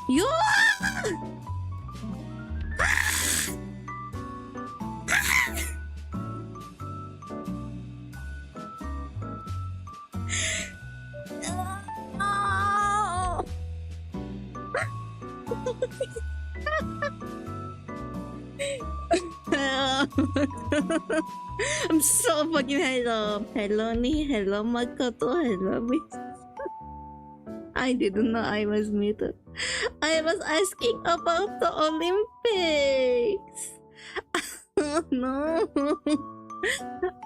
You. I'm so fucking hello. Hello ni, hello Makoto, hello Miss. I didn't know I was muted. I was asking about the Olympics. Oh no.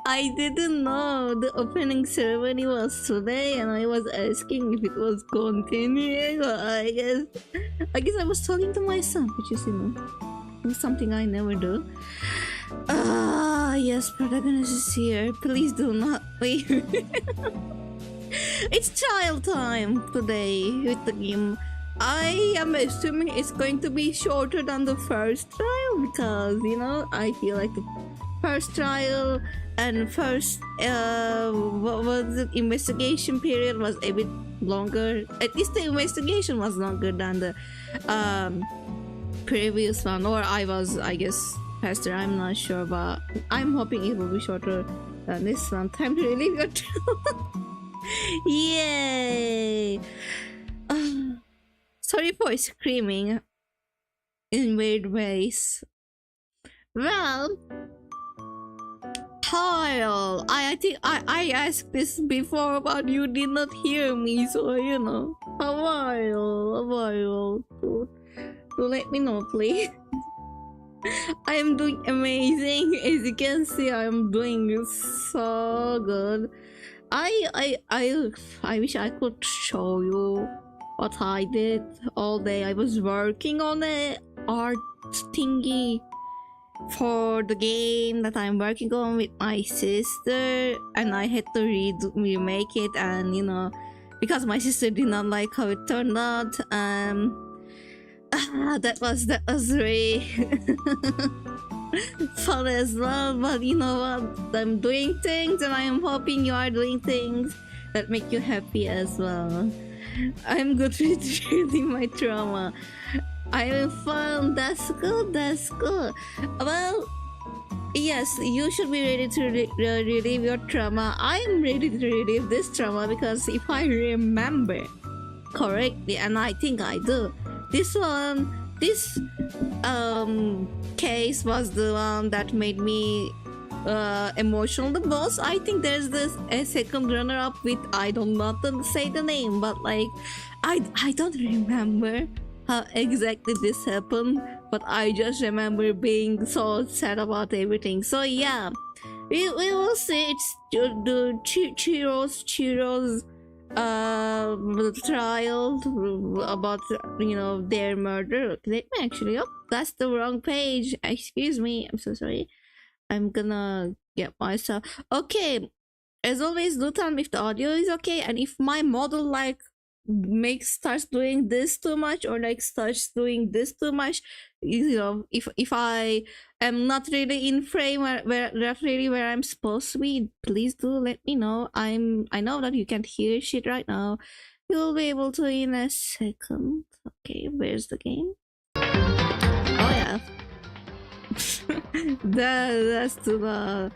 I didn't know the opening ceremony was today and I was asking if it was continuing, but I guess I was talking to myself, which is, you know, something I never do. Yes, protagonist is here. Please do not leave. It's trial time today with the game. I am assuming it's going to be shorter than the first trial because, you know, I feel like the first trial and first what was it, investigation period was a bit longer. At least the investigation was longer than the previous one, or I guess faster. I'm not sure, but I'm hoping it will be shorter than this one. Time to relieve your Yay! Sorry for screaming in weird ways. Well, Kyle, I think I asked this before, but you did not hear me, so you know. Kyle, to let me know, please. I am doing amazing. As you can see, I am doing so good. I wish I could show you what I did all day. I was working on a art thingy for the game that I'm working on with my sister, and I had to remake it, and you know, because my sister did not like how it turned out, that was really fun as well. But you know what, I'm doing things and I am hoping you are doing things that make you happy as well. I'm good with relieving my trauma. I'm fun. That's good. Well, yes, you should be ready to relieve your trauma. I'm ready to relieve this trauma because if I remember correctly, and I think I do, this case was the one that made me emotional the most. I think there's a second runner-up with I don't know to say the name, but like I don't remember how exactly this happened, but I just remember being so sad about everything. So yeah, we will see. It's the Chiro's trial about, you know, their murder. Let me actually, oh, that's the wrong page, excuse me, I'm so sorry. I'm gonna get myself okay. As always, do tell me if the audio is okay, and if my model like starts doing this too much, or like starts doing this too much, you know, if I am not really in frame where I'm supposed to be, please do let me know. I know that you can't hear shit right now. You'll be able to in a second. Okay, where's the game? Oh yeah. That's to the,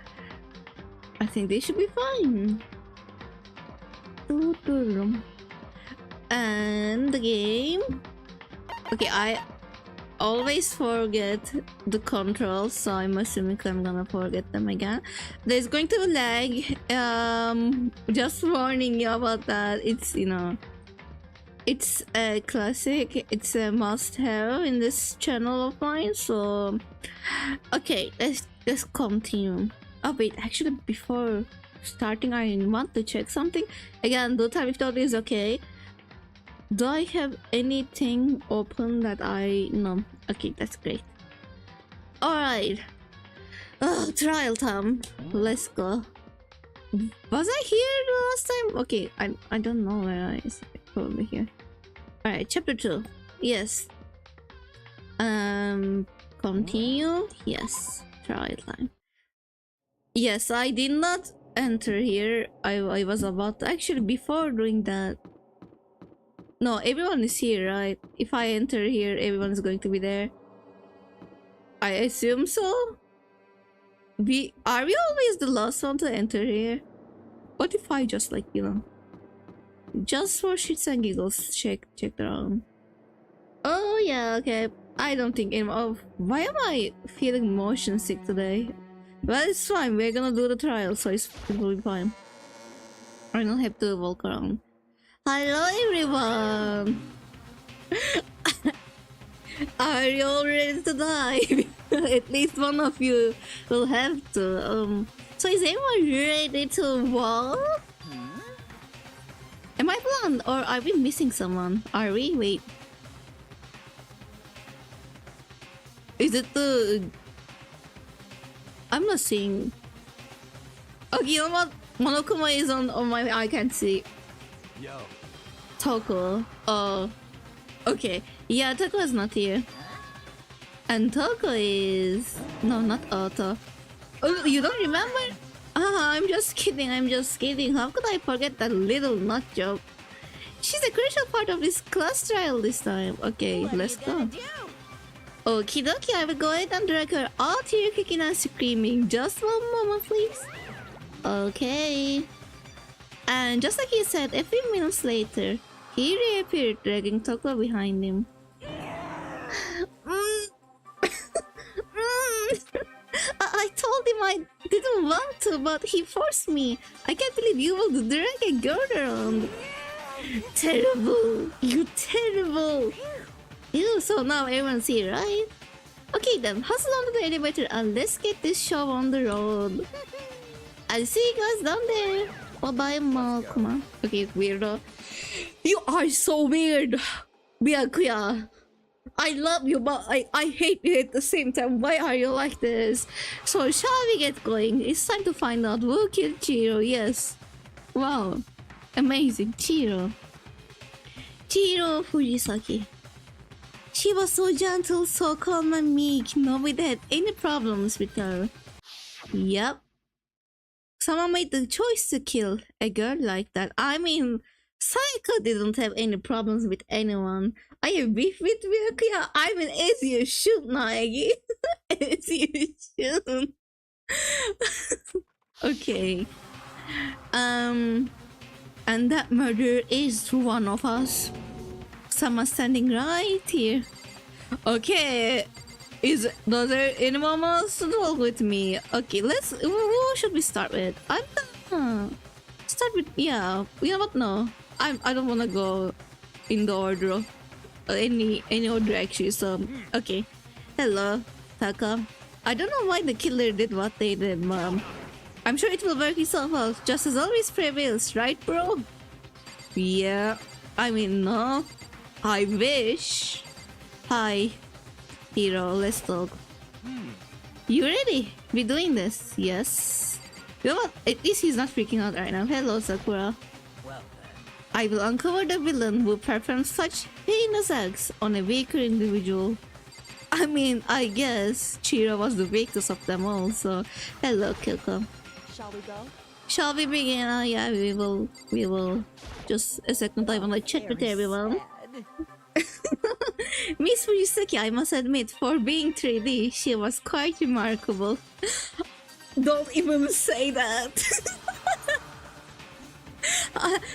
I think they should be fine. And the game. Okay, I always forget the controls, so I'm assuming I'm gonna forget them again. There's going to be lag. Just warning you about that. It's, you know, it's a classic, it's a must-have in this channel of mine. So okay, let's continue. Oh wait, actually before starting I want to check something again. Do tell me if that is okay. Do I have anything open that I know? Okay, that's great. Alright. Trial time. Let's go. Was I here the last time? Okay, I don't know where I is. Probably here. Alright, chapter 2. Yes. Continue. Yes. Trial time. Yes, I did not enter here. I was about to, actually before doing that. No, everyone is here, right? If I enter here, everyone is going to be there. I assume so. Are we always the last one to enter here? What if I just like, you know, just for shits and giggles, check around? Oh yeah, okay. I don't think any of. Why am I feeling motion sick today? Well, it's fine. We're gonna do the trial, so it will be fine. I don't have to walk around. Hello, everyone. Are you all ready to die? At least one of you will have to. So is anyone ready to walk? Am I blonde or are we missing someone? Are we? Wait. Is it the... I'm not seeing... Okay, you know what? Monokuma is on my... I can't see. Yo. Toko. Oh. Okay. Yeah, Toko is not here. And Toko is... No, not Otto. Oh, you don't remember? I'm just kidding. I'm just kidding. How could I forget that little nut joke? She's a crucial part of this class trial this time. Okay, let's go. Okie dokie, I will go ahead and drag her out here kicking and screaming. Just one moment, please. Okay. And just like he said, a few minutes later, he reappeared dragging Toko behind him. I told him I didn't want to, but he forced me. I can't believe you will drag a girl around. Terrible. You terrible. Ew, so now everyone's here, right? Okay then, hustle onto the elevator and let's get this show on the road. I'll see you guys down there. Bye-bye, Malkuma. Okay, weirdo. You are so weird. BYAKUYA. I love you, but I hate you at the same time. Why are you like this? So, shall we get going? It's time to find out who killed Chiro. Yes. Wow. Amazing. Chiro. Chiro Fujisaki. She was so gentle, so calm and meek. Nobody had any problems with her. Yep. Someone made the choice to kill a girl like that. I mean, Saika didn't have any problems with anyone. I have beef with BYAKUYA. I mean, as you should, Naegi. As you should. Okay. And that murderer is one of us. Someone standing right here. Okay. Does there anyone else to talk with me? Okay, let's... Who should we start with? I'm gonna... Start with... Yeah. You know what? No. I don't wanna go in the order of... Any order actually, so... Okay. Hello, Taka. I don't know why the killer did what they did, Mom. I'm sure it will work itself out. Just as always prevails, right, bro? Yeah. I mean, no. I wish. Hi. Hero, let's talk. You ready? We doing this? Yes. You know what? At least he's not freaking out right now. Hello, Sakura. Well then. I will uncover the villain who performs such heinous acts on a weaker individual. I mean, I guess Chiro was the weakest of them all, so... Hello, Kyoko. Shall we go? Shall we begin? Yeah, we will. Just a second, I wanna chat with everyone. Miss Fujisaki, I must admit, for being 3D, she was quite remarkable. Don't even say that.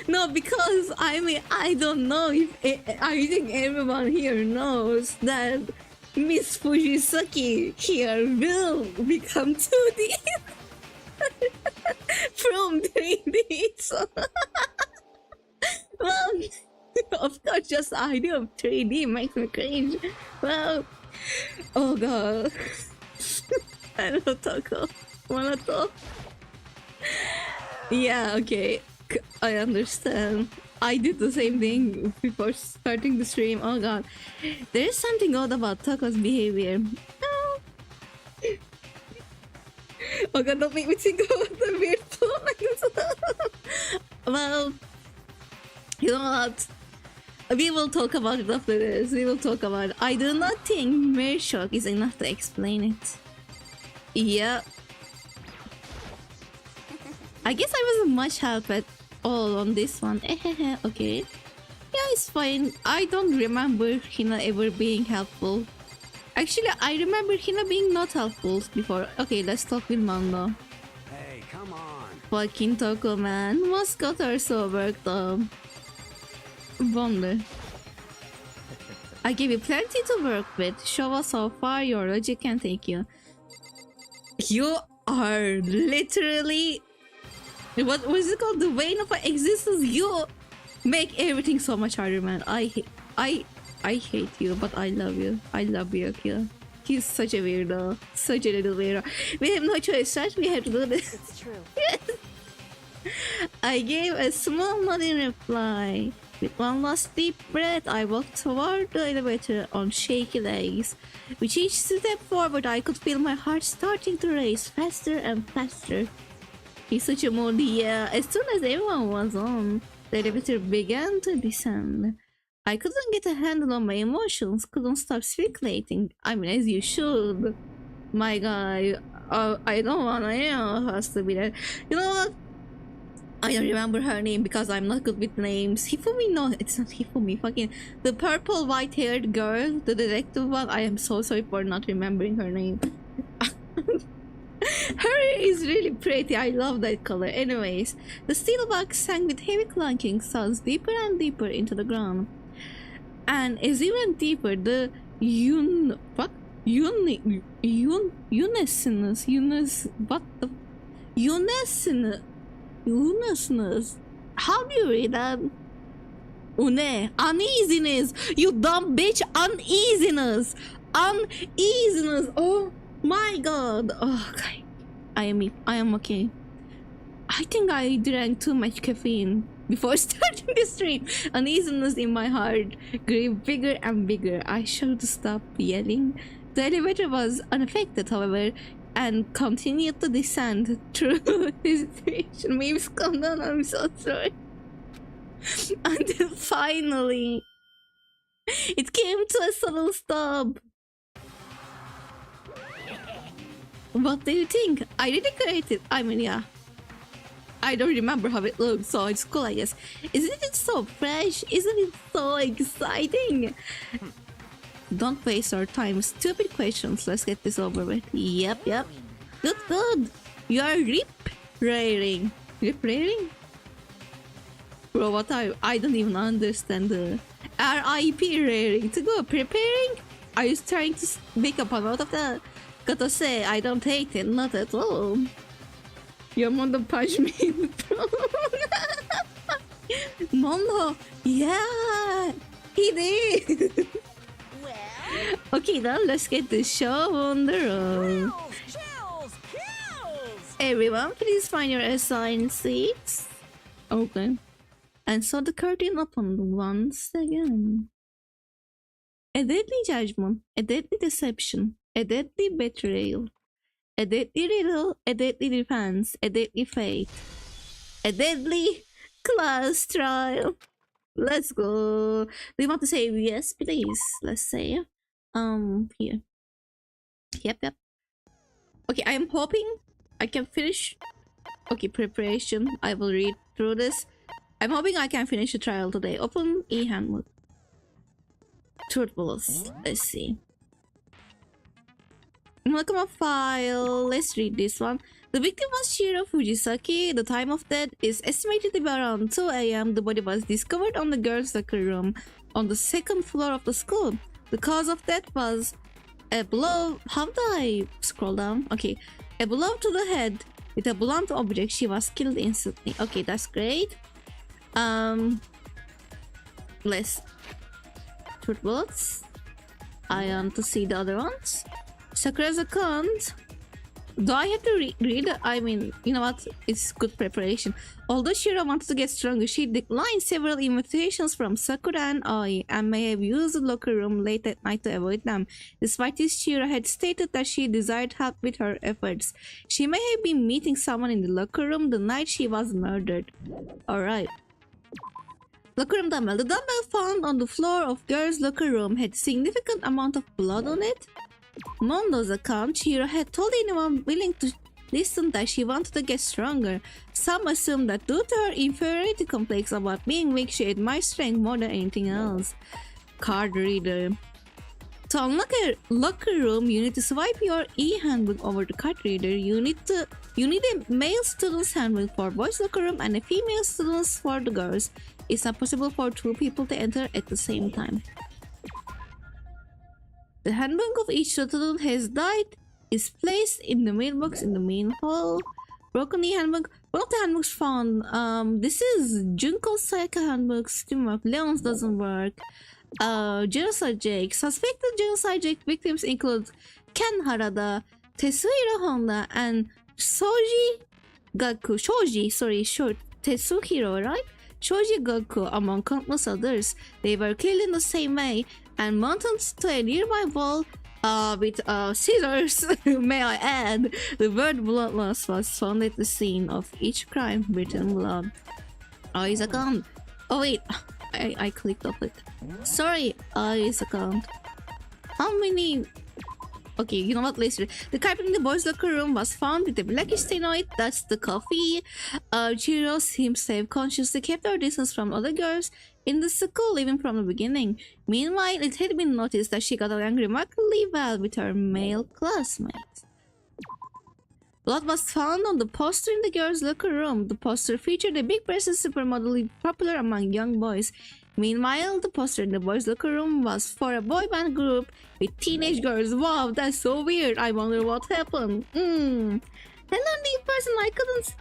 No, because I mean, I don't know if I think everyone here knows that Miss Fujisaki here will become 2D from 3D. So well, of course, just the idea of 3D makes me cringe. Well, oh god. I don't talk. Wanna talk? Yeah, okay. I understand. I did the same thing before starting the stream. Oh god. There is something odd about Tako's behavior. Oh, oh god, don't make me think about the weird phone. Well, you know what? We will talk about it after this. We will talk about it. I do not think mere shock is enough to explain it. Yeah. I guess I wasn't much help at all on this one. Okay. Yeah, it's fine. I don't remember Hina ever being helpful. Actually, I remember Hina being not helpful before. Okay, let's talk with Mondo. Hey, come on. Fucking Toko, man. Mascot are so worked up. Wonder. I give you plenty to work with. Show us how far your logic can take you. You are literally... What was it called? The vein of existence. You make everything so much harder, man. I hate you, but I love you. I love BYAKUYA. He's such a weirdo. Such a little weirdo. We have no choice, right? We have to do this. It's true. I gave a small nod in reply. With one last deep breath, I walked toward the elevator on shaky legs. With each step forward, I could feel my heart starting to race faster and faster. He's such a moody, yeah. As soon as everyone was on, the elevator began to descend. I couldn't get a handle on my emotions, couldn't stop speculating. I mean, as you should. My guy, I don't wanna, has to be there. You know what? I don't remember her name because I'm not good with names. Hifumi, no, it's not Hifumi. Fucking the purple white-haired girl, the detective one. I am so sorry for not remembering her name. Her is really pretty. I love that color. Anyways, the steel box sank with heavy clunking sounds deeper and deeper into the ground. And as we went deeper, the uneasiness. How do you read that? Uneasiness. You dumb bitch. Uneasiness. Oh my god. Oh, okay. I am okay. I think I drank too much caffeine before starting the stream. Uneasiness in my heart grew bigger and bigger. I should stop yelling. The elevator was unaffected, however, and continued to descend through hesitation. Maybe calm down, I'm so sorry. Until finally, it came to a sudden stop. What do you think? I redecorated. I mean, yeah. I don't remember how it looks, so it's cool, I guess. Isn't it so fresh? Isn't it so exciting? Don't waste our time. Stupid questions. Let's get this over with. Yep. Good. You are rip-raring. Rip-raring? Bro, what are you? I don't even understand the RIP raring. To go preparing? Are you trying to make up a lot of that? Gotta say, I don't hate it. Not at all. Your Mondo punched me in the throat. Mondo! Yeah! He did! Well, Okay, now let's get the show on the road. chills, kills. Everyone, please find your assigned seats. Okay. And so the curtain opened once again. A deadly judgment, a deadly deception, a deadly betrayal, a deadly riddle, a deadly defense, a deadly fate, a deadly class trial. Let's go. Do you want to say yes, please? Let's say here. Yep. Okay, I am hoping I can finish. Okay, preparation. I will read through this. I'm hoping I can finish the trial today. Open e-handbook. Truth bullets. Let's see. Welcome a file. Let's read this one. The victim was Shiro Fujisaki. The time of death is estimated to be around 2 a.m. The body was discovered on the girls' locker room on the second floor of the school. The cause of death was a blow. How do I scroll down? Okay. A blow to the head with a blunt object. She was killed instantly. Okay, that's great. Let's truth bullets. I want to see the other ones. Sakura's account. Do I have to read it? I mean, you know what? It's good preparation. Although Shiro wanted to get stronger, she declined several invitations from Sakura and Ai and may have used the locker room late at night to avoid them. Despite this, Shiro had stated that she desired help with her efforts. She may have been meeting someone in the locker room the night she was murdered. Alright. Locker room dumbbell. The dumbbell found on the floor of girls' locker room had significant amount of blood on it. Mondo's account, Shiro had told anyone willing to listened that she wanted to get stronger. Some assumed that due to her inferiority complex about being weak, she admired strength more than anything else. Card reader. To unlock a locker room, you need to swipe your e-handbook over the card reader. You need a male student's handbook for boys' locker room and a female student's for the girls. It's not possible for two people to enter at the same time. The handbook of each student has died. Is placed in the mailbox in the main hall. Broken e-handbook. One of the handbooks found. This is Junko's Sayaka handbook. Teamwork. Leon's doesn't work. Genocide Jake. Suspected genocide Jake victims include Ken Harada, Tetsuhiro Honda, and Shoji Gaku. Tetsuhiro, right? Shoji Gaku, among countless others. They were killed in the same way and mounted to a nearby wall with scissors. May I add, the word bloodlust was found at the scene of each crime, written blood. Oh, is a gun. Oh wait, I clicked off it. Sorry, is a gun. How many? Okay, you know what, let's read. The carpet in the boys' locker room was found with a blackish stain on it. That's the coffee. Chiro seems self-consciously kept her distance from other girls in the school even from the beginning. Meanwhile, it had been noticed that she got along remarkably well with her male classmates. Blood was found on the poster in the girls' locker room. The poster featured a big-breasted supermodel popular among young boys. Meanwhile, the poster in the boys' locker room was for a boy band group with teenage girls. Wow, that's so weird. I wonder what happened. Hello, new person.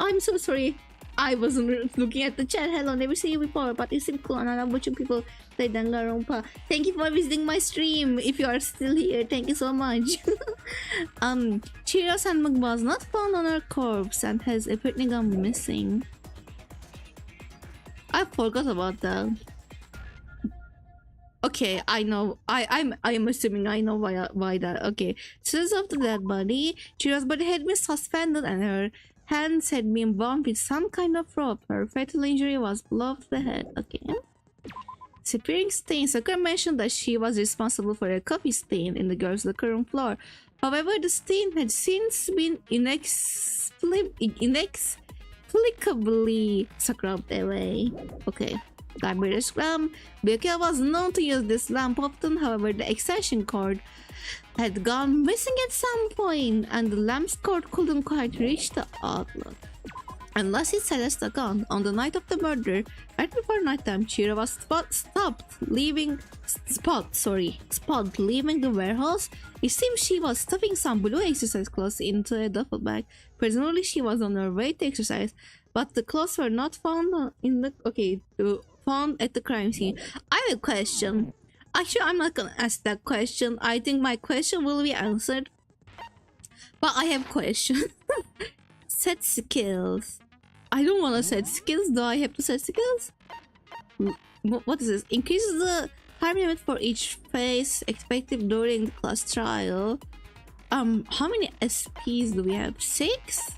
I'm so sorry. I wasn't looking at the chat. Hello, never seen you before, but you seem cool and I love watching people play Danganronpa. Thank you for visiting my stream. If you are still here, thank you so much. Chiro's handbook was not found on her corpse and has apparently gone missing. I forgot about that. Okay, I know. I'm assuming I know why that. Okay, since of the dead body, Chiro's body had been suspended and her hands had been bound with some kind of rope. Her fatal injury was below the head. Okay. Disappearing stain. Sakura mentioned that she was responsible for a coffee stain in the girls' locker room floor. However, the stain had since been inexplicably scrubbed away. Okay. Diabetes lamp. BYAKUYA was known to use this lamp often. However, the extension cord had gone missing at some point, and the lamp's cord couldn't quite reach the outlet. Unless it Celeste gun. On the night of the murder, right before nighttime, Chiro was spot leaving the warehouse. It seems she was stuffing some blue exercise clothes into a duffel bag. Presumably, she was on her way to exercise, but the clothes were not found found at the crime scene. I have a question. Actually, I'm not gonna ask that question. I think my question will be answered. But I have a question. Set skills. I don't want to set skills. Do I have to set skills? What is this? Increases the time limit for each phase expected during the class trial. How many SPs do we have? 6?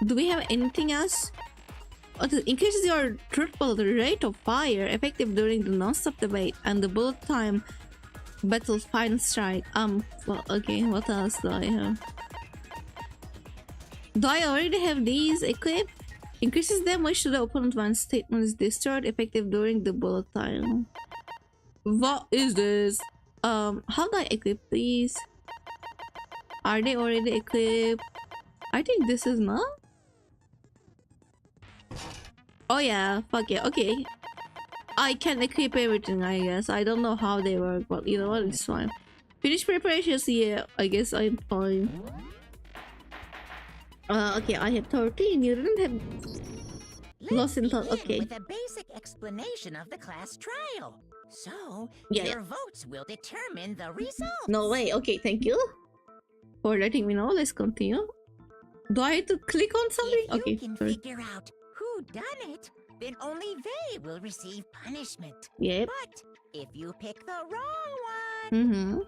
Do we have anything else? Increases your truth bullet rate of fire effective during the non-stop debate and the bullet time battle final strike. Well, okay, what else do I have? Do I already have these equipped? Increases damage to the opponent when statement is destroyed effective during the bullet time. What is this? How do I equip these? Are they already equipped? I think this is not. Oh yeah, fuck yeah, okay. I can equip everything, I guess. I don't know how they work, but you know what, it's fine. Finish preparations, yeah, I guess I'm fine. Okay, I have 13, you didn't have... Lost in thought, okay. With a basic explanation of the class trial. So, your votes will determine the results. No way, okay, thank you for letting me know. Let's continue. Do I have to click on something? If you okay, can sorry. figure out who done it, then only they will receive punishment. Yep. But if you pick the wrong one,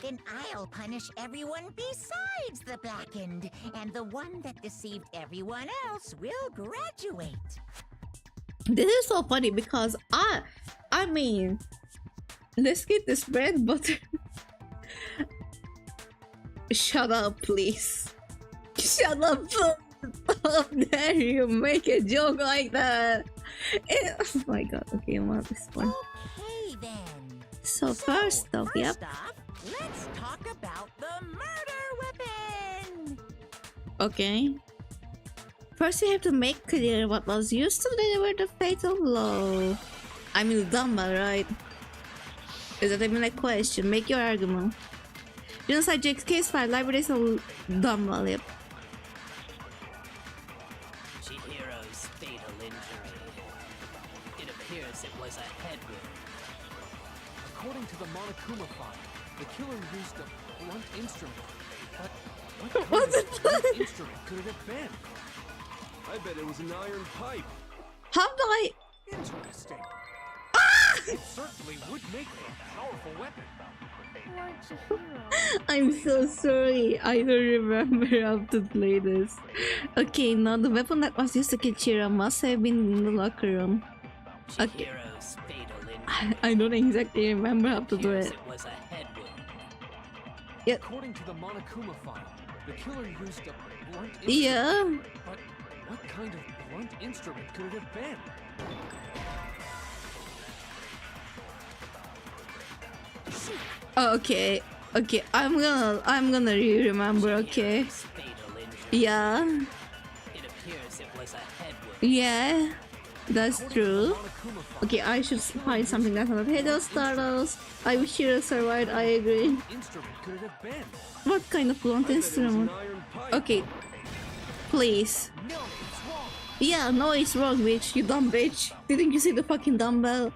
then I'll punish everyone besides the blackened, and the one that deceived everyone else will graduate. This is so funny because I mean, let's get this bread butter. Shut up, please. Shut up! How dare you make a joke like that? Oh my god. Okay, I'm out this one. Okay then. So first off, yep. Off, let's talk about the murder weapon. Okay. First, we have to make clear what was used to deliver the fatal blow. I mean, dumbbell, right? Is that even a question? Make your argument. Genocide Jake's case file, library is a dumbbell, yep. Chihiro's fatal injury. It appears it was a head wound. According to the Monokuma file, the killer used a blunt instrument. But what kind of blunt instrument could it have been? I bet it was an iron pipe. How do I... Interesting. It certainly would make for a powerful weapon. I'm so sorry. I don't remember how to play this. Okay, now the weapon that was used to kill Chira must have been in the locker room. Okay. Chihiro's fatal injury. I don't exactly remember how to do Appears it. it was a head wound. Yeah. According to the Monokuma file, the killer used a blunt instrument. Yeah. But what kind of blunt instrument could it have been? Oh, okay. Okay, I'm gonna remember, okay. Chihiro's fatal injury. Yeah. It appears it was a head wound. Yeah. That's true. Monokuma file, Okay, I should find something that's not Hello Startles. I wish you survived, I agree. what instrument could it have been? What kind of blunt I bet it was an instrument? iron pipe. Okay. Please. No, it's wrong. Yeah, no, it's wrong, bitch. You dumb bitch. Didn't you see the fucking dumbbell?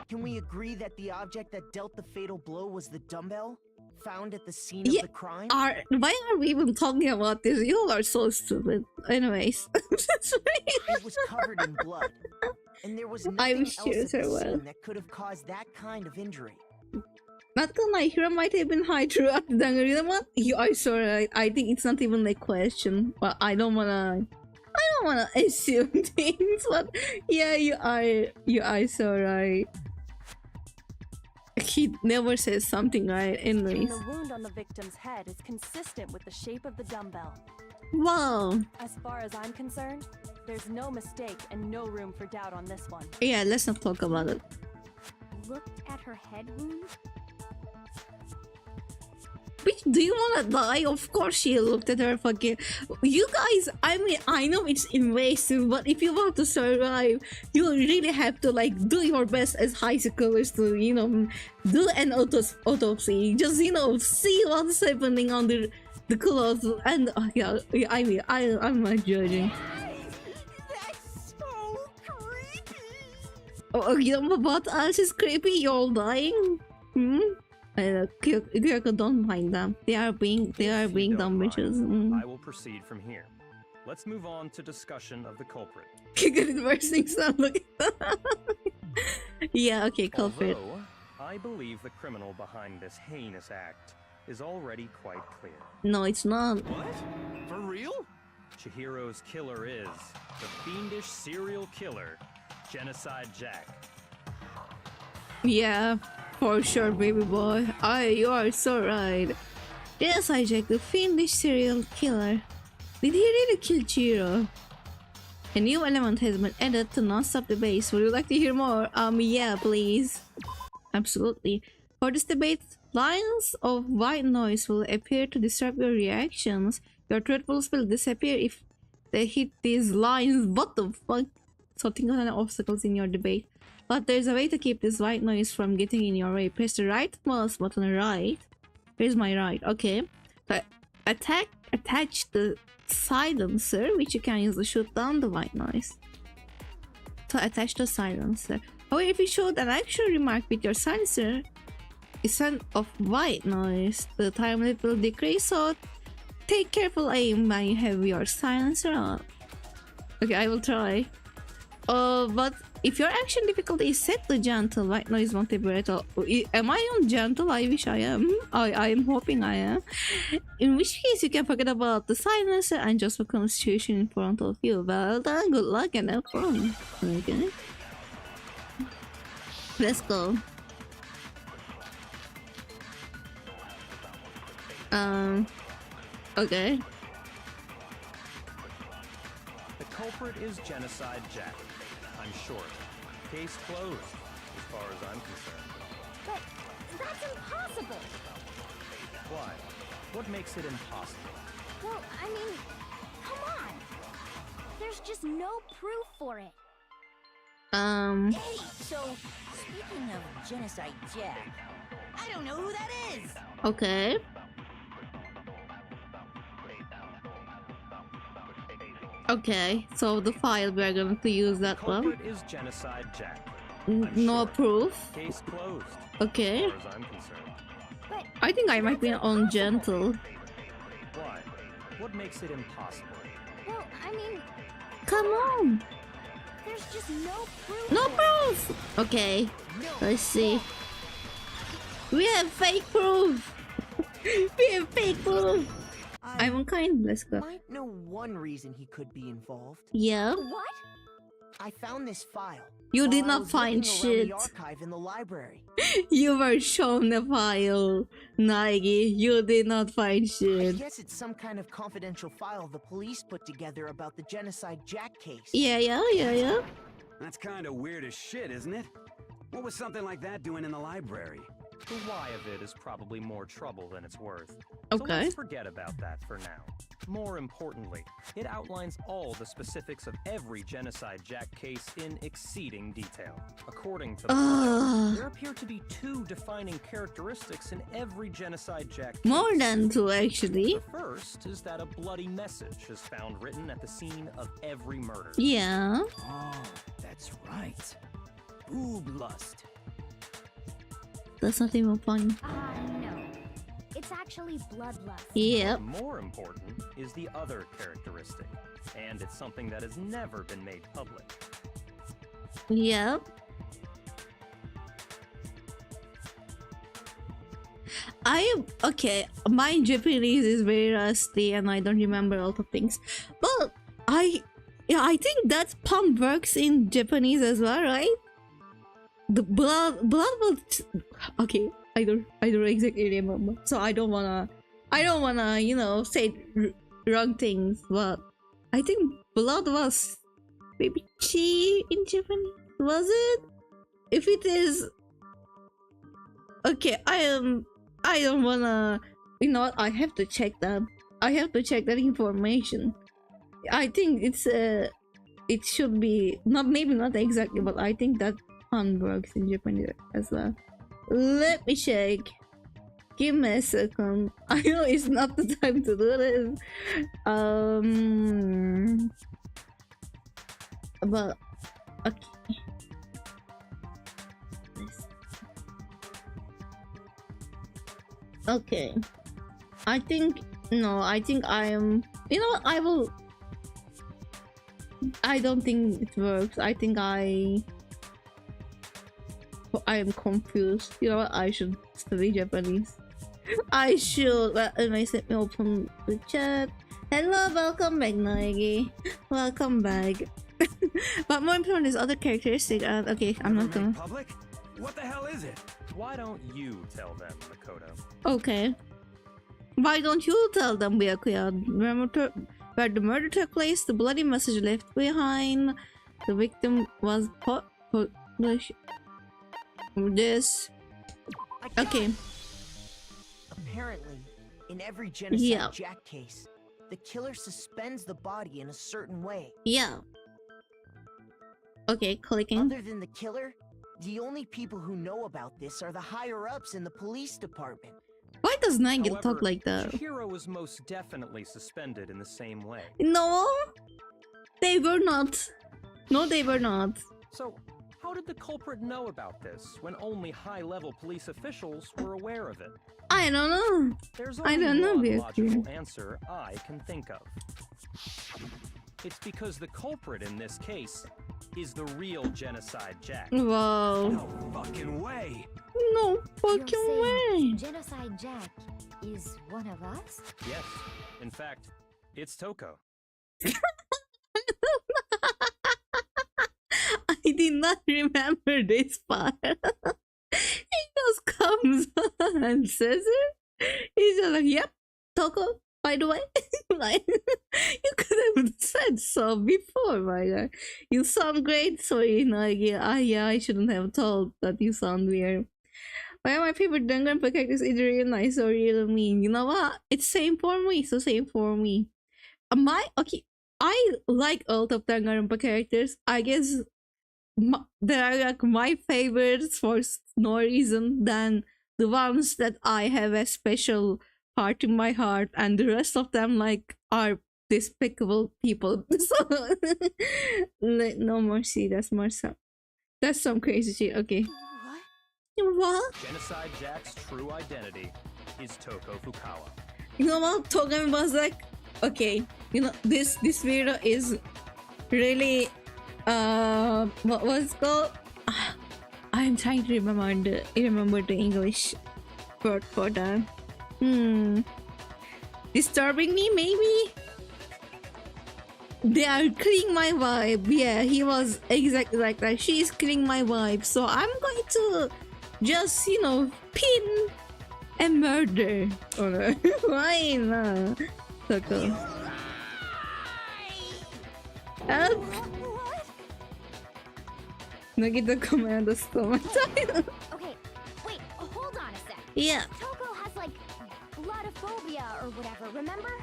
Can we agree that the object that dealt the fatal blow was the dumbbell found at the scene Yeah, of the crime? Why are we even talking about this? You all are so stupid. Anyways. It was covered in blood, and there was I nothing wish else you at the so well. scene that could have caused that kind of injury. Not gonna lie, Hiro might have been high throughout the Danganronpa. You are so right. I think it's not even a question. But I don't wanna assume things. But yeah, you are so right. He never says something right. And Anyways. the wound on the victim's head is consistent with the shape of the dumbbell. Wow. As far as I'm concerned, there's no mistake and no room for doubt on this one. Yeah, let's not talk about it. Looked at her head wound? Bitch, do you wanna die? Of course she looked at her fucking... You guys, I mean, I know it's invasive, but if you want to survive, you really have to, like, do your best as high schoolers to, you know, do an autopsy. Just, you know, see what's happening under the clothes. And, yeah, I mean, I'm not judging. That's so creepy. Oh, you know what else is creepy? You're all dying? Hmm? Kyoko, don't mind them. They are being If you dumb don't mind, bitches. I will proceed from here. Let's move on to discussion of the culprit. Good bursting sound. Look at that. Yeah, okay, culprit. Although, I believe the criminal behind this heinous act is already quite clear. No, it's not. What? For real? Chihiro's killer is the fiendish serial killer, Genocide Jack. Yeah, for sure, baby boy. You are so right. Yes, I Jack, the fiendish serial killer. Did he really kill Chiro? A new element has been added to non-stop debates. Would you like to hear more? Yeah, please. Absolutely. For this debate, lines of white noise will appear to disrupt your reactions. Your truthfuls will disappear if they hit these lines. What the fuck? So think of any obstacles in your debate. But there's a way to keep this white noise from getting in your way. Press the right mouse button right. Here's my right. Okay. So attach the silencer, which you can use to shoot down the white noise. So attach the silencer. However, if you shoot an actual remark with your silencer instead of white noise, the time limit will decrease. So take careful aim when you have your silencer on. Okay, I will try. But if your action difficulty is set to gentle, white noise won't appear at all. Am I on gentle? I wish I am. I am hoping I am. In which case, you can forget about the silencer and just become situation in front of you. Well done, good luck and have fun. Okay. Let's go. Okay. The culprit is Genocide Jack. I'm sure. Case closed, as far as I'm concerned. But that's impossible. Why? What makes it impossible? Well, I mean, come on. There's just no proof for it. Hey, so speaking of Genocide Jack, I don't know who that is. Okay. Okay, so the file we're going to use that one. Culprit is Genocide Jack. No proof. Case closed. Okay. As far as I'm concerned. But I think I might be on gentle. Why? What makes it impossible? well, I mean, Come on. there's just no proof. No for it. proof. Okay. Let's see. We have fake proof. We have fake proof. I'm unkind. Let's go. Might know one reason he could be involved. Yeah. What? I found this file. You while did I not was find looking around shit. the archive in the library. You were shown the file, Nagi. You did not find I shit. guess it's some kind of confidential file the police put together about the Genocide Jack case. Yeah. That's kind of weird as shit, isn't it? What was something like that doing in the library? The why of it is probably more trouble than it's worth. Okay. So let's forget about that for now. More importantly, it outlines all the specifics of every Genocide Jack case in exceeding detail. According to the file, there appear to be two defining characteristics in every Genocide Jack case. More than two, actually. The first is that a bloody message is found written at the scene of every murder. Yeah. Oh, that's right. Boob lust. That's not even funny. No. It's actually bloodlust. Yep. More important is the other characteristic, and it's something that has never been made public. Yep. Okay, my Japanese is very rusty and I don't remember a lot of things. But I think that pump works in Japanese as well, right? The blood will okay, I don't exactly remember. So I don't wanna, you know, say wrong things, but I think blood was maybe chi in Japanese. Was it? If it is, okay, I don't wanna, you know what, I have to check that. I have to check that information. I think it's it should be not, maybe not exactly, but I think that pun works in Japanese as well. Let me check. Give me a second. I know it's not the time to do this. But okay. Okay. I think I am. You know what? I don't think it works. I think I am confused. You know what? I should study Japanese. I should. Well, let me open the chat. Hello, welcome back, Naegi. Welcome back. But more important is other characteristic. Okay, I'm not gonna. Public? What the hell is it? Why don't you tell them, Makoto? Okay. Why don't you tell them, BYAKUYA? Remember where the murder took place, the bloody message left behind, the victim was published. This. Okay. Apparently, in every Genocide Jack case, the killer suspends the body in a certain way. Yeah. Okay, clicking. Other than the killer, the only people who know about this are the higher-ups in the police department. Why does Nigel However, talk like that? Chihiro was most definitely suspended in the same way. No, they were not. No, they were not. So, how did the culprit know about this when only high-level police officials were aware of it? I don't know. There's I only don't know, one BYAKUYA. logical answer I can think of. It's because the culprit in this case is the real Genocide Jack. Wow. No fucking way. No You're fucking saying way. Genocide Jack is one of us? Yes, in fact, it's Toko. I did not remember this part. He just comes on and says it. He's just like, yep, Toko, by the way. Like, you could have said so before, my guy. You sound great, so like, yeah, I shouldn't have told that you sound weird. Why are my favorite Danganronpa characters either real nice or real mean? You know what? It's same for me, so same for me. I like all of Danganronpa characters. I guess they are like my favorites for no reason than the ones that I have a special part in my heart, and the rest of them like are despicable people. So no mercy. That's some crazy shit. Okay. What? Genocide Jack's true identity is Toko Fukawa. You know what? Togami was like, okay, you know, this video is really what was it called? I'm trying to remember the English word for that. Disturbing me, maybe? They are killing my vibe. Yeah, he was exactly like that. She is killing my vibe. So I'm going to just, you know, pin and murder on her. Why not? Toko. Help! Nagita commando stomach. Okay, wait, hold on a sec. Yeah. Toko has like bloodophobia or whatever, remember?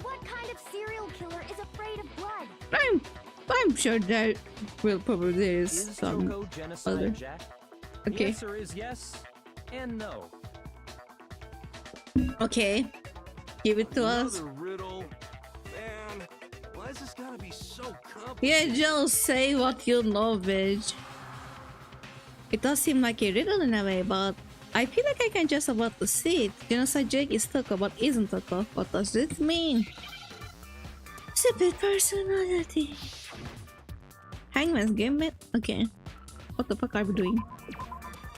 What kind of serial killer is afraid of blood? I'm sure there will probably there is some Toko Genocide other. Jack? Okay. The answer is yes and no. Okay. Give it to us. Another riddle. Man, why is this gotta be so complicated? Yeah, just say what you know, bitch. It does seem like a riddle in a way, but I feel like I can just about to see it. Genocide Jack is Toko, but isn't Toko. What does this mean? Split personality. Hangman's Gambit? Okay. What the fuck are we doing?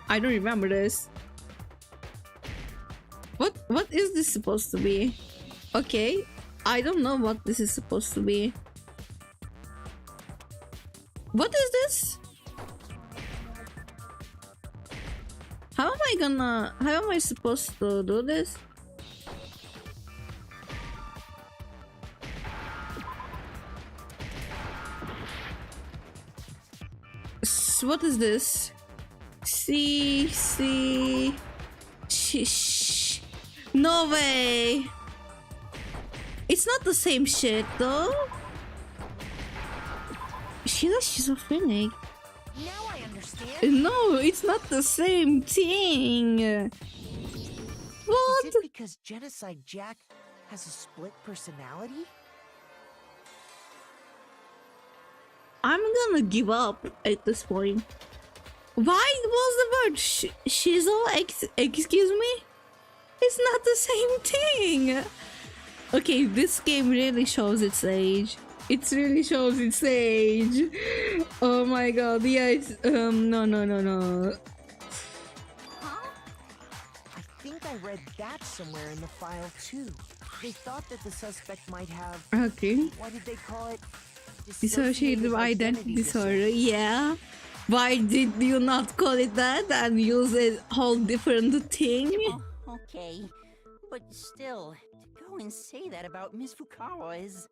I don't remember this. What is this supposed to be? Okay. I don't know what this is supposed to be. What is this? How am I supposed to do this? What is this? No way! It's not the same shit though. She's schizophrenic. Now I understand. No, it's not the same thing. What? Is it because Genocide Jack has a split personality? I'm gonna give up at this point. Why was the word shizo? Excuse me? It's not the same thing. Okay, this game really shows its age. It really shows its age. Oh my god, yeah, it's, no. Huh? I think I read that somewhere in the file too. They thought that the suspect might have... Okay. What did they call it? Dissociative identity disorder, yeah. Why did you not call it that and use a whole different thing? Oh, okay, but still, to go and say that about Miss Fukawa is...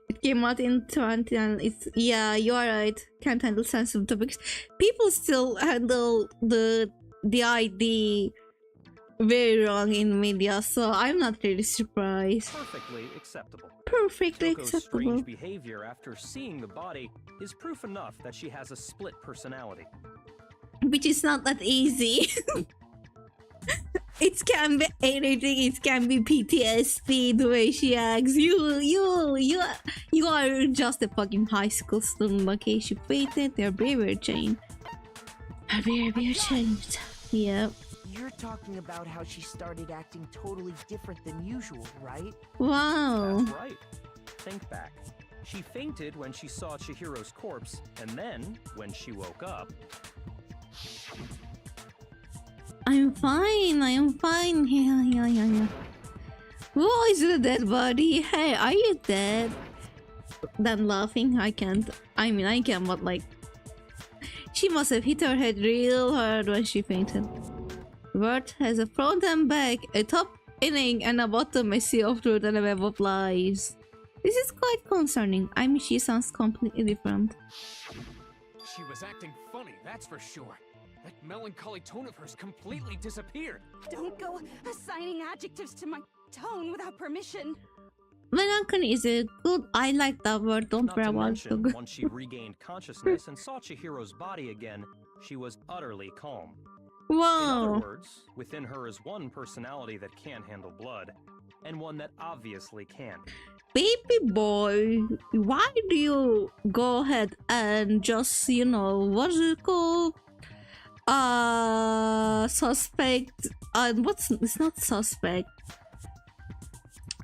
It came out in 20 and it's, yeah, you are right. Can't handle sensitive topics. People still handle the ID very wrong in media, so I'm not really surprised. Perfectly acceptable. Perfectly Toko's acceptable. strange behavior after seeing the body is proof enough that she has a split personality. Which is not that easy. It can be anything. It can be PTSD. The way she acts. You are just a fucking high school student. Okay, she fainted. Her behavior changed. Her behavior changed. Yep. You're talking about how she started acting totally different than usual, right? Wow. That's right. Think back. She fainted when she saw Chihiro's corpse, and then, when she woke up... I'm fine. I am fine. Yeah. Whoa, is it a dead body? Hey, are you dead? Then laughing, I can't. I mean, I can, but like... She must have hit her head real hard when she fainted. Word has a front and back, a top inning and about the messy of truth and a web of lies. This is quite concerning. I mean, she sounds completely different. She was acting funny, that's for sure. That melancholy tone of hers completely disappeared. Don't go assigning adjectives to my tone without permission. Melancholy is a good. I like that word. Don't Not worry to about mention, it. once she regained consciousness and saw Chihiro's body again, she was utterly calm. In other Wow. words, within her is one personality that can handle blood, and one that obviously can. Baby boy, why do you go ahead and just, you know, what's it called? Suspect. It's not suspect.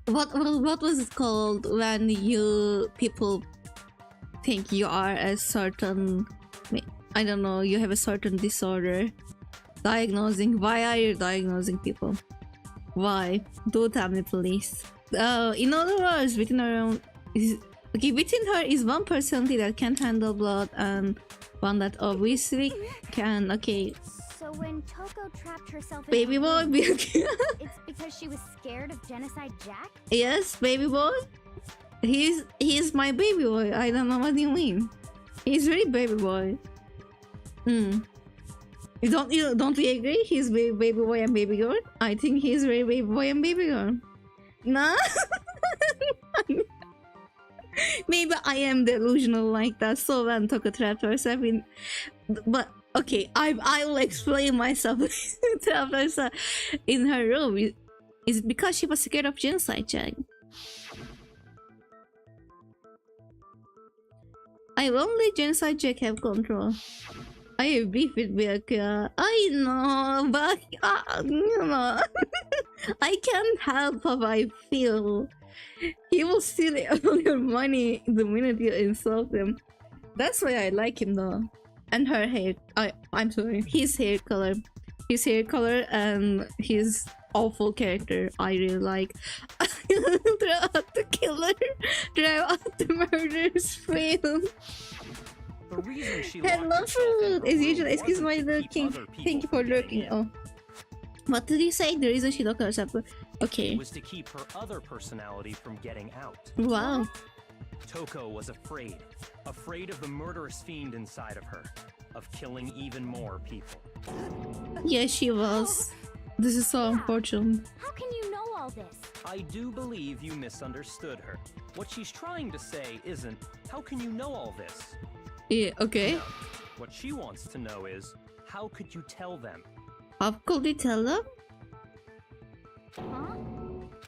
What was it called when people think you are a certain, I don't know, you have a certain disorder? Diagnosing. Why are you diagnosing people? Why? Do tell me, please. In other words, within her own within her is one personality that can't handle blood and one that obviously can. Okay, So when Toko trapped herself in baby her boy, room, it's it's because she was scared of Genocide Jack? yes, baby boy. He's my baby boy. I don't know what you mean. He's really baby boy. Don't we agree? He's baby boy and baby girl. I think he's very baby boy and baby girl. Nah. Maybe I am delusional like that. So when Toko trapped herself in, but okay, I will explain myself. Trapped herself in her room. Is it because she was scared of Genocide Jack? I won't let Genocide Jack have control. I have beef with BYAKUYA. I know, but you know, I can't help how I feel. He will steal all your money the minute you insult him. That's why I like him though. And her hair. I'm sorry. His hair color. His hair color and his awful character. I really like. Drive out the killer. Drive out the murderer's fail. The reason she Hello, locked herself in her food. As room usual, excuse my wasn't to keep lurking. other people Thank you for from getting lurking. in. Oh. What did you say? The reason she locked herself up? Okay. It was to keep her other personality from getting out. Wow. Toko was afraid. Afraid of the murderous fiend inside of her. Of killing even more people. Yeah, she was. This is so unfortunate. How can you know all this? I do believe you misunderstood her. What she's trying to say isn't, how can you know all this? Yeah, okay. No. What she wants to know is, how could you tell them? How could we tell them? Huh?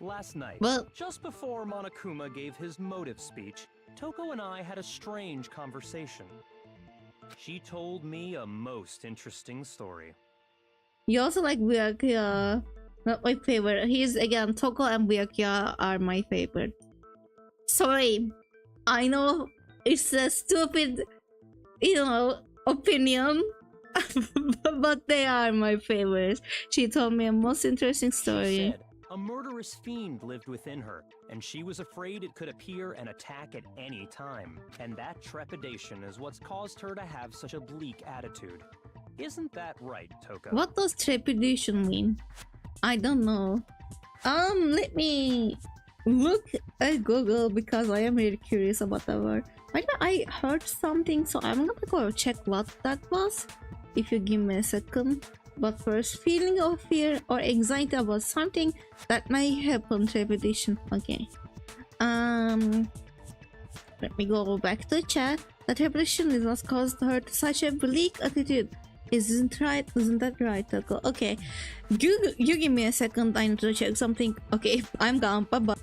Last night, Well, just before Monokuma gave his motive speech, Toko and I had a strange conversation. She told me a most interesting story. you also like BYAKUYA. Not my favorite. He's again, Toko and BYAKUYA are my favorite. Sorry. I know it's a stupid, you know, opinion. But they are my favorites. She told me a most interesting She story. said a murderous fiend lived within her, and she was afraid it could appear and attack at any time. And that trepidation is what's caused her to have such a bleak attitude. Isn't that right, Toko? What does trepidation mean? I don't know. Let me look at Google because I am really curious about that word. I heard something, so I'm gonna go check what that was. If you give me a second. But first, feeling of fear or anxiety about something that may happen. Trepidation. Okay. Let me go back to the chat. The trepidation is what caused her to such a bleak attitude. Isn't that right, Toko? Okay. You give me a second. I need to check something. Okay, I'm gone. Bye bye.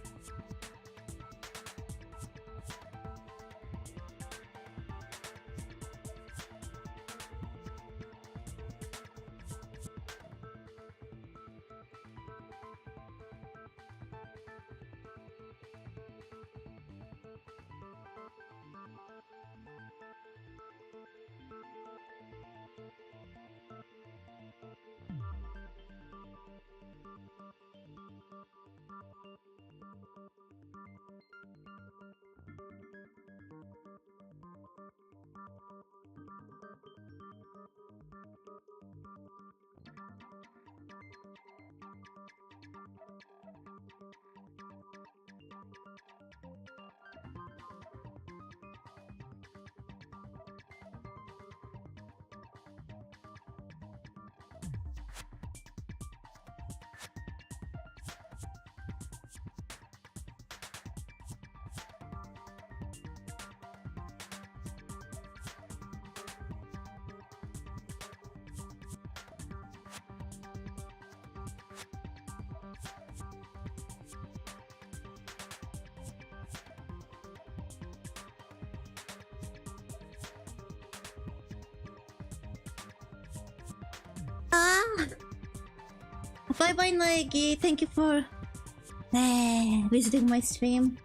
Bye bye Naegi, thank you for visiting my stream.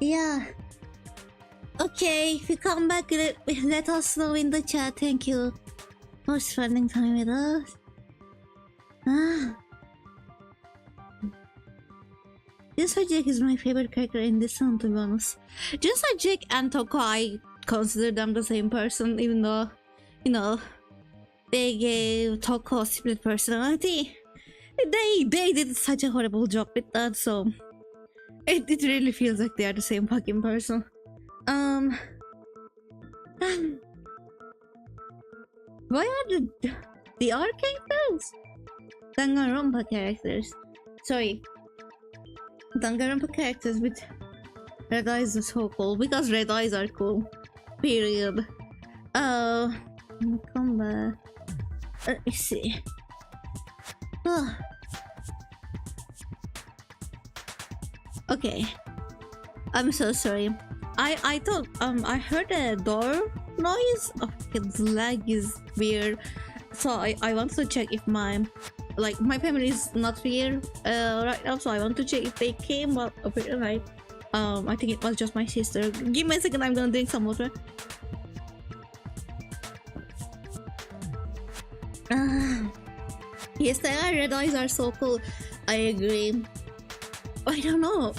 Yeah. Okay, if you come back, let us know in the chat. Thank you for spending time with us. Genocide Jack is my favorite character in this one, to be honest. Genocide Jack and Toko, I consider them the same person, even though, you know, they gave Toko a split personality. They did such a horrible job with that, so it really feels like they are the same fucking person. Why are the R characters? Danganronpa characters. Sorry. Danganronpa characters with red eyes are so cool because red eyes are cool. Period. Come back. Let me see. Okay. I'm so sorry. I thought I heard a door noise. Oh, its lag is weird. So I want to check if my family is not here right now, so I want to check if they came, but apparently I think it was just my sister. Give me a second, I'm gonna drink some water. Yes, the red eyes are so cool. I agree. I don't know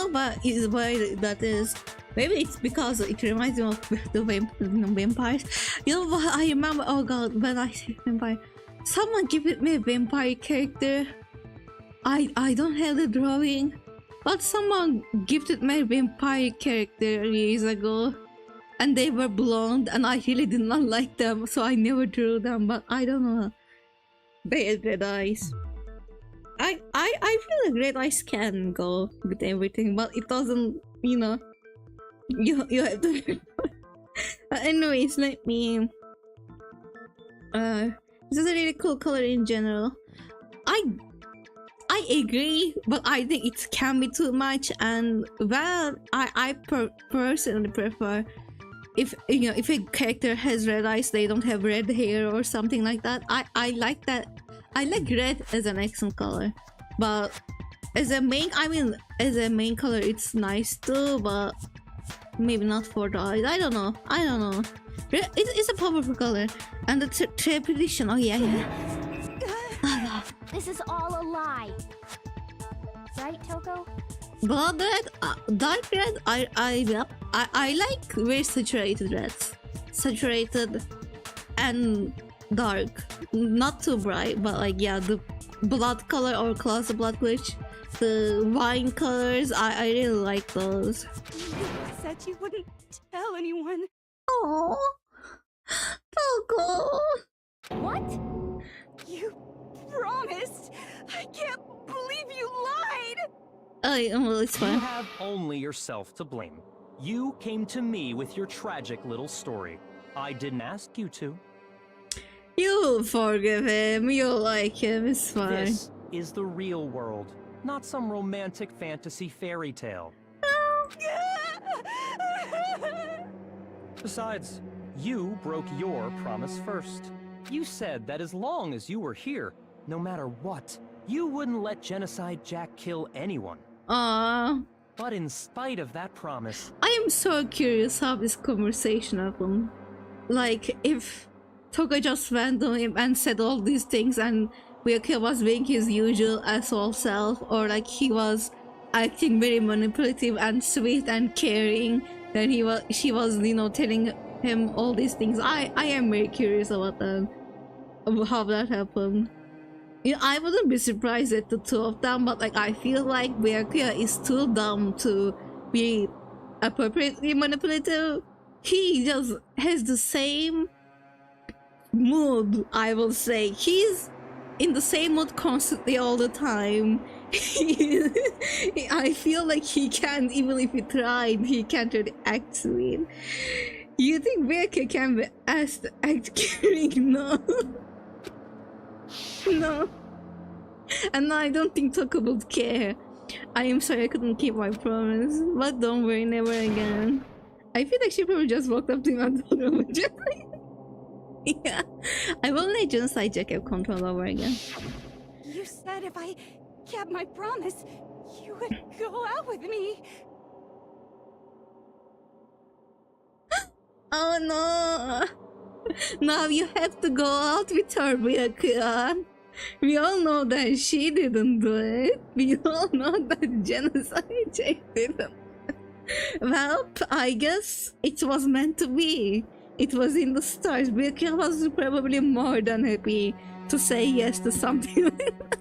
but is why that is. Maybe it's because it reminds me of the vampires. You know what I remember? Oh god, when I say vampire, someone gave me a vampire character. I don't have the drawing, but someone gifted me a vampire character years ago, and they were blonde, and I really did not like them, so I never drew them. But I don't know. They had red eyes. I feel like red eyes can go with everything, but it doesn't. You know. You have to. Anyways, let me. This is a really cool color in general. I agree, but I think it can be too much, and well, I personally prefer if if a character has red eyes, they don't have red hair or something like that. I like that. I like red as an accent color, but as a main color, it's nice too, but maybe not for the eyes. I don't know. It's a powerful color, and the trepidation. Oh yeah. This is all a lie, right, Toko? Blood red, dark red. I like very saturated reds, saturated and dark, not too bright, but like yeah, the blood color or close blood glitch, the wine colors. I really like those. You said you wouldn't tell anyone. Oh, Toko. What? You promised. I can't believe you lied. Well, it's fine. You have only yourself to blame. You came to me with your tragic little story. I didn't ask you to. You forgive him. You like him. It's fine. This is the real world, not some romantic fantasy fairy tale. Besides, you broke your promise first. You said that as long as you were here, no matter what, you wouldn't let Genocide Jack kill anyone. But in spite of that promise, I am so curious how this conversation happened. Like, if Toko just went to him and said all these things and BYAKUYA was being his usual asshole self, or like he was acting very manipulative and sweet and caring, then she was, you know, telling him all these things. I am very curious about that, about how that happened. You know, I wouldn't be surprised at the two of them, but like I feel like BYAKUYA is too dumb to be appropriately manipulative. He just has the same mood, I will say. He's in the same mood constantly all the time. I feel like he can't, even if he tried, he can't really act sweet. You think BYAKUYA can be asked to act caring? No. No. And I don't think Toko would care. I am sorry I couldn't keep my promise, but don't worry, never again. I feel like she probably just walked up to him and told him just like, yeah. I will let Genocide Jack have control over again. You said if I kept my promise, you would go out with me. Oh no! Now you have to go out with her, BYAKUYA. We all know that she didn't do it. We all know that Genocide Jack didn't. Well, I guess it was meant to be. It was in the stars. BYAKUYA was probably more than happy to say yes to something like that.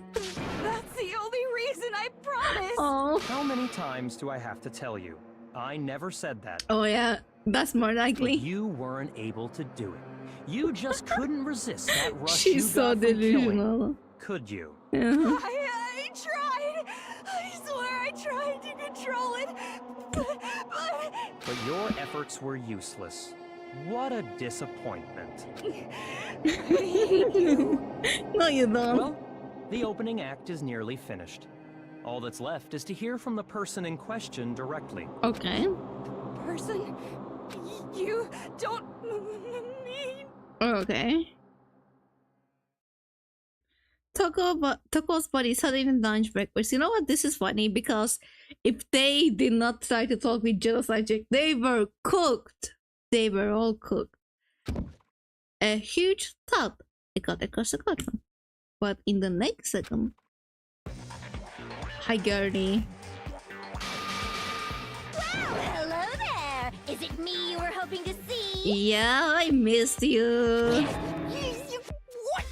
That's the only reason I promised. Oh. How many times do I have to tell you? I never said that. Oh yeah, that's more likely. But you weren't able to do it. You just couldn't resist that rush. She's you so got from killing. delusional. Could you? Yeah. I tried. I swear I tried to control it. But your efforts were useless. What a disappointment. No, you don't. Well, the opening act is nearly finished. All that's left is to hear from the person in question directly. Okay. Person? You don't mean... Okay. Toko's body suddenly lunged backwards. You know what? This is funny because if they did not try to talk with Genocide Jack, they were cooked. They were all cooked. A huge thud. It got across the courtroom. But in the next second... Hi, Gertie. Well, hello there. Is it me you were hoping to see? Yeah, I missed you. What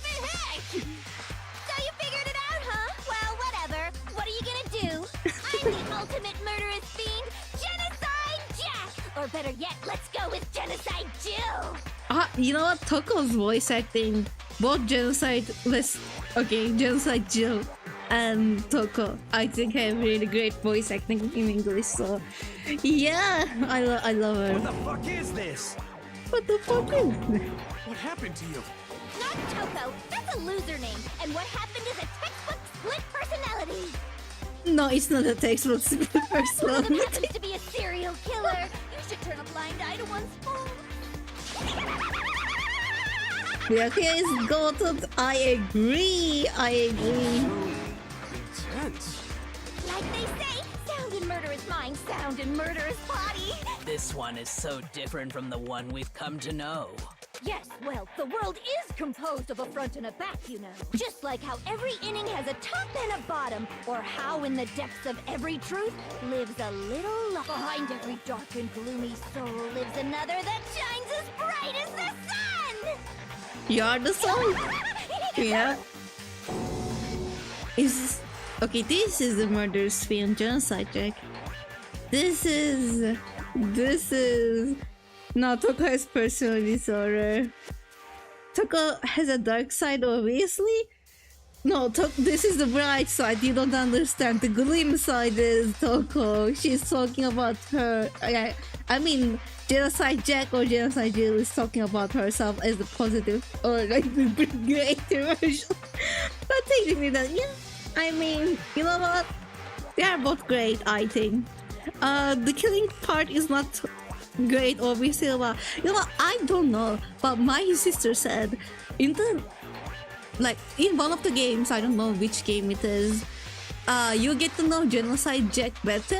the heck? So you figured it out, huh? Well, whatever. What are you gonna do? I'm the ultimate murderous fiend, Genocide Jack! Or better yet, let's go with Genocide Jill! You know what? Toko's voice acting, both Genocide Jill and Toko, I think have really great voice acting in English, so yeah, I love her. What the fuck is this? What the fuck is this? What happened to you? Not Toko, that's a loser name, and what happened is a textbook split personality! No, it's not a textbook split One of them personality. happens to be a serial killer! You should turn a blind eye to one's fault! BYAKUYA is goated. I agree. Intense. Like they say, sound in murderous mind, sound in murderous body! This one is so different from the one we've come to know. Yes, well, the world is composed of a front and a back, you know. Just like how every inning has a top and a bottom, or how in the depths of every truth lives a little light. Behind every dark and gloomy soul lives another that shines as bright as the sun! You're the sun. Yeah. Okay, this is the murderous fiend, Genocide Jack. This is no, Toko has personality disorder. Toko has a dark side, obviously. No, this is the bright side. You don't understand. The gleam side is Toko. She's talking about her. I mean, Genocide Jack or Genocide Jill is talking about herself as the positive or like the great version. But technically, yeah. I mean, you know what? They are both great, I think. The killing part is not great, obviously. But you know what? I don't know. But my sister said in one of the games, I don't know which game it is, you get to know Genocide Jack better,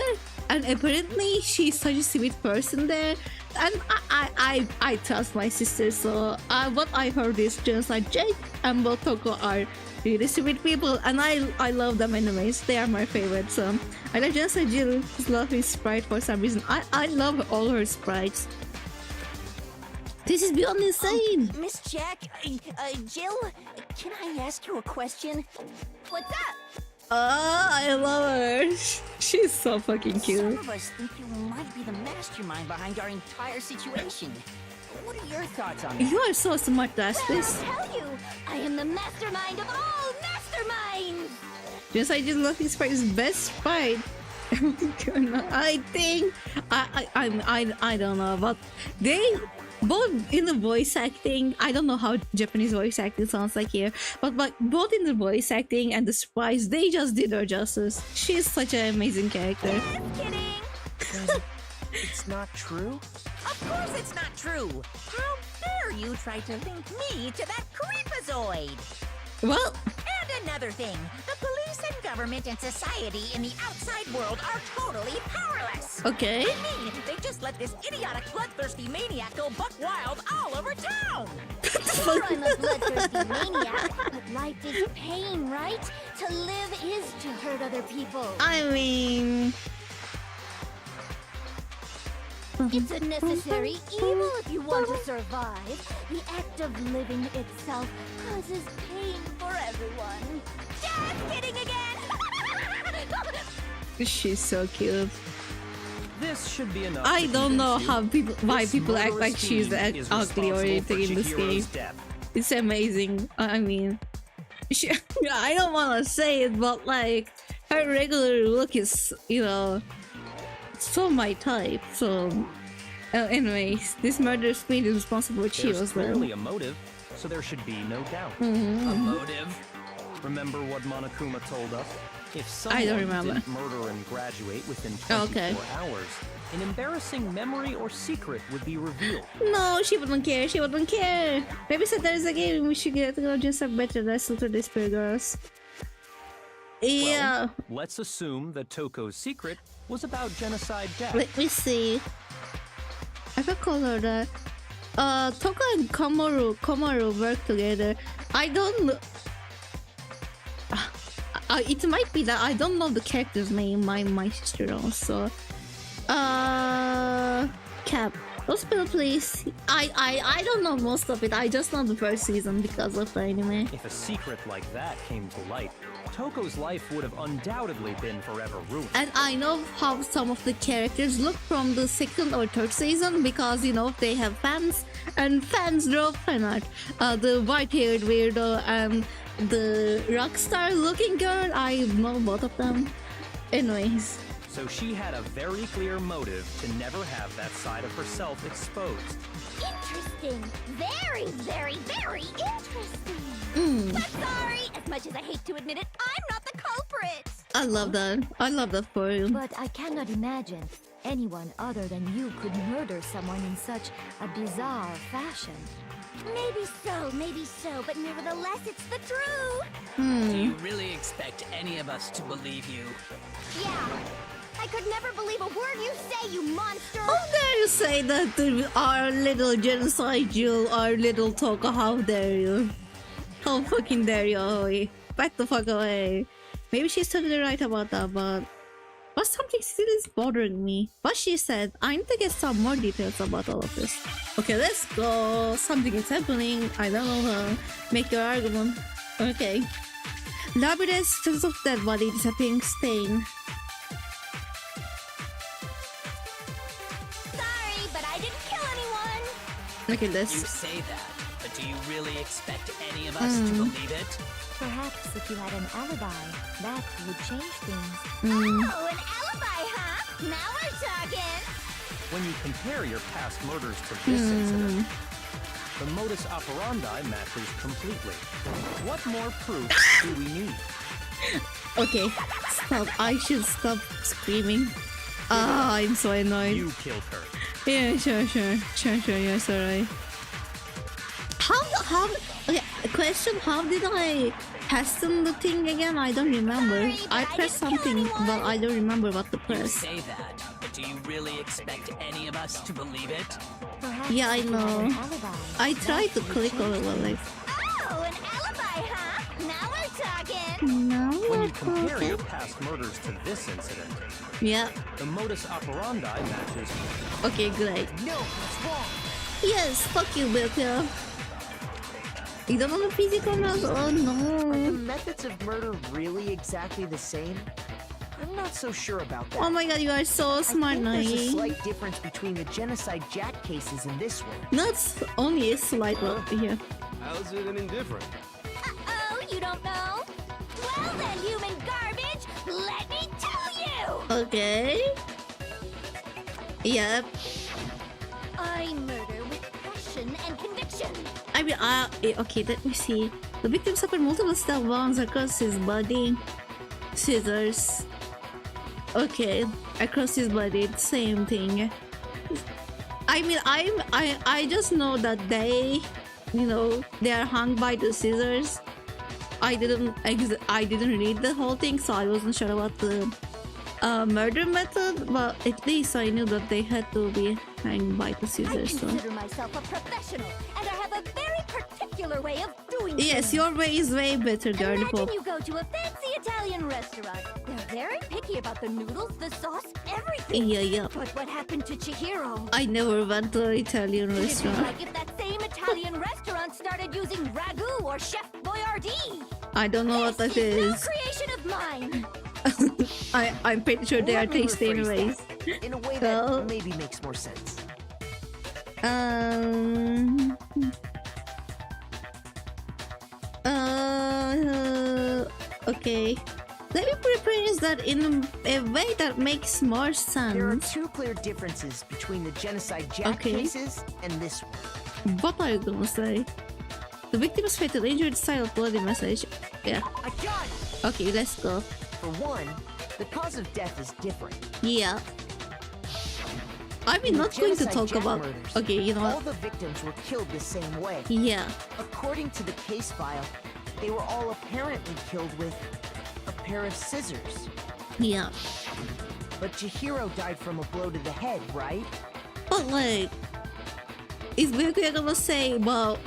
and apparently she's such a sweet person there, and I trust my sister. So what I heard is Genocide Jack and both Toko are really sweet people, and I love them anyways. They are my favorite. So I like Genocide Jill. Just love his sprite for some reason. I love all her sprites. This is beyond insane! Miss Jack, Jill, can I ask you a question? What's up? I love her. She's so fucking cute. Some of us think you might be the mastermind behind our entire situation. What are your thoughts on that? You are so smart to ask this. I'll tell you, I am the mastermind of all masterminds! Genocide Jill love his sprite is best sprite. I think I don't know, but they both in the voice acting, I don't know how Japanese voice acting sounds like here, but both in the voice acting and the sprites, they just did her justice. She's such an amazing character. Just kidding! It's not true? Of course it's not true! How dare you try to link me to that creepazoid? Well, And another another thing. The police and government and society in the outside world are totally powerless. Okay. I mean, they just let this idiotic, bloodthirsty maniac go buck wild all over town. Sure, I'm a bloodthirsty maniac, but life is pain, right? To live is to hurt other people. I mean, It's a necessary evil if you want to survive. The act of living itself causes pain for everyone. Just kidding again. she's so cute. This should be enough. I to don't know convince you. why This people act like murderous she's fiend is ugly or responsible anything for in this game. Chihiro's death. It's amazing. I mean, I don't want to say it, but like her regular look is, you know, so my type. So, anyways, this murderous fiend is responsible for There's Chihiro's clearly death. a motive, so there should be no doubt. A motive? Remember what Monokuma told us? If I don't someone remember. didn't murder and graduate within Oh, 24 okay. hours, an embarrassing memory or secret would be revealed. No, she wouldn't care. She wouldn't care. Maybe so there's a game we should get to go just a better wrestle to these poor girls. Yeah. Well, let's assume that Toko's secret was about Genocide Jack. Let me see. I can call her that. Toko and Komaru work together. I don't know. It might be that I don't know the character's name. My sister also. Cap. Hospital, please. I don't know most of it. I just know the first season because of the anime. If a secret like that came to light, Toko's life would have undoubtedly been forever ruined. And I know how some of the characters look from the second or third season because, you know, they have fans and fans draw fan art. The white-haired weirdo and the rock star looking girl, I know both of them. Anyways. So she had a very clear motive to never have that side of herself exposed. Interesting. Very, very, very interesting. But sorry, as much as I hate to admit it, I'm not the culprit. I love that. I love that for you. But I cannot imagine anyone other than you could murder someone in such a bizarre fashion. Maybe so, but nevertheless, it's the truth. Do you really expect any of us to believe you? Yeah. I could never believe a word you say, you monster! How dare you say that to our little genocide Jill, our little Toko? How dare you? How fucking dare you, Aoi? Back the fuck away. Maybe she's totally right about that, but something still is bothering me. But she said, I need to get some more details about all of this. Okay, let's go. Something is happening. I don't know how. Make your argument. Okay. Labyrinth, sense of dead body, disappearing stain. Sorry, but I didn't kill anyone! Okay, You let's... say that, but do you really expect any of us to believe it? Perhaps if you had an alibi, that would change things. Oh, an alibi, huh? Now we're talking. When you compare your past murders to this incident, the modus operandi matches completely. What more proof do we need? Okay, stop. I should stop screaming. Ah, I'm so annoyed. You killed her. Yeah, sure, yes, alright. How, okay, question, how did I hasten the thing again? I don't remember. Sorry, but I I pressed didn't kill something, anyone. but I don't remember what to You press. say that, but do you really expect any of us to believe it? Perhaps Yeah, I if you had an know. alibi, I tried that to would click change on it, but like... Oh, an alibi, huh? Now we're talking. No, When you compare your past murders to this incident, yeah, the modus operandi matches. okay, great. No, what's wrong? Yes, fuck you, Bilka. You don't know the physical mask? Oh Are the no. methods of murder really exactly the same? I'm not so sure about that. Oh my god, you are so smart, I think there's a Nagi. slight difference between the Genocide Jack cases and this one. Not only a slight one here. How's it an indifferent? Uh-oh, you don't know? Well then, human garbage, let me tell you! Okay. Yep. I murder with passion and conviction. I mean, okay, let me see. The victim suffered multiple stab wounds across his body. Scissors. Okay, across his body, same thing. I mean, I just know that they, you know, they are hung by the scissors. I didn't read the whole thing, so I wasn't sure about the murder method, but at least I knew that they had to be hanged by the scissors. I consider myself a professional, and I have a very particular way of doing things. Yes, your way is way better, Garden Pop. Imagine you go to a fancy Italian restaurant. They're very picky about the noodles, the sauce, everything. Yeah. But what happened to Chihiro? I never went to an Italian It'd be restaurant. like if that same Italian restaurant started using ragu or Chef Boyardee. I don't know what that is is. no creation of mine. I'm pretty sure they are tasty anyways. In a way that maybe makes more sense. Okay. Let me rephrase that in a way that makes more sense. There are two clear differences between the Genocide Jack cases and this one. What are you gonna say? The victim's fatal injury, silent bloody message. Yeah. I got it! Okay, let's go. For one, the cause of death is different. Yeah. I mean, not going to talk about... Murders, okay, you know all what? the victims were killed the same way. Yeah. According to the case file, they were all apparently killed with a pair of scissors. Yeah. But Chihiro died from a blow to the head, right? But like... Is BYAKUYA gonna say, well,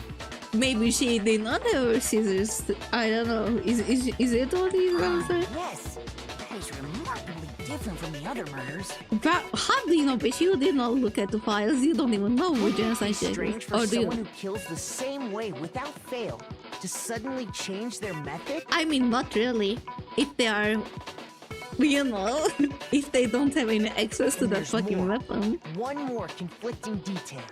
maybe she did not have scissors? I don't know. Is it what he's gonna say? Yes, that is remarkably different from the other murders. But how do you know, bitch? You did not look at the files. You don't even know what genocide is. Strange for Or do someone you? who kills the same way without fail to suddenly change their method? I mean, not really. If they are, you know, if they don't have any access to that fucking weapon. One more conflicting detail.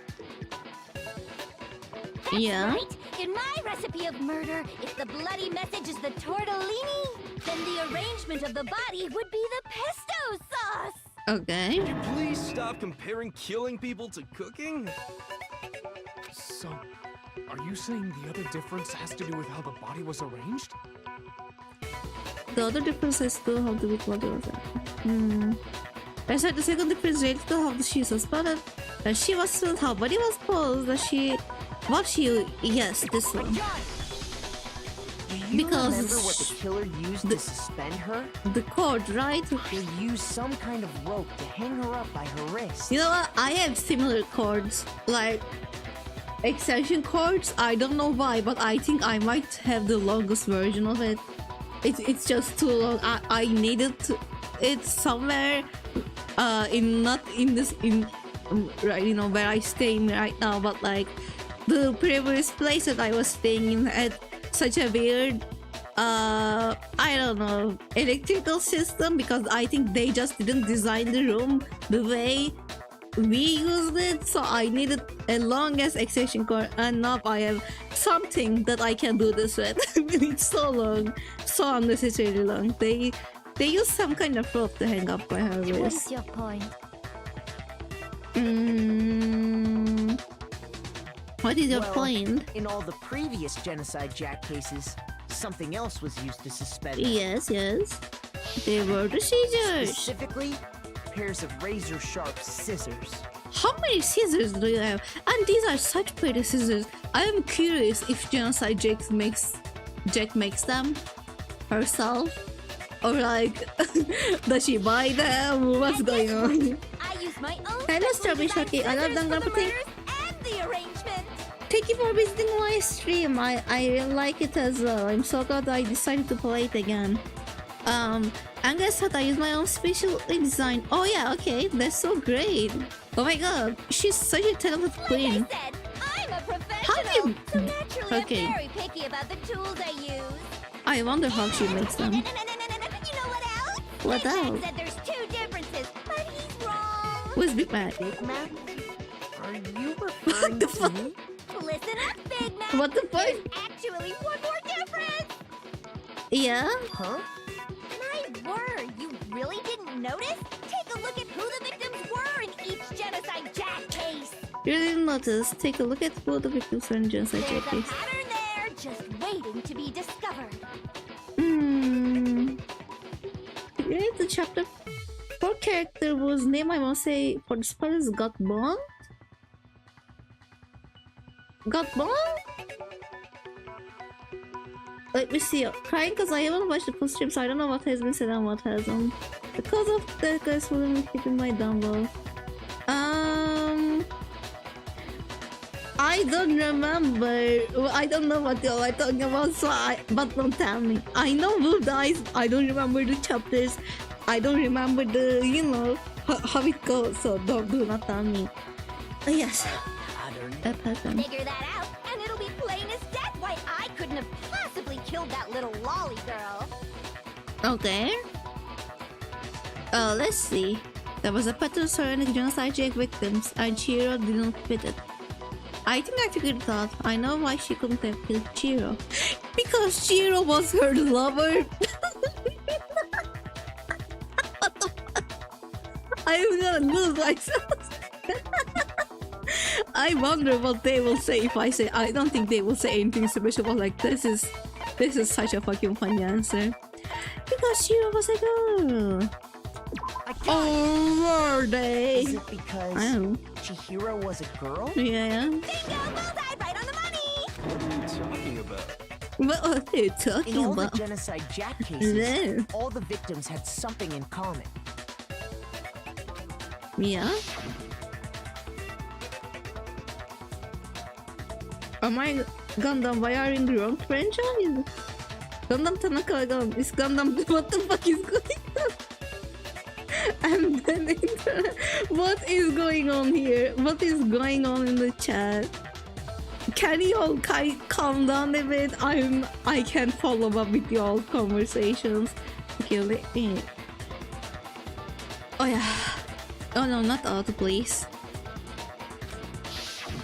That's Yeah. right. In my recipe of murder, if the bloody message is the tortellini, then the arrangement of the body would be the pesto sauce. Okay. Can you please stop comparing killing people to cooking? So, are you saying the other difference has to do with how the body was arranged? The other difference is to how the body was. I said the second difference related to how she suspended. That she was still how body was posed. That she. What she. Yes, this one. Do you Because remember what the killer used to suspend her? The cord, right? They used some kind of rope to hang her up by her wrist. You know what? I have similar cords, like extension cords. I don't know why, but I think I might have the longest version of it. It's just too long. I needed it somewhere, not in this right, you know, where I stay in right now, but like the previous place that I was staying in had such a weird I don't know, electrical system, because I think they just didn't design the room the way we used it, so I needed a longest extension cord, and now I have something that I can do this with. It's so long, so unnecessarily long. They use some kind of rope to hang up by her What wrist. is your point? What is your Well, point? In all the previous Genocide Jack cases, something else was used to suspend her. Yes. They were the scissors. Specifically, pairs of razor-sharp scissors. How many scissors do you have? And these are such pretty scissors. I am curious if Genocide Jack makes them herself, or like does she buy them? What's going on? I use my own Hello, specially Strawberry designed Shorty. I love scissors for the Danganronpa. murders and the arrangement. Thank you for visiting my stream. I really like it as well. I'm so glad I decided to play it again. And guess what? I use my own specially designed. Oh yeah, okay, that's so great. Oh my god, she's such a talented queen. Like I said, I'm a professional. How do you? So naturally, Okay. I'm very picky about the tools I use. I wonder how she makes them. You know what else? What Big Mac else? said there's two differences, but he's wrong. Who's Big Mac? Big Mac? Are you referring to me? Listen up, Big Mac. What the fuck? There's actually one more difference. Yeah? Huh? My word, you really didn't notice? Take a look at who the victims were in each Genocide Jack case. You didn't notice. Take a look at who the victims were in Genocide There's Jack a case. pattern there, just waiting to be discovered. Read the chapter 4 character whose name I must say for the spoilers got bond? Got bond? Let me see. Crying because I haven't watched the full stream, so I don't know what has been said and what hasn't. Because of that, guys, wouldn't keeping my dumbbell. I don't remember. I don't know what y'all are talking about, so but don't tell me. I know Blue Dice. I don't remember the chapters. I don't remember the, you know, how it goes, so do not tell me. Yes. That pattern. Figure that out, and it'll be plain as death why I couldn't have possibly killed that little lolly girl. Okay. Let's see. There was a pattern surrounding genocide victims, and Chiro didn't fit it. I think I figured it out. I know why she couldn't have killed Chiro. Because Chiro was her lover. What the fuck? I'm gonna lose myself. I wonder what they will say if I say. I don't think they will say anything special, but like this is such a fucking funny answer. Because Chiro was a girl. Oh, were they? Is it because Chihiro was a girl? Yeah. Bingo! Bullseye! Right on the money! What are you talking about? What are you talking In all about? the genocide Jack cases, all the victims had something in common. Yeah? Am I Gundam? Why are you in the wrong franchise? Gundam Tanaka Gundam. Is Gundam... What the fuck is going on? And then what is going on here? What is going on in the chat? Can you all calm down a bit? I can't follow up with y'all conversations. Okay, let me... Oh yeah. Oh no, not auto, please.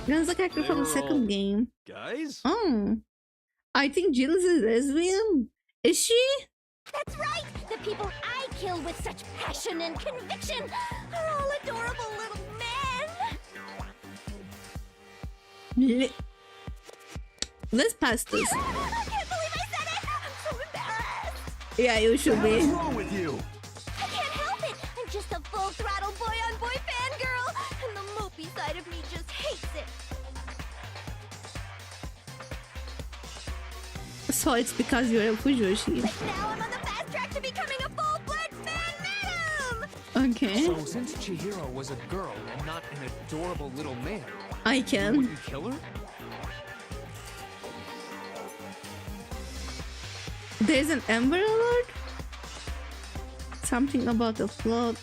That's the character from the second game. Guys? Oh. I think Jill is a lesbian. Is she? That's right! The people I kill with such passion and conviction are all adorable little men! Let's pass this. I can't believe I said it! I'm so embarrassed! Yeah, you should be. What's wrong with you? I can't help it! I'm just a full-throttle boy-on-boy fangirl! And the mopey side of me just hates it! So it's because you're a Fujoshi. But now I'm on the fast track to becoming a full-blood fan madam! Okay. So since Chihiro was a girl and not an adorable little man, I you can. wouldn't kill her? There's an Amber Alert? Something about the flood.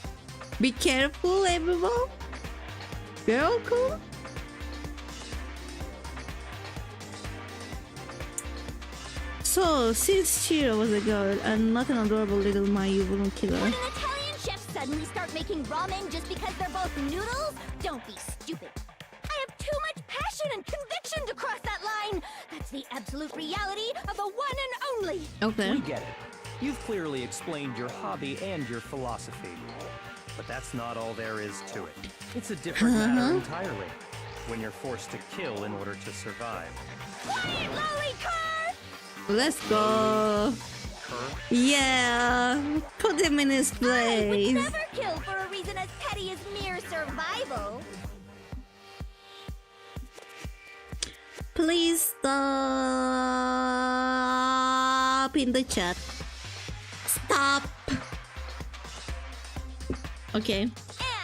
Be careful, everyone. Girl, cool. So, since Chiro was a girl and not an adorable little Mai, you wouldn't kill her. Would an Italian chef suddenly start making ramen just because they're both noodles? Don't be stupid. I have too much passion and conviction to cross that line. That's the absolute reality of the one and only. Okay. We get it. You've clearly explained your hobby and your philosophy. But that's not all there is to it. It's a different matter entirely. When you're forced to kill in order to survive. Quiet, lolly car! Let's go. Yeah. Put him in his I place. would never kill for a reason as petty as mere survival. Please stop in the chat. Stop. Okay.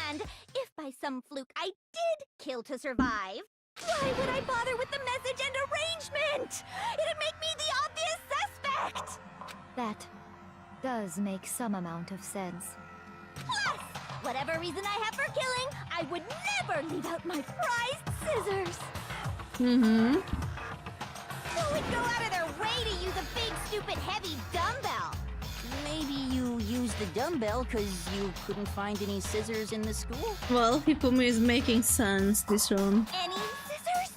And if by some fluke I did kill to survive, why would I bother with the message and arrangement? It'd make me the obvious suspect! That does make some amount of sense. Plus, whatever reason I have for killing, I would never leave out my prized scissors! Mm-hmm. Who would go out of their way to use a big, stupid, heavy dumbbell? Maybe you used the dumbbell because you couldn't find any scissors in the school? Well, Hippomi is making sense this round. Any scissors?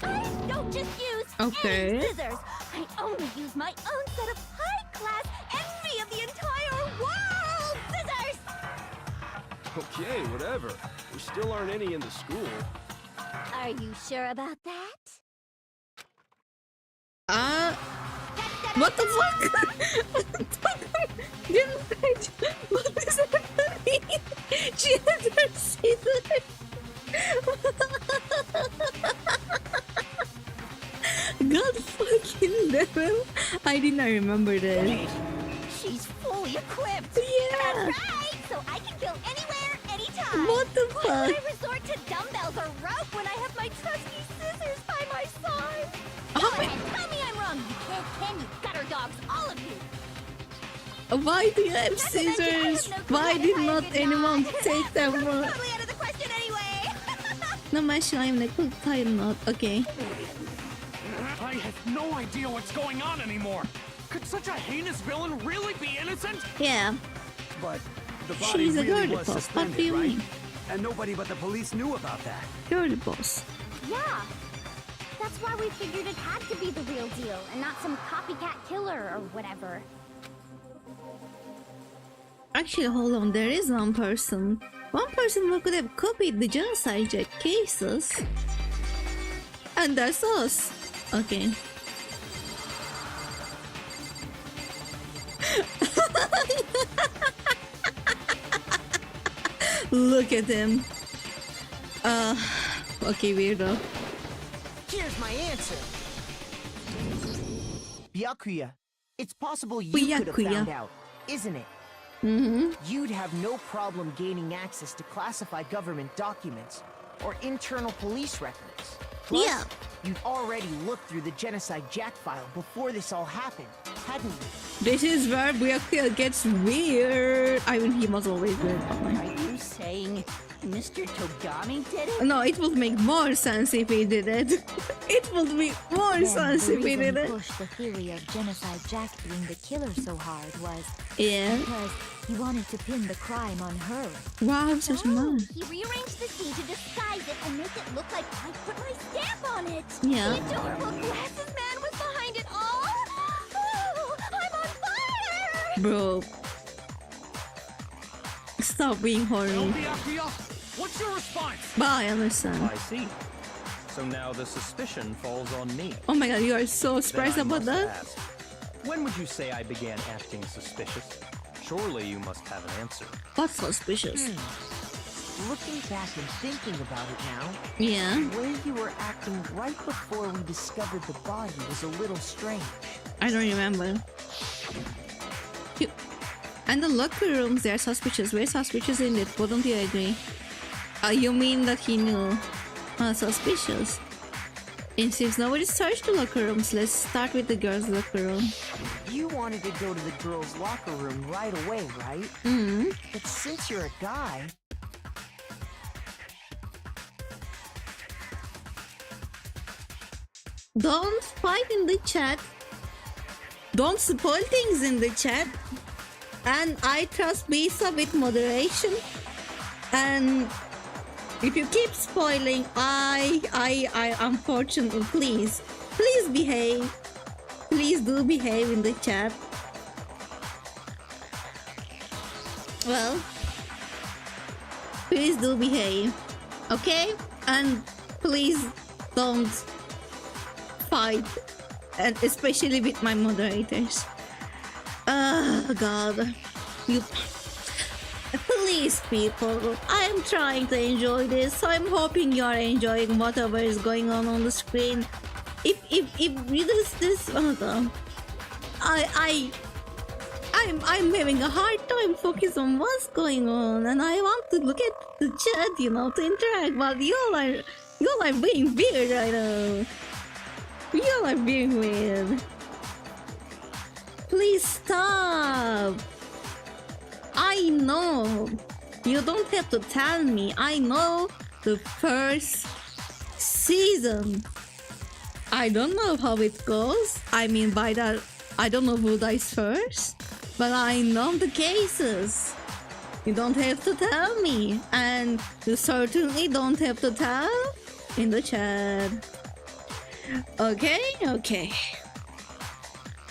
I don't just use Okay. any scissors. I only use my own set of high-class envy of the entire world scissors! Okay, whatever. There still aren't any in the school. Are you sure about that? What the fuck? What is happening? She has her scissors. God fucking level? I did not remember that. She's fully equipped. Yeah. That's right! So I can go anywhere, anytime! What the Why would fuck? I resort to dumbbells or rope when I have my trusty scissors by my side? Oh Go my- ahead, tell me I'm wrong! You can't, can you? Gutter dogs, all of you! Why do you have Not to mention, I scissors? have no Why clue did if I not did anyone not. take them? Totally out of the question anyway! No, my slime like could tie a knot. Okay. I have no idea what's going on anymore. Could such a heinous villain really be innocent? Yeah. But the body She's a really girly was boss. What do suspended, you right? mean? And nobody but the police knew about that. You're the boss. Yeah. That's why we figured it had to be the real deal and not some copycat killer or whatever. Actually, hold on. There is one person. One person who could have copied the genocide Jack cases. And that's us. Okay. Look at him. Okay, weirdo. Here's my answer. Byakuya, it's possible you could have Byakuya. found out, isn't it? Mm-hmm. You'd have no problem gaining access to classified government documents or internal police records. Plus, Yeah. you'd already looked through the Genocide Jack file before this all happened, hadn't you? This is where Byakuya gets weird. I mean, he was always weird. But like... Are you saying Mr. Togami did it? No, it would make more sense if he did it. It would make more sense if he did it. pushed the theory of Genocide Jack being the killer so hard was Yeah. because he wanted to pin the crime on her. Wow, I'm such a man. He rearranged the scene to disguise it and make it look like I put my stamp on it. Yeah. The adorable glasses man was behind it all. Oh, I'm on fire! Bro. Stop being Well, horny. Byakuya, what's your response? Bye, Emerson. I see. So now the suspicion falls on me. Oh my god, you are so surprised Then I about must that? ask, when would you say I began acting suspicious? Surely you must have an answer. What's suspicious? Looking back and thinking about it now, Yeah. the way you were acting right before we discovered the body was a little strange. I don't remember. And the locker rooms, they're suspicious. We're suspicious in it, wouldn't you agree? You mean that he knew? Suspicious. And since nobody searched the locker rooms, let's start with the girls' locker room. You wanted to go to the girls' locker room right away, right? Mm-hmm. But since you're a guy... Don't fight in the chat. Don't spoil things in the chat. And I trust Bisa with moderation. And if you keep spoiling, I unfortunately, please behave. Please do behave in the chat. Well, please do behave. Okay? And please don't fight, and especially with my moderators. Oh god, you please, people, I'm trying to enjoy this, so I'm hoping you are enjoying whatever is going on the screen. If this oh god, I'm having a hard time focusing on what's going on, and I want to look at the chat, you know, to interact, but y'all are being weird right now. Y'all are being weird. Please stop. I know. You don't have to tell me. I know the first season. I don't know how it goes. I mean, by that, I don't know who dies first. But I know the cases. You don't have to tell me. And you certainly don't have to tell in the chat. Okay.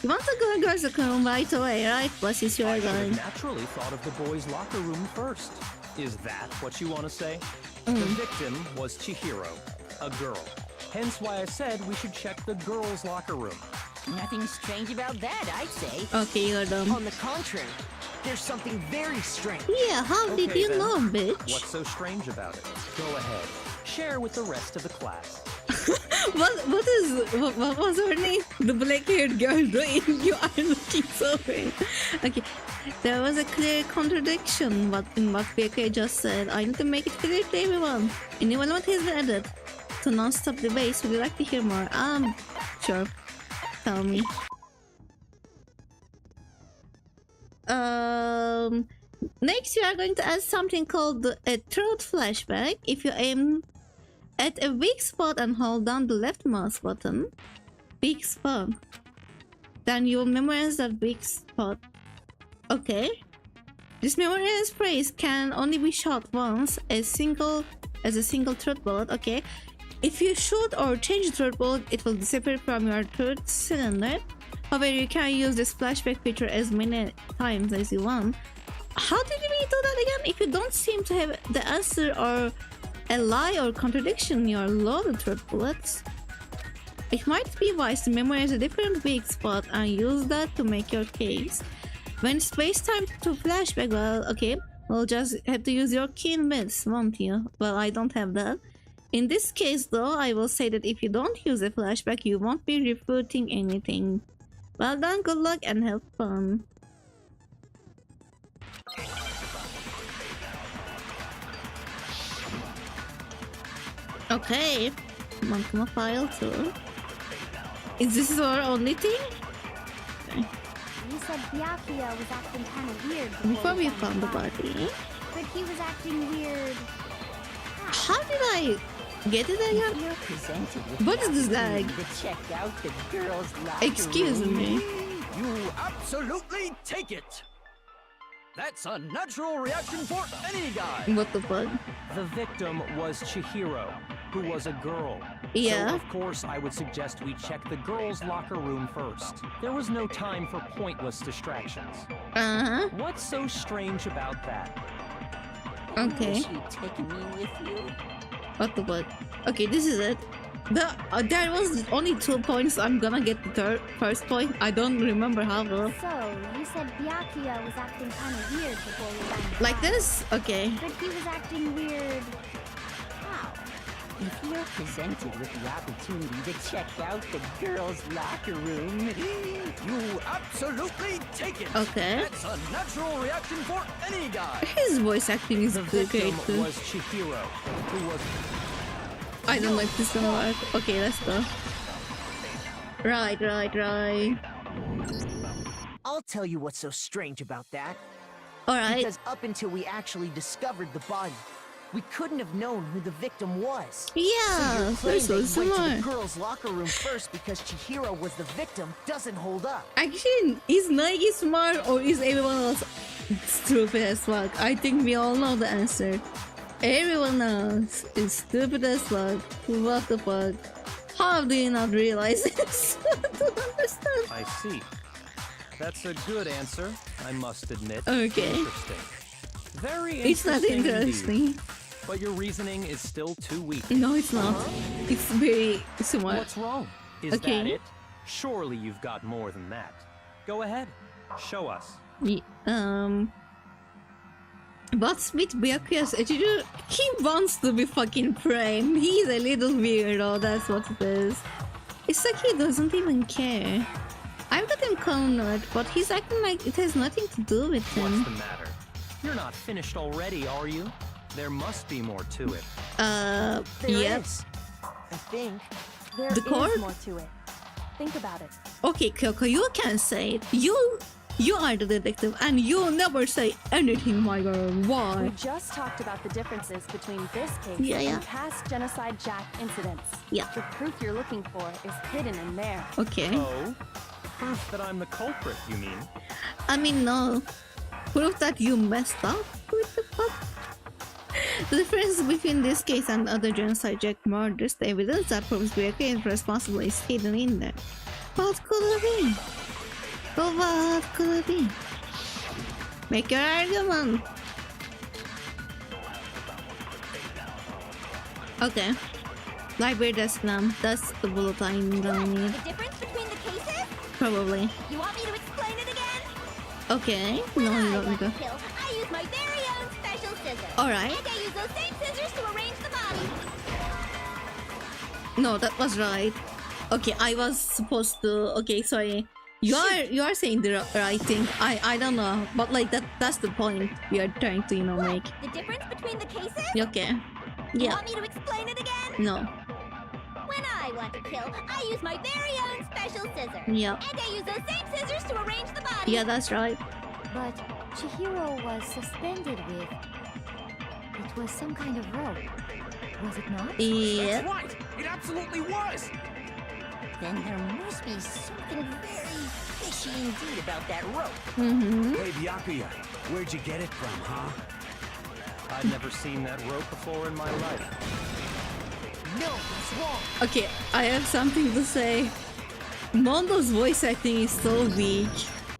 You want to go to girls' locker room right away, right? Plus, it's your I should going. have naturally thought of the boys' locker room first. Is that what you want to say? Mm. The victim was Chihiro, a girl. Hence why I said we should check the girls' locker room. Nothing strange about that, I'd say. Okay, you're dumb. On the contrary, there's something very strange. Yeah, how did Okay, you then. know, bitch? What's so strange about it? Go ahead. Share with the rest of the class. What was her name? The black-haired girl doing? You are looking so great. Okay, there was a clear contradiction in what BYAKUYA just said. I need to make it clear to everyone. A new element has been added to non-stop debates. Would you like to hear more? Sure. Tell me. Next we are going to add something called a throat flashback. If you aim at a weak spot and hold down the left mouse button, weak spot, then you will memorize that weak spot. Okay. This memorized phrase can only be shot once as a single throat bullet. Okay. If you shoot or change the throat bullet, it will disappear from your throat cylinder. However, you can use this flashback feature as many times as you want. How did we do that again? If you don't seem to have the answer or a lie or contradiction in your loaded throat bullets, it might be wise to memorize a different weak spot and use that to make your case. When it's time to flashback, well, okay, we'll just have to use your keen wits, won't you? Well, I don't have that. In this case, though, I will say that if you don't use a flashback, you won't be refuting anything. Well done, good luck, and have fun. Okay, Monkey file too. Is this our only thing? Okay. You said BYAKUYA was acting kind of weird before we found the body. But he was acting weird. How did I get it again? What is this lag? Excuse me. You absolutely take it. That's a natural reaction for any guy. What the fuck? The victim was Chihiro, who was a girl. Yeah. So of course I would suggest we check the girls' locker room first. There was no time for pointless distractions. Uh-huh. What's so strange about that? Okay. You taking me with you? What the fuck? Okay, this is it. There was only 2 points. I'm gonna get the first point. I don't remember how though. So, you said BYAKUYA was acting kind of weird before we found like this? Okay. But he was acting weird. How? If you're presented with the opportunity to check out the girls' locker room, you absolutely take it. Okay. That's a natural reaction for any guy. His voice acting is the great victim was Chihiro, who was... I don't like this gonna work. Okay, let's go. Right. I'll tell you what's so strange about that. Alright. Because up until we actually discovered the body, we couldn't have known who the victim was. Yeah, so your claim so that you went to smart. the girls' locker room first because Chihiro was the victim doesn't hold up. Actually, is Nagi smart or is everyone else stupid as fuck? I think we all know the answer. Everyone else is stupid as fuck. What the fuck? How do you not realize this? I don't understand. I see. That's a good answer, I must admit. Okay. Interesting. Very interesting. It's not interesting. Indeed. But your reasoning is still too weak. No, it's not. It's very smart. What's wrong? Is okay. that it? Surely you've got more than that. Go ahead. Show us. What's with BYAKUYA's attitude? He wants to be fucking framed. He's a little weirdo, that's what it is. It's like he doesn't even care. I've got him cornered, but he's acting like it has nothing to do with him. What's the matter? You're not finished already, are you? There must be more to it. Yes. I think. There the is core? more to it. Think about it. Okay, Kyoko, you can say it. You are the detective and you never say anything, my girl. Why? We just talked about the differences between this case Yeah. and past genocide Jack incidents. Yeah. The proof you're looking for is hidden in there. Okay. Oh? Proof that I'm the culprit, you mean? I mean, no. Proof that you messed up? What the fuck? The difference between this case and other genocide Jack murders, the evidence that proves BYAKUYA is responsible is hidden in there. What could it be? Well, what could it be? Make your argument. Okay. Library desk now. That's the bullet I'm gonna need. The difference between the cases? Probably. You want me to explain it again? Okay. No, you don't need to. Kill, I use my very own special scissors. Alright. And I use those same scissors to arrange the body. No, that was right. Okay, I was supposed to. Okay, sorry. You are saying the right thing. I don't know, but like that's the point we are trying to make. The difference between the cases? Okay. Yeah. Want me to explain it again? No. When I want to kill, I use my very own special scissors. Yeah. And I use those same scissors to arrange the body. Yeah, that's right. But Chihiro was suspended with... It was some kind of rope. Was it not? Yeah. That's right! It absolutely was! Then there must be something very fishy indeed about that rope. Hey, BYAKUYA, where'd you get it from, huh? I've never seen that rope before in my life. No, it's wrong. Okay, I have something to say. Mondo's voice acting is so weak.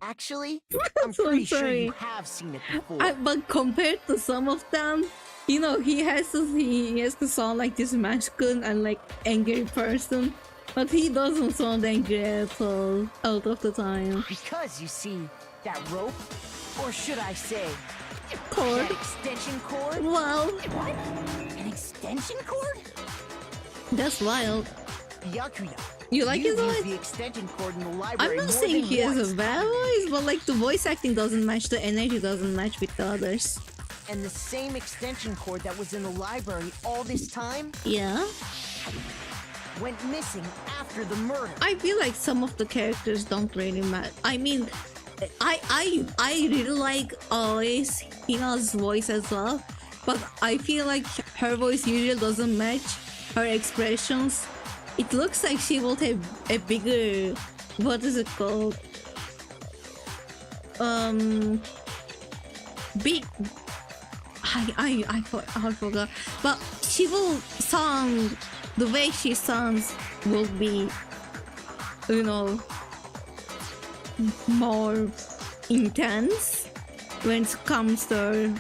Actually, I'm So pretty sure sorry. you have seen it before. But compared to some of them, he has to sound like this masculine and like angry person. But he doesn't sound angry at all out of the time. Because you see, that rope, or should I say, Cord. that extension cord? Wow. What? An extension cord? That's wild. BYAKUYA. You like his You've used voice? the extension cord in the I'm library not more saying than he has once. a bad voice, but like the voice acting doesn't match, the energy doesn't match with the others. And the same extension cord that was in the library all this time Yeah. went missing after the murder. I feel like some of the characters don't really match. I mean, I really like always Hina's voice as well, but I feel like her voice usually doesn't match her expressions. It looks like she will have a bigger, what is it called? Big. I forgot, but she will sound, the way she sounds will be, more intense when it comes to her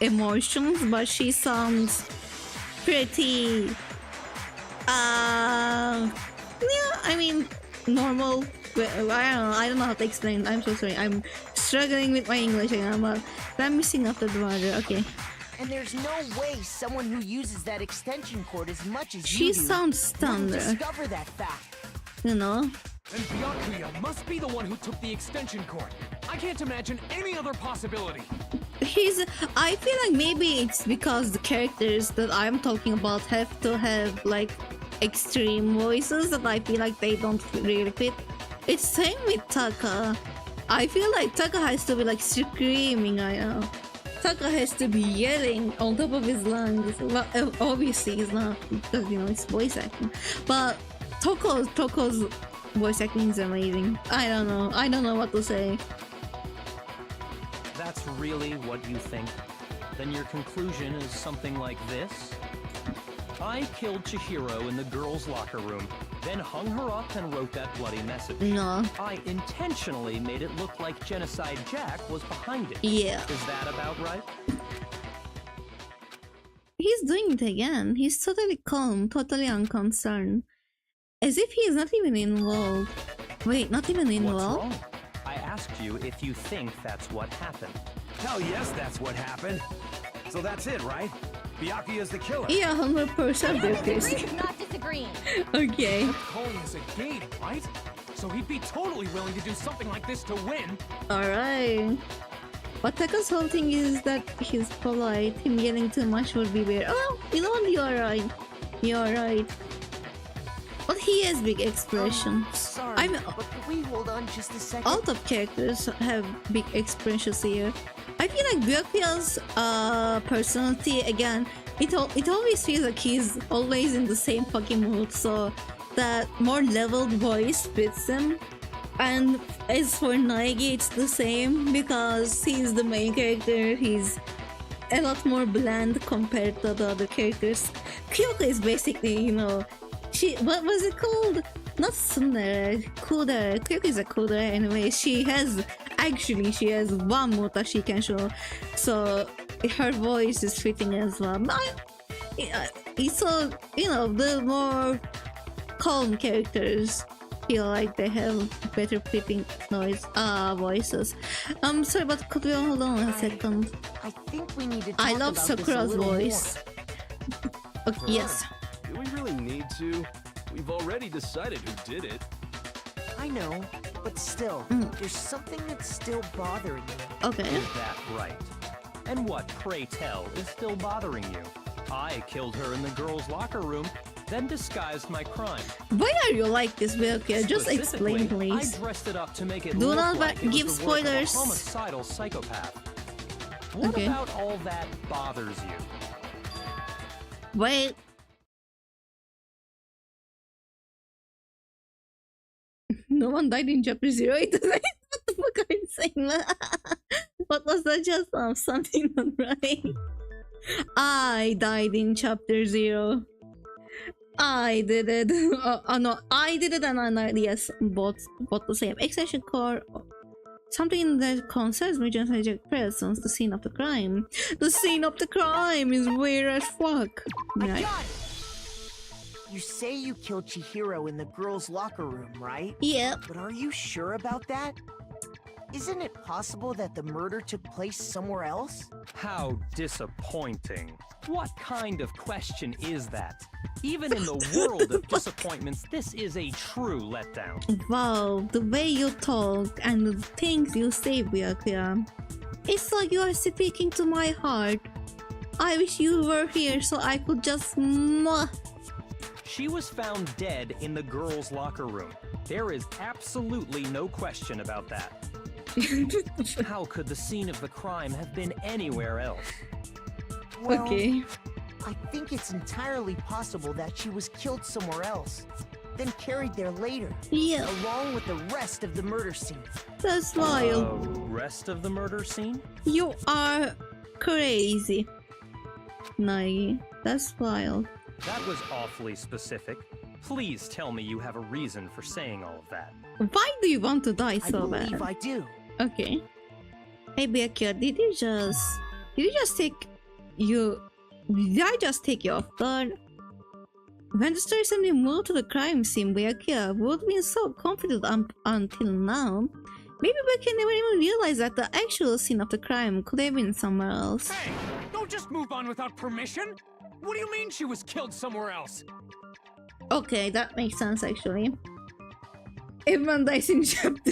emotions, but she sounds pretty, yeah, I mean, normal. I don't know how to explain. I'm so sorry. I'm struggling with my English again, but I'm missing after the water. Okay. And there's no way someone who uses that extension cord as much as She you do sounds wouldn't standard. discover that fact. And BYAKUYA must be the one who took the extension cord. I can't imagine any other possibility. I feel like maybe it's because the characters that I'm talking about have to have like extreme voices that I feel like they don't really fit. It's same with Taka. I feel like Taka has to be like screaming, I know. Taka has to be yelling on top of his lungs. Well, obviously he's not, because it's voice acting. But Toko's voice acting is amazing. I don't know what to say. That's really what you think? Then your conclusion is something like this? I killed Chihiro in the girls' locker room, then hung her up and wrote that bloody message. No. I intentionally made it look like Genocide Jack was behind it. Yeah. Is that about right? He's doing it again. He's totally calm, totally unconcerned. As if he's not even involved. Wait, not even involved? What's wrong? I asked you if you think that's what happened. Hell yes, that's what happened. So that's it, right? BYAKUYA's the killer. Yeah, 100% Agree Christy. with not disagreeing. Okay. Kept calling us a game, right? So he'd be totally willing to do something like this to win. Alright. But Taka's whole thing is that he's polite. Him yelling too much would be weird. Oh, you know what? You're right. You're right. But he has big expressions. Sorry, but can we hold on just a second? All top characters have big expressions here. I feel like BYAKUYA's personality, again, it always feels like he's always in the same fucking mood, so that more leveled voice fits him. And as for Naegi, it's the same because he's the main character. He's a lot more bland compared to the other characters. Kyoko is basically, what was it called? Not tsundere, kudere. Kyoko is a kudere anyway. She has one mood that she can show, so her voice is fitting as well. But it's so, the more calm characters feel like they have better fitting voices. Sorry, but could we hold on a second? I think we need to talk I love about this a Sakura's little voice. Okay, yes. Do we really need to? We've already decided who did it. I know, but still, there's something that's still bothering me. Okay. Is that right? And what, pray tell, is still bothering you? I killed her in the girls' locker room, then disguised my crime. Why are you like this, Byakuya? Just explain, please. I dressed it up to make it Do look not like it give was the work of a spoilers. homicidal psychopath. What Okay. about all that bothers you? Wait. No one died in chapter 0. What the fuck are you saying? What was that just now? Something not right. I died in chapter 0. I did it. No, I did it and I yes, both the same. Extension core. Something that concerns me just hijack presence, the scene of the crime. The scene of the crime is weird as fuck. I got it! You say you killed Chihiro in the girls' locker room, right? Yeah. But are you sure about that? Isn't it possible that the murder took place somewhere else? How disappointing. What kind of question is that? Even in the world of disappointments, this is a true letdown. Wow, the way you talk and the things you say, Byakuya. It's like you are speaking to my heart. I wish you were here so I could just mwah. She was found dead in the girls' locker room. There is absolutely no question about that. How could the scene of the crime have been anywhere else? Well, okay. I think it's entirely possible that she was killed somewhere else, then carried there later. Yeah. Along with the rest of the murder scene. That's wild. Rest of the murder scene? You are crazy. Nagi. That's wild. That was awfully specific. Please tell me you have a reason for saying all of that. Why do you want to die so I believe bad? I do. Okay. Hey Byakuya, did I just take you off guard? When the story suddenly moved to the crime scene, Byakuya would have been so confident until now. Maybe Byakuya never even realized that the actual scene of the crime could have been somewhere else. Hey, don't just move on without permission. What do you mean she was killed somewhere else? Okay, that makes sense actually. Everyone dies in chapter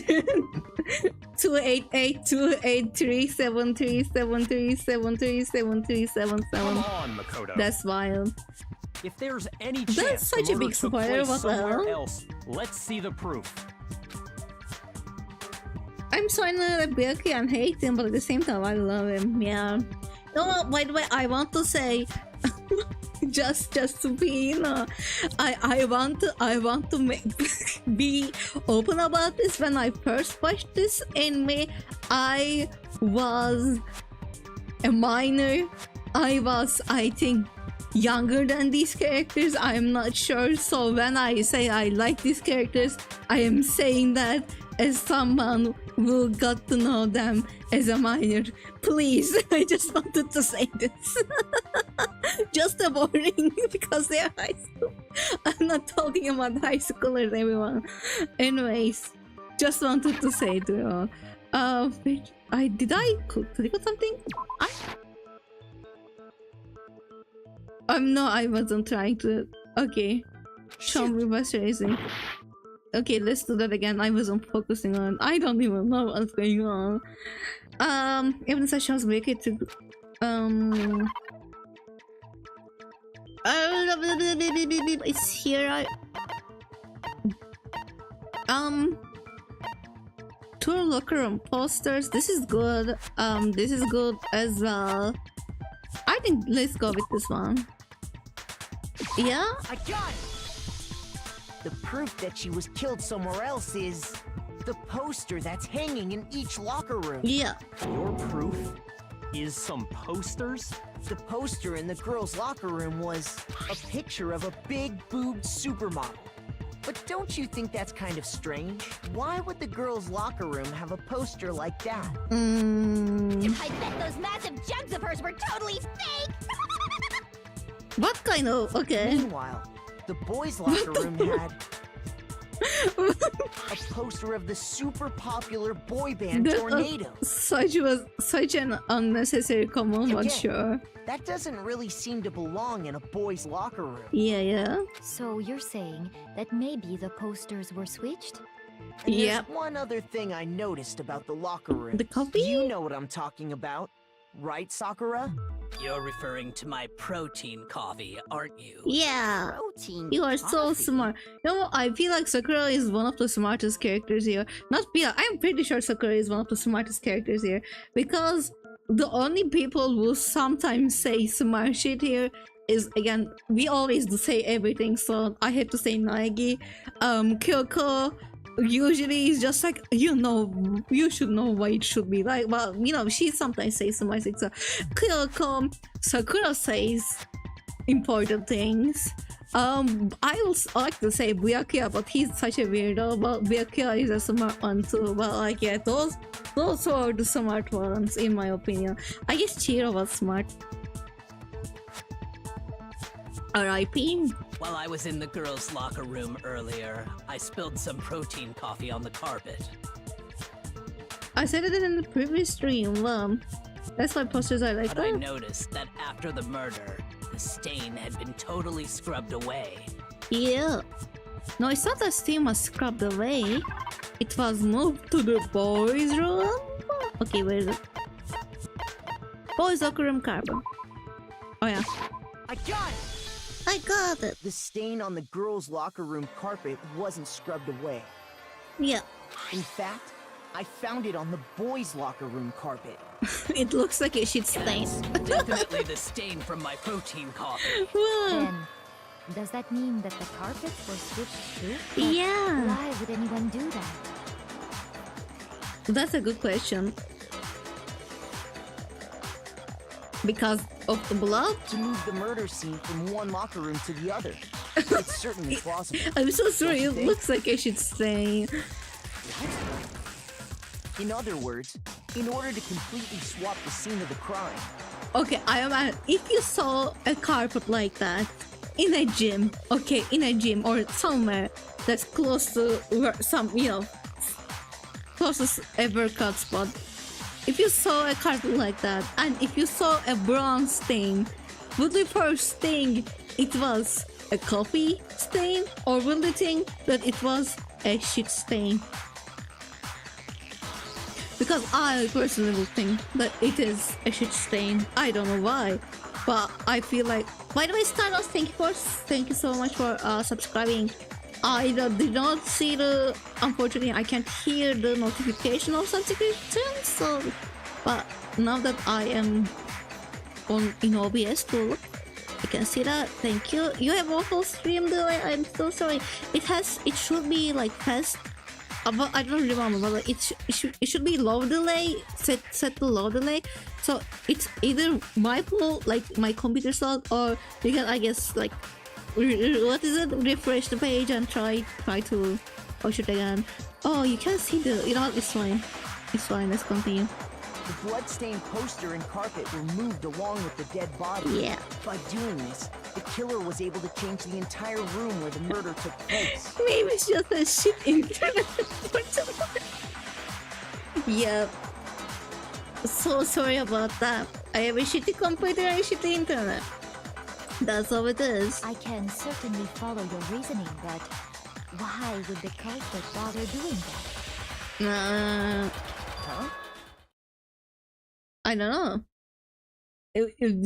288283737373777. Come on, Makoto. That's wild. If there's any That's chance such the a big murder took spoiler, place what the somewhere hell? else, let's see the proof. I'm so annoyed at Byakuya and hate him, but at the same time I love him. Yeah. No, by the way, I want to say, just to be, you know, I want to be open about this. When I first watched this anime, I was a minor. I was, I think, younger than these characters. I'm not sure. So when I say I like these characters, I am saying that as someone who got to know them as a minor. Please, I just wanted to say this. Just a warning because they're high school. I'm not talking about high schoolers, everyone. Anyways, just wanted to say to you all. Did I click on something? No, I wasn't trying to. Okay. Show me what's raising. Okay, let's do that again. I wasn't focusing on. I don't even know what's going on. Even such as make it to. It's here. Tour locker room posters. This is good. This is good as well. I think let's go with this one. Yeah? I got it! The proof that she was killed somewhere else is the poster that's hanging in each locker room. Yeah. Your proof is some posters? The poster in the girls' locker room was a picture of a big-boobed supermodel. But don't you think that's kind of strange? Why would the girls' locker room have a poster like that? I bet those massive jugs of hers were totally fake! What kind of... Okay. Meanwhile, the boys' locker room had A poster of the super popular boy band Tornado. Such an unnecessary comment, but Again, sure. That doesn't really seem to belong in a boy's locker room. Yeah. So you're saying that maybe the posters were switched? And Yep. there's one other thing I noticed about the locker room. The copy? You know what I'm talking about, right, Sakura? You're referring to my protein coffee, aren't you? Yeah. Protein You are so coffee. smart. You know, I feel like Sakura is one of the smartest characters here. Not feel, I'm pretty sure Sakura is one of the smartest characters here. Because the only people who sometimes say smart shit here is, again, we always do say everything, so I have to say Naegi. Kyoko usually is just like, you know, you should know what it should be like. Well, you know, she sometimes says smart things. So Kyoko, Sakura says important things. I also like to say BYAKUYA, but he's such a weirdo. But BYAKUYA is a smart one too. But like, yeah, those are the smart ones in my opinion. I guess Chiro was smart. R.I.P. While I was in the girls' locker room earlier, I spilled some protein coffee on the carpet. I said it in the previous stream. That's why posters are like But I that. noticed that after the murder, the stain had been totally scrubbed away. Yeah. No, it's not that stain was scrubbed away. It was moved to the boys' room. Okay, where is it? Boys' locker room carpet. Oh yeah. I got it! I got it. The stain on the girls' locker room carpet wasn't scrubbed away. Yeah. In fact, I found it on the boys' locker room carpet. It looks like a shit stain. Definitely the stain from my protein coffee. Then, does that mean that the carpets were switched too? But Yeah. why would anyone do that? That's a good question. Because of the blood? To move the murder scene from one locker room to the other. It's certainly plausible. I'm so sorry, Don't you it think? looks like a shit stain. In other words, in order to completely swap the scene of the crime, Okay, if you saw a carpet like that in a gym, okay, in a gym or somewhere that's close to where some, you know, closest a workout spot. If you saw a carpet like that, and if you saw a brown stain, would you first think it was a coffee stain, or would you think that it was a shit stain? Because I personally would think that it is a shit stain. I don't know why, but I feel like. By the way, Stardust, thank you so much for subscribing. I did not see the. Unfortunately, I can't hear the notification of subscription. So, but now that I am in OBS too, I can see that. Thank you. You have also stream delay. I'm so sorry. It should be like fast. But I don't remember, but like it should be low delay. Set the low delay. So it's either my fault, like my computer sucked, or because I guess like. What is it? Refresh the page and try to push it again. Oh, you can see the. You know what? It's fine. It's fine. Let's continue. the bloodstained poster and carpet were moved along with the dead body. Yeah. By doing this, the killer was able to change the entire room where the murder took place. Maybe it's just a shit internet. Yep. So sorry about that. I have a shitty computer and a shitty internet. That's all it is. I can certainly follow your reasoning, but why would the culprit bother doing that? Huh? I don't know.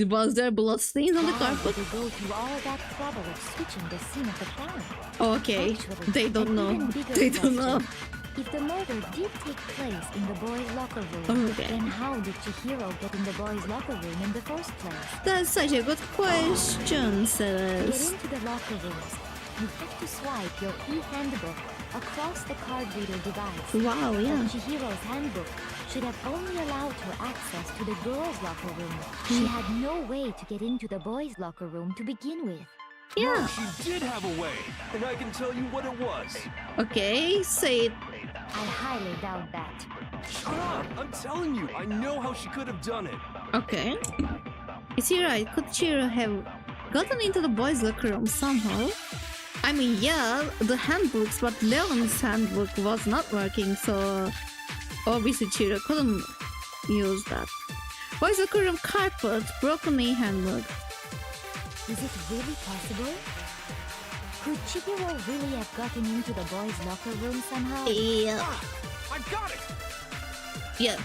Was there blood stains on the Why carpet? would they go through all that trouble of switching the scene of the crime? Okay, Actually, they don't an know. even bigger They don't know. question. If the murder did take place in the boys' locker room, Okay. then how did Chihiro get in the boys' locker room in the first place? That's such a good question, To Ceres. get into the locker rooms, you have to swipe your e-handbook across the card reader device. Wow, yeah. But Chihiro's handbook should have only allowed her access to the girls' locker room. She had no way to get into the boys' locker room to begin with. Yeah. She did have a way, and I can tell you what it was. Okay, say it. I highly doubt that. Shut up! I'm telling you, I know how she could have done it. Okay. Is he right? Could Chihiro have gotten into the boys' locker room somehow? I mean, yeah, the handbooks, but Leon's handbook was not working, so obviously Chiro couldn't use that. Boys locker room carpet, broken knee handbook. Is it really possible? Could Chihiro really have gotten into the boys' locker room somehow? Yeah. Ah, I got it! Yeah.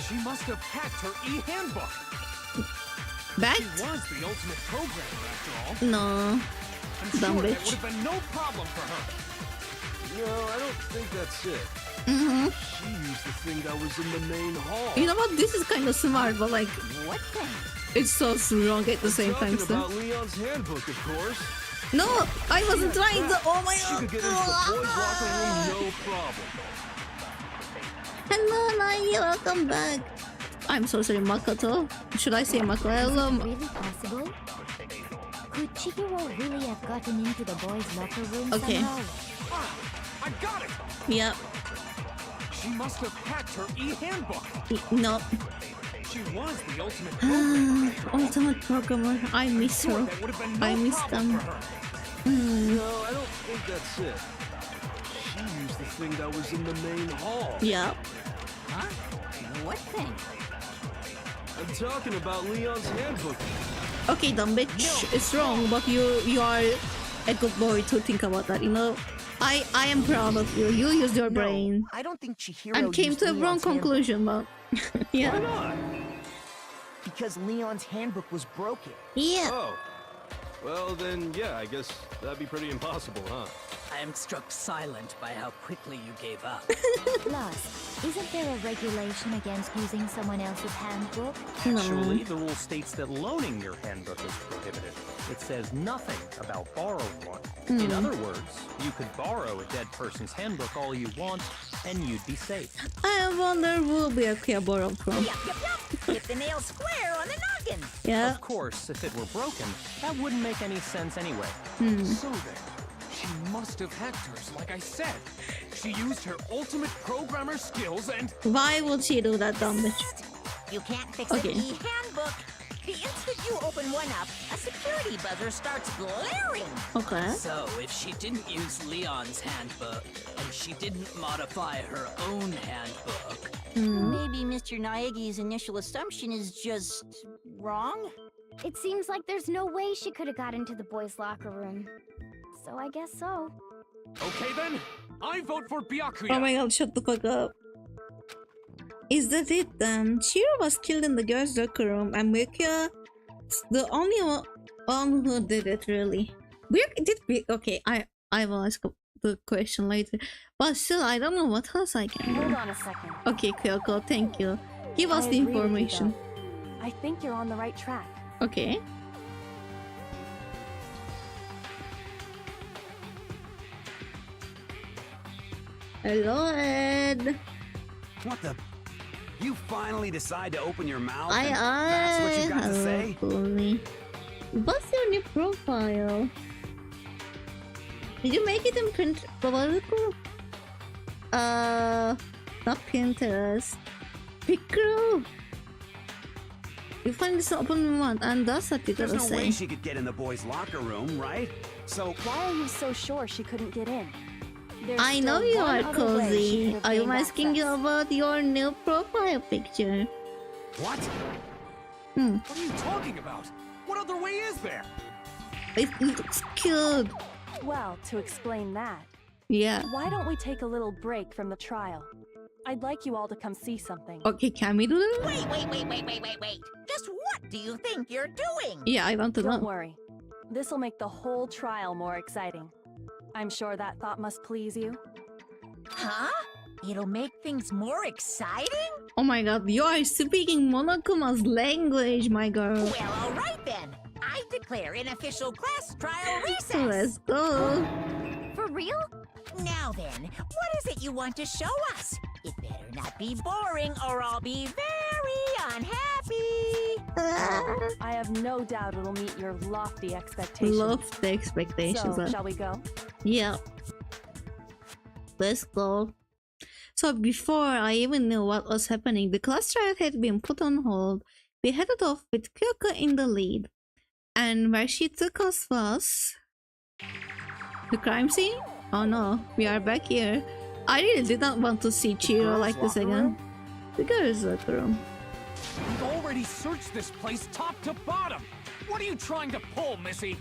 She must have hacked her e-handbook. Back? She was the ultimate programmer after all. No. I'm Dumb sure that bitch. would have been no problem for her. No, I don't think that's it. Mm-hmm. She used the thing that was in the main hall. You know what? This is kind of smart, but like, What thing? it's so wrong at the same time. Talking about Leon's handbook, of course. No, I wasn't trying to. Oh my She god. could get into the boys' locker room, no problem. Hello, Nai, welcome back. I'm so sorry, Makoto. Should I say Makoto? Hello. Is it really possible? Could Chihiro really have gotten into the boys' locker room Okay. somehow? Ah, I got it! Yeah. She must have hacked her e-handbook. No. She was the ultimate programmer after all. Ultimate programmer. I miss Sure, her. that would have been no I miss problem them. for her. No, I don't think that's it. She used the thing that was in the main hall. Yeah. Huh? What thing? I'm talking about Leon's handbook. Okay, dumb bitch. It's wrong, but you are a good boy to think about that. You know, I am proud of you. You used your brain I don't think Chihiro and came used to a wrong Leon's handbook. conclusion, but yeah. Why not? Because Leon's handbook was broken. Yeah. Oh. Well, then, yeah, I guess that'd be pretty impossible, huh? I am struck silent by how quickly you gave up. Plus, isn't there a regulation against using someone else's handbook? Actually, the rule states that loaning your handbook is prohibited. It says nothing about borrowing one. In other words, you could borrow a dead person's handbook all you want, and you'd be safe. I wonder who BYAKUYA borrowed from. Yup. Hit the nail square on the noggin. Yeah. Of course, if it were broken, that wouldn't make any sense anyway. So then, she must have hacked hers, like I said. She used her ultimate programmer skills and... Why would she do that, dumb bitch? You can't fix Okay. an e-handbook. The instant you open one up, a security buzzer starts blaring. Okay. So, if she didn't use Leon's handbook, and she didn't modify her own handbook, Maybe Mr. Naegi's initial assumption is just wrong? It seems like there's no way she could have got into the boys' locker room. So I guess so. Okay then, I vote for BYAKUYA. Oh my god, shut the fuck up. Is that it then? Chiro was killed in the girls' locker room and BYAKUYA the only one who did it, really. Okay, I will ask the question later. But still, I don't know what else I can do. Hold on a second. Okay, Kyoko, thank you. Give us I the agree with you, information. though. I think you're on the right track. Okay. Hello, Ed. What the? You finally decide to open your mouth? That's That's what you got to say? Coolly. What's your new profile? Did you make it in print? Not Pinterest. Picro. You find this open one, and that's what you There's gotta no way say. she could get in the boys' locker room, right? So Why are you so sure she couldn't get in? There's I know still you one are other way she cozy. could have I'm gained asking you access. about your new profile picture. what? What are you talking about? What other way is there? It looks cute. Well, to explain that, Yeah. why don't we take a little break from the trial? I'd like you all to come see something. Okay, can we do that? Wait. Just what do you think you're doing? Yeah, I want to Don't know. worry. This'll make the whole trial more exciting. I'm sure that thought must please you. Huh? It'll make things more exciting? Oh my god, you are speaking Monokuma's language, my girl. Well, alright then. I declare an official class trial recess. Let's go. For real? Now then, what is it you want to show us? It better not be boring or I'll be very unhappy. I have no doubt it'll meet your lofty expectations. Love the expectations. So, shall we go? Yeah. Let's go. So before I even knew what was happening, the class trial had been put on hold. We headed off with Kyoko in the lead. And where she took us was... The crime scene? Oh no, we are back here. I really did not want to see Chiro like this again. The girls' locker room. We've already searched this place top to bottom. What are you trying to pull, Missy?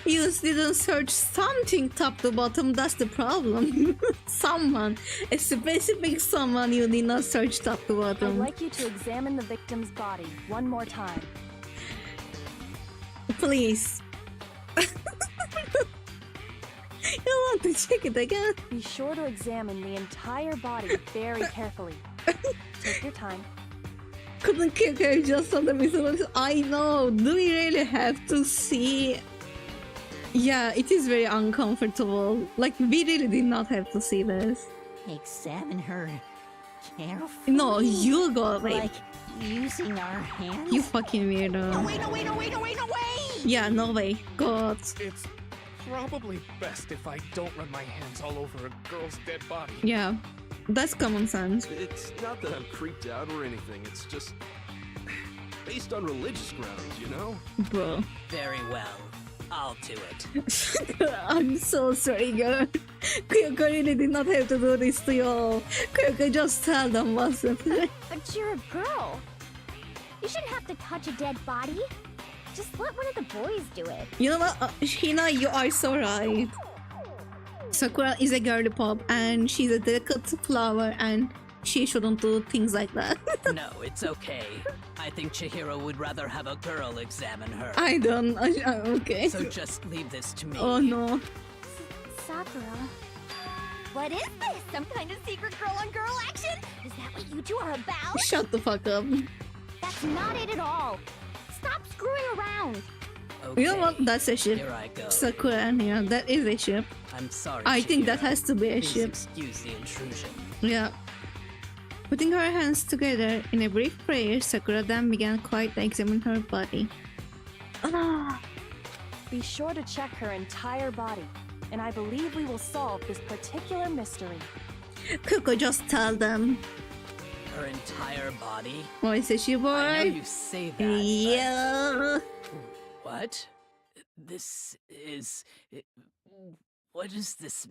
You didn't search something top to bottom, that's the problem. Someone, a specific someone you did not search top to bottom. I'd like you to examine the victim's body one more time. Please. You want to check it again? Be sure to examine the entire body very carefully. Take your time. Couldn't kick her just on the middle. I know. Do we really have to see? Yeah, it is very uncomfortable. Like, we really did not have to see this. Examine her carefully. No, you go. Wait. Like using our hands. You fucking weirdo. No way! No way! No way! No way! No way! Yeah, no way. God. It's probably best if I don't run my hands all over a girl's dead body. Yeah. That's common sense. It's not that I'm creeped out or anything, it's just based on religious grounds, you know? Bro. Very well. I'll do it. I'm so sorry, girl. Kyoko really did not have to do this to you all. Kyoko just tell them what's up. But you're a girl. You shouldn't have to touch a dead body. Just let one of the boys do it. You know what, Hina, you are so right. Sakura is a girly pop and she's a delicate flower and she shouldn't do things like that. No, it's okay. I think Chihiro would rather have a girl examine her. I don't. Okay. So just leave this to me. Oh no. Sakura. What is this? Some kind of secret girl-on-girl action? Is that what you two are about? Shut the fuck up. That's not it at all. Stop screwing around. Okay, you know what? That's a ship. Here I go. Sakura and Hina, that is a ship. I'm sorry, I think Chihiro. that has to be a Please ship. excuse the intrusion. Yeah. Putting her hands together in a brief prayer, Sakura then began quietly examining her body. Be sure to check her entire body, and I believe we will solve this particular mystery. Coco, just tell them. Her entire body? What is it, she boy? I know you say that. Yeah. What? This is... What is this?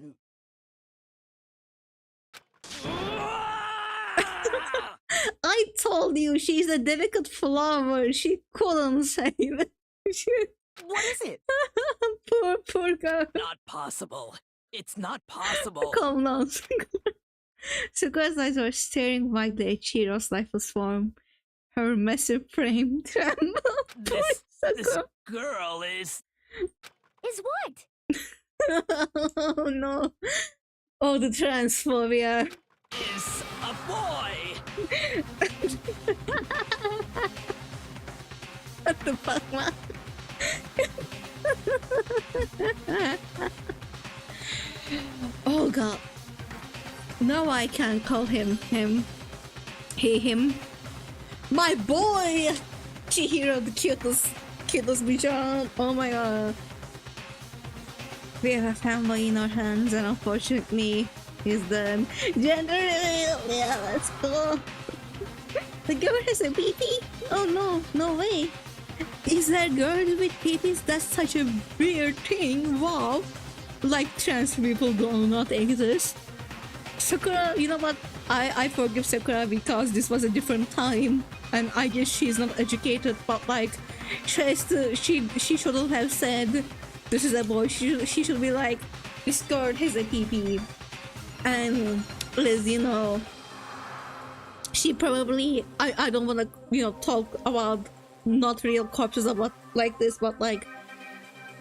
I told you she's a delicate flower. She couldn't say that. What is it? Poor girl. Not possible. It's not possible. Calm down. Sakura's eyes were staring widely at Chihiro's lifeless form. Her massive frame trembled. This girl is... Is what? Oh no. Oh, the transphobia. Is a boy. What the fuck, man? Oh god. Now I can't call him him. My boy! Chihiro, the cutest bichon. Oh my god. We have a family in our hands and unfortunately he's dead. Gender reveal! Yeah, let's go. The girl has a PP? Oh no, no way. Is there girls with PPs? That's such a weird thing. Wow. Like trans people do not exist. Sakura, you know what? I forgive Sakura because this was a different time and I guess she's not educated, but like she shouldn't have said this is a boy. She should be like, this girl has a PP. And as you know, she probably I don't want to talk about not real corpses about like this, but like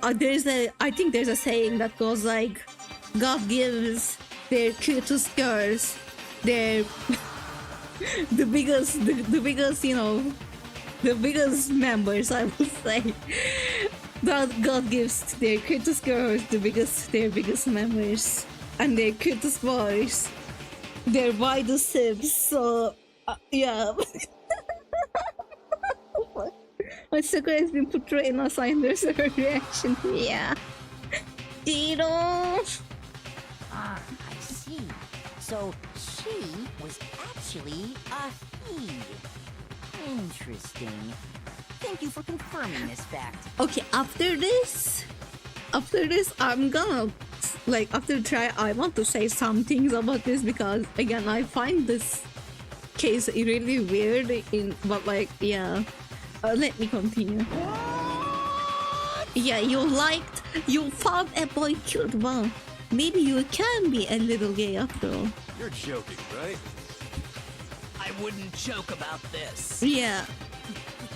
I think there's a saying that goes like, God gives their cutest girls their the biggest members, I would say. That God gives their cutest girls their biggest members, and their cutest boys their widest hips. So yeah. But Sakura has been portraying us and there's her reaction. Yeah. Dino. Ah, I see. So she was actually a he. Interesting. Thank you for confirming this fact. Okay, after this I'm gonna like after the trial, I want to say some things about this because again, I find this case really weird. But like, yeah, let me continue. Yeah, you found a boy killed. Well, maybe you can be a little gay after all. You're joking, right? I wouldn't joke about this. Yeah.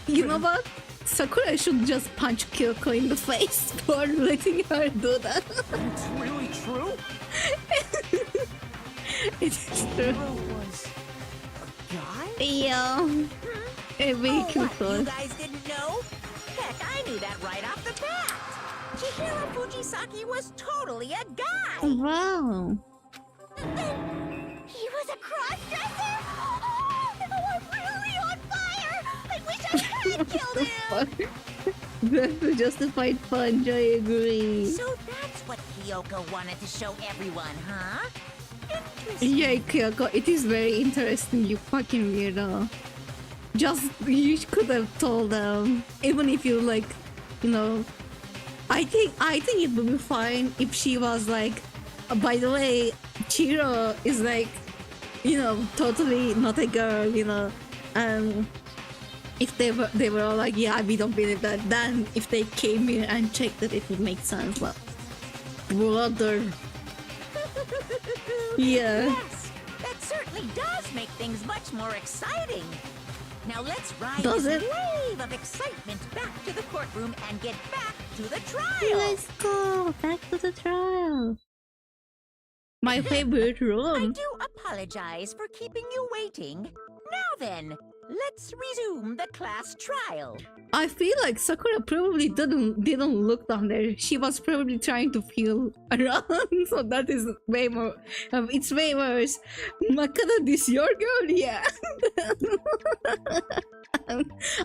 You know what? Sakura should just punch Kyoko in the face for letting her do that. It's really true? It is true. Was a guy? Yeah. It very cute. You guys didn't know? Heck, I knew that right off the bat. Chihiro Fujisaki was totally a guy. Wow. He was a cross-dresser? Oh, I'm really on fire! I wish I had killed him! That's a justified punch, I agree. So that's what Kyoko wanted to show everyone, huh? Interesting. Yeah, Kyoko, it is very interesting, you fucking weirdo. Just, you could have told them, even if you like, you know, I think it would be fine if she was like, by the way, Chiro is like, you know, totally not a girl, you know, if they were all like, yeah, we don't believe that, then if they came here and checked it, it would make sense. But brother, yeah. Yes, that certainly does make things much more exciting. Now let's ride Does this it? wave of excitement back to the courtroom and get back to the trial. Let's go back to the trial. My favorite room. I do apologize for keeping you waiting. Now then, let's resume the class trial. I feel like Sakura probably didn't look down there. She was probably trying to feel around, so that is way more. It's way worse. Makata, this your girl? Yeah.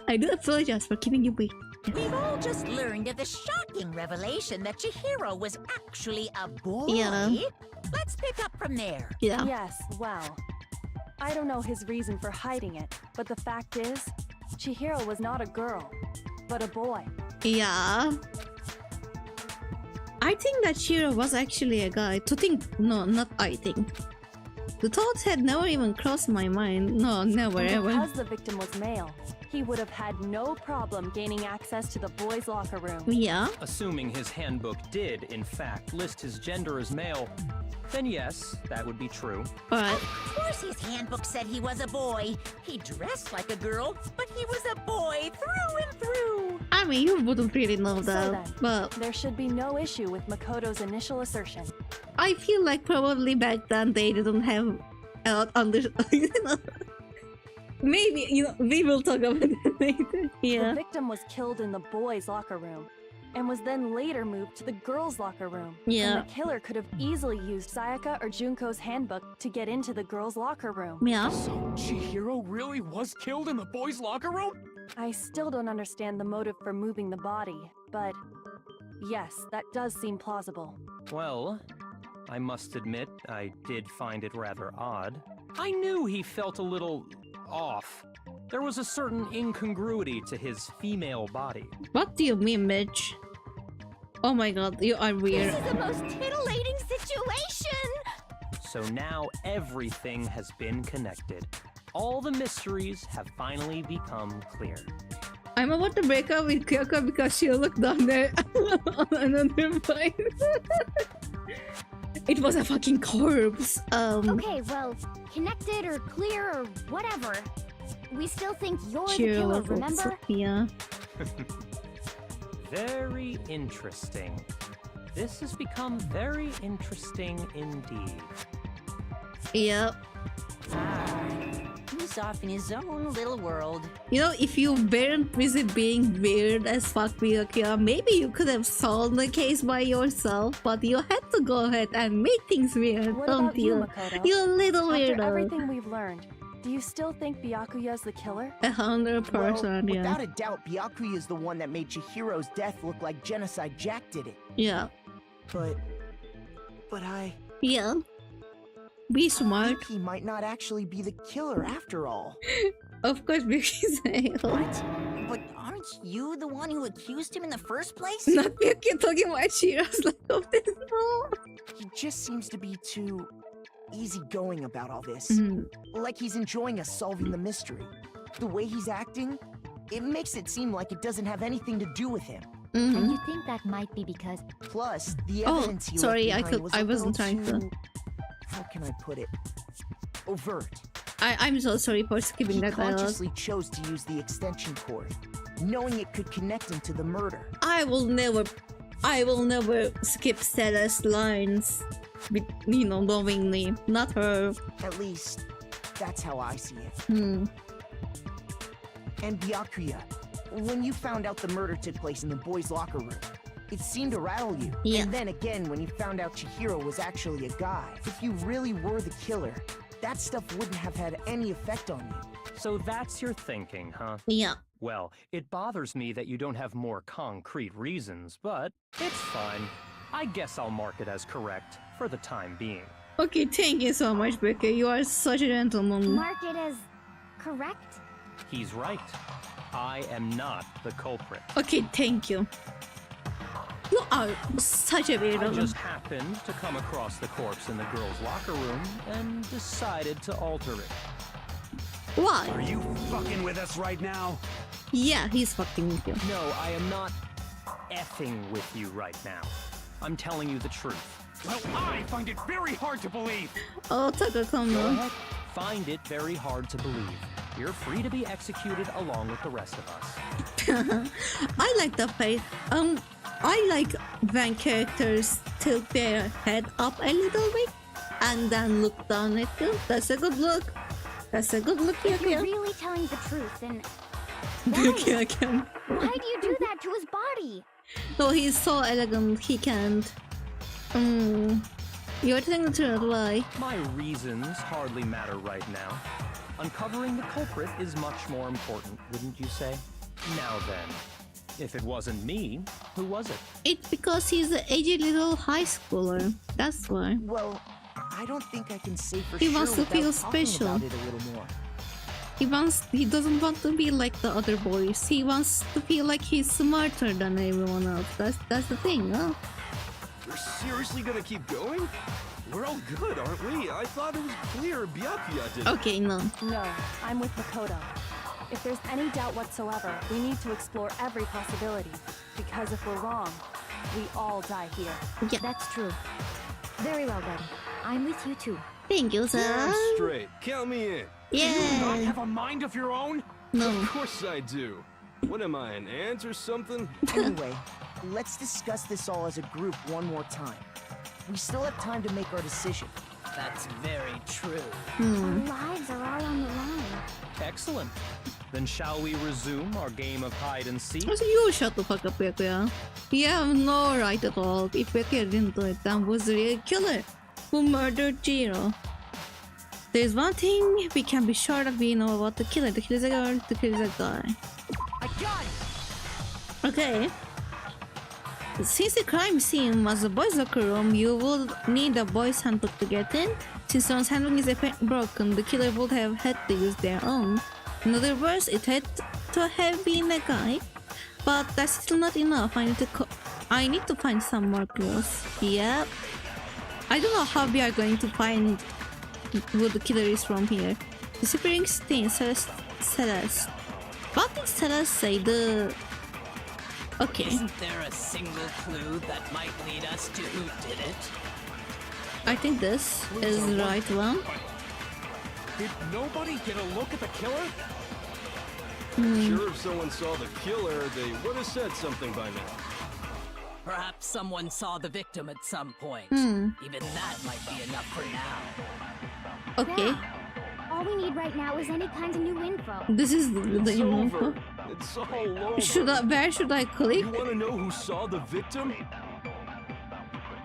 I do apologize for keeping you waiting. We've all just learned of the shocking revelation that Chihiro was actually a boy. Yeah. Let's pick up from there. Yeah. Yes, well, I don't know his reason for hiding it, but the fact is, Chihiro was not a girl, but a boy. Yeah. I think that Chihiro was actually a guy. No, not I think. The thoughts had never even crossed my mind. No, never ever. Because the victim was male, he would have had no problem gaining access to the boys' locker room. Yeah. Assuming his handbook did, in fact, list his gender as male, then yes, that would be true. But of course his handbook said he was a boy. He dressed like a girl, but he was a boy through and through. I mean, you wouldn't really know So that. then, But there should be no issue with Makoto's initial assertion. I feel like probably back then they didn't have you know. Maybe, you know, we will talk about it later. Yeah. The victim was killed in the boys' locker room and was then later moved to the girls' locker room. Yeah. And the killer could have easily used Sayaka or Junko's handbook to get into the girls' locker room. Yeah. So Chihiro really was killed in the boys' locker room? I still don't understand the motive for moving the body, but yes, that does seem plausible. Well, I must admit, I did find it rather odd. I knew he felt a little off. There was a certain incongruity to his female body. What do you mean, Mitch? Oh my god, you are weird. This is the most titillating situation! So now everything has been connected. All the mysteries have finally become clear. I'm about to break up with Kyoko because she looked down there on another fight. It was a fucking corpse. Okay, well, connected or clear or whatever. We still think you're the killer, remember? Yeah. Very interesting. This has become very interesting indeed. Yep. He's off in his own little world. You know, if you weren't busy being weird as fuck BYAKUYA, maybe you could have solved the case by yourself, but you had to go ahead and make things weird, What don't about you, you? Makoto? You little weirdo. After everything we've learned, do you still think Byakuya's the killer? 100%, Well, yeah. without a doubt, Byakuya is the one that made Chihiro's death look like Genocide Jack did it. Yeah. But I... Yeah. Be I smart. think he might not actually be the killer after all. Of course, because What? But aren't Weren't you the one who accused him in the first place? Not Byakuya talking about Chihiro's lack of this. No. He just seems to be too easygoing about all this. Mhm. Like he's enjoying us solving the mystery. The way he's acting, it makes it seem like it doesn't have anything to do with him. And you think that might be because... Plus, the Oh, evidence he sorry, left behind was I a wasn't little trying to. too- How can I put it? Overt. I'm so sorry for skipping He that dialogue. consciously chose to use the extension cord, knowing it could connect him to the murder. I will never skip Stella's lines, you know, knowingly. Not her. At least, that's how I see it. Hmm. And Byakuya, when you found out the murder took place in the boys' locker room, it seemed to rattle you. Yeah. And then again, when you found out Chihiro was actually a guy, if you really were the killer, that stuff wouldn't have had any effect on you. So that's your thinking, huh? Yeah. Well, it bothers me that you don't have more concrete reasons, but it's fine. I guess I'll mark it as correct for the time being. Okay, thank you so much, Becky. You are such a gentleman. Mark it as correct? He's right. I am not the culprit. Okay, thank you. You are such a I weirdo. just happened to come across the corpse in the girls' locker room and decided to alter it. Why? Are you fucking with us right now? Yeah, he's fucking with you. No, I am not effing with you right now. I'm telling you the truth. Well, I find it very hard to believe. Oh, Taka, come Go on. ahead. Find it very hard to believe. You're free to be executed along with the rest of us. I like the face. I like when characters tilt their head up a little bit and then look down at you. That's a good look. That's a good look, If you're Byakuya. really telling the truth, then Byakuya again. why do you do that to his body? No, he's so elegant, he can't. You're telling the truth, why? My reasons hardly matter right now. Uncovering the culprit is much more important, wouldn't you say? Now then, if it wasn't me, who was it? It's because he's an edgy little high schooler. That's why. Well, I don't think I can say for He sure wants to without feel talking special. about it a little more. He doesn't want to be like the other boys. He wants to feel like he's smarter than everyone else. That's the thing, huh? We're seriously gonna keep going? We're all good, aren't we? I thought it was clear Byakuya did. Okay, no. No, I'm with Makoto. If there's any doubt whatsoever, we need to explore every possibility. Because if we're wrong, we all die here. Yeah. That's true. Very well then. I'm with you too. Thank you, sir. Damn straight. Count me in. Do you not Yeah. have a mind of your own? No. Of course I do. What am I, an ant or something? Anyway, let's discuss this all as a group one more time. We still have time to make our decision. That's very true. Our lives are all on the line. Excellent. Then shall we resume our game of hide and seek? Also, you shut the fuck up, Byakuya. You have no right at all. If Byakuya didn't do it, then was the real killer who murdered Jiro. There's one thing we can be sure that we know about the killer. The killer's a girl, the killer's a guy. A gun! Okay. Since the crime scene was a boys' locker room, you would need a boys' handbook to get in. Since someone's handbook is apparently broken, the killer would have had to use their own. In other words, it had to have been a guy. But that's still not enough. I need to find some more clues. Yep. I don't know how we are going to find who the killer is from here. The Spring Stain, Celeste. What did Celeste say? Okay. Isn't there a single clue that might lead us to who did it? I think this is the right one. Did nobody get a look at the killer? Sure, if someone saw the killer, they would have said something by now. Perhaps someone saw the victim at some point. Even that might be enough for now. Okay. Yeah. All we need right now is any kind of new info. This is the It's info. over. It's all over. Where should I click? You want to know who saw the victim?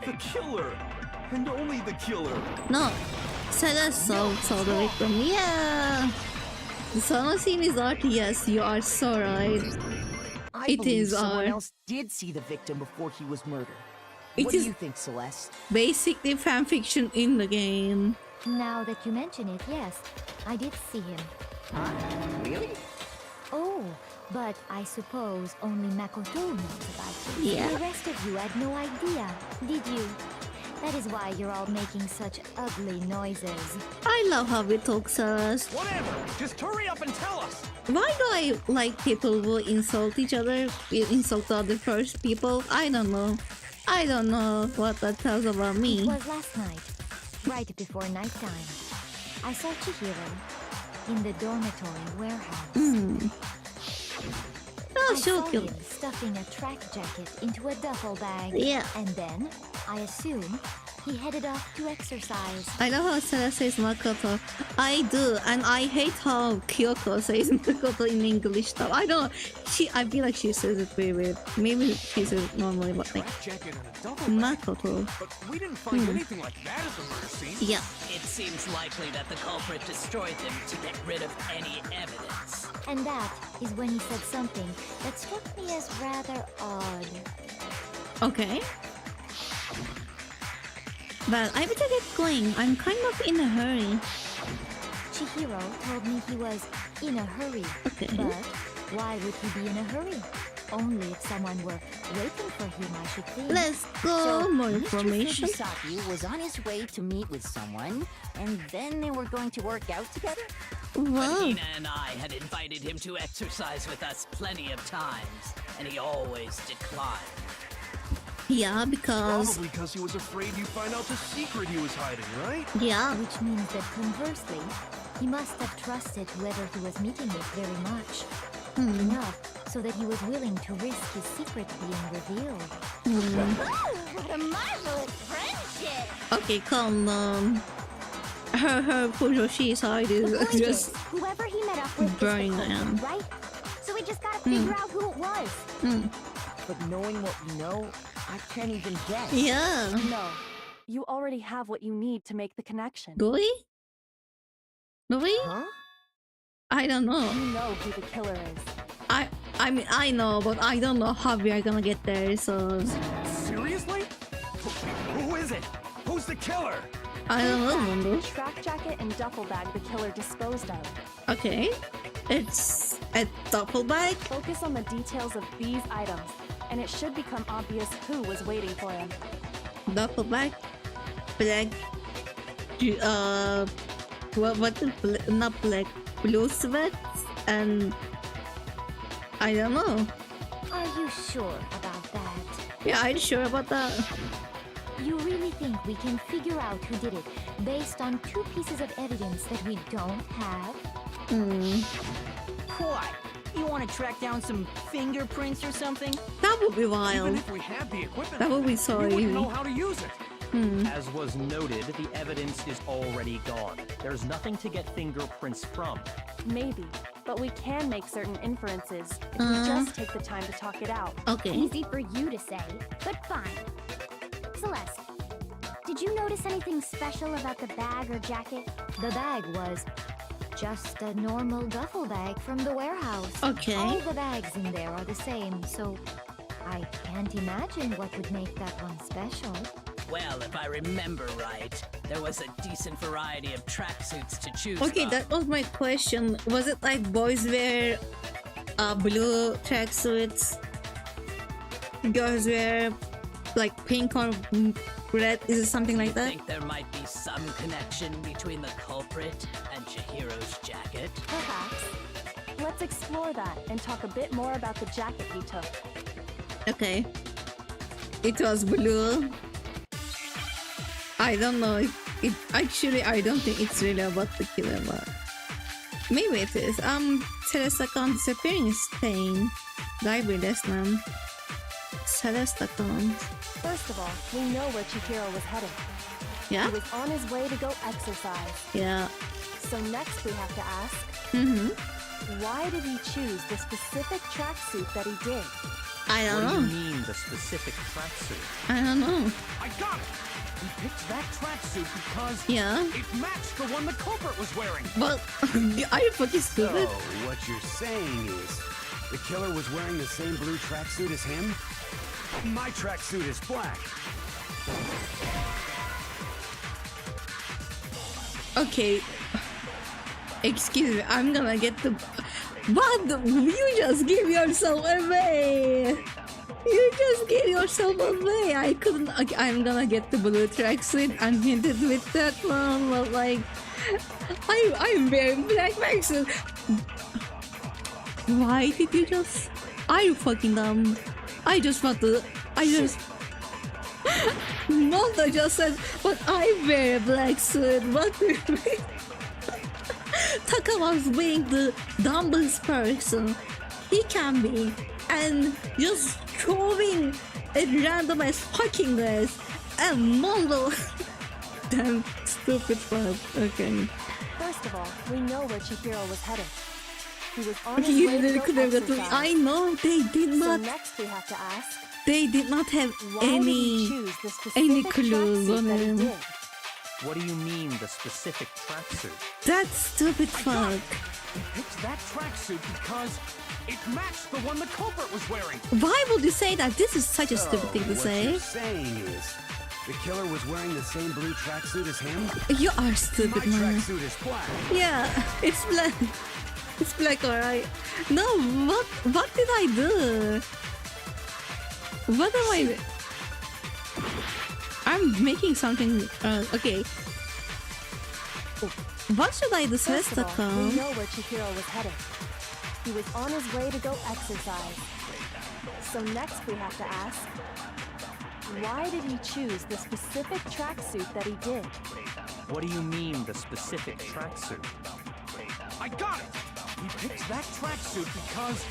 The killer. And only the killer. No. Celeste saw the victim. Yeah. The sono scene is art. Yes, you are so right. I It believe is someone art. else did see the victim before he was murdered. It What do is- you think, Celeste? Basically fanfiction in the game. Now that you mention it, yes, I did see him. Really? Oh, But I suppose only Makoto knows about it. Yeah. The rest of you had no idea, did you? That is why you're all making such ugly noises. I love how we talk, Saras. Whatever! Just hurry up and tell us! Why do I like people who insult each other, insult other first people? I don't know. I don't know what that tells about me. It was last night, right before nighttime. I saw Chihiro in the dormitory warehouse. Oh, I sure. saw him stuffing a track jacket into a duffel bag. Yeah. And then, I assume, he headed off to exercise. I love how Sarah says Makoto. I do, and I hate how Kyoko says Makoto in English stuff. I don't know. I feel like she says it very weird. Maybe she says it normally, but like Makoto. But we didn't find anything like that at the murder scene. Yeah. It seems likely that the culprit destroyed them to get rid of any evidence. And that is when he said something that struck me as rather odd. Okay. But I better get going. I'm kind of in a hurry. Chihiro told me he was in a hurry. Okay. But why would he be in a hurry? Only if someone were waiting for him, I should think. Let's go. So, More information. Mr. Fujisaki was on his way to meet with someone, and then they were going to work out together? But Wow. Hina and I had invited him to exercise with us plenty of times, and he always declined. Yeah, because... Probably because he was afraid you'd find out the secret he was hiding, right? Yeah. Which means that conversely, he must have trusted whoever he was meeting with very much. Enough so that he was willing to risk his secret being revealed. What a marvelous friendship! Okay, come on. Her Fujoshi side is The point just is, whoever he met up with burning is the culprit, down. right? So we just gotta figure out who it was. But knowing what we know, I can't even guess. Yeah. No. You already have what you need to make the connection. Do we? Do we? Huh? I don't know. You know who the killer is. I mean, I know, but I don't know how we are gonna get there, so... Seriously? Who is it? Who's the killer? I don't know, The Mundo. track jacket and duffel bag the killer disposed of. Okay. It's a duffel bag? Focus on the details of these items, and it should become obvious who was waiting for him. Duffel bag? Black... What is black? Not black. Blue sweats? And... I don't know. Are you sure about that? Yeah, I'm sure about that. You really think we can figure out who did it based on two pieces of evidence that we don't have? What? You want to track down some fingerprints or something? That would be wild. Even if we had the equipment, That would be so we wouldn't easy. know how to use it. As was noted, the evidence is already gone. There's nothing to get fingerprints from. Maybe, but we can make certain inferences if we just take the time to talk it out. Okay. Easy for you to say, but fine. Celeste, did you notice anything special about the bag or jacket? The bag was just a normal duffel bag from the warehouse. Okay. All the bags in there are the same, so I can't imagine what would make that one special. Well, if I remember right, there was a decent variety of tracksuits to choose Okay, from. that was my question. Was it like boys wear blue tracksuits? Girls wear like pink or red? Is it something like I that? think there might be some connection between the culprit and Chihiro's jacket. Perhaps. Let's explore that and talk a bit more about the jacket he took. Okay. It was blue. I don't know. It actually, I don't think it's really about the killer, but maybe it is. Celeste account disappearing stain. Library lesson. Celeste account. First of all, we know where Chihiro was heading. Yeah? He was on his way to go exercise. Yeah. So next we have to ask, why did he choose the specific tracksuit that he did? I don't What know. do you mean, the specific tracksuit? I don't know. I got it! He picked that tracksuit because Yeah. it matched the one the culprit was wearing. But are you fucking So, stupid? what you're saying is, the killer was wearing the same blue tracksuit as him? My tracksuit is black. Okay. Excuse me, I'm gonna get the... But you just give yourself away. You just gave yourself away. I couldn't. I'm gonna get the blue tracksuit and hint it with that one. But like, I'm wearing black tracksuit. Why did you just? Are you fucking dumb? I just. Mondo just said, but I wear a black suit. What do you mean? Taka was being the dumbest person he can be, and just throwing a random ass fucking dress, and Mondo. Damn stupid fuck. Okay. First of all, we know where Chihiro was headed. He was on his way to go exercise. I know they did not. So next we have to ask. They did not have any clues on him. What do you mean, the specific tracksuit? That stupid fuck. He picked that tracksuit because it matched the one the culprit was wearing. Why would you say that? This is such a stupid thing to say. What you're saying is, the killer was wearing the same blue tracksuit as him? You are stupid, My man. tracksuit is black. Yeah, it's black. It's black, alright. No, what did I do? What am I? I'm making something. Okay. What should I do? First of all, we know where Chihiro was headed. He was on his way to go exercise. So next we have to ask, why did he choose the specific tracksuit that he did? What do you mean, the specific tracksuit? I got it! He picked that tracksuit because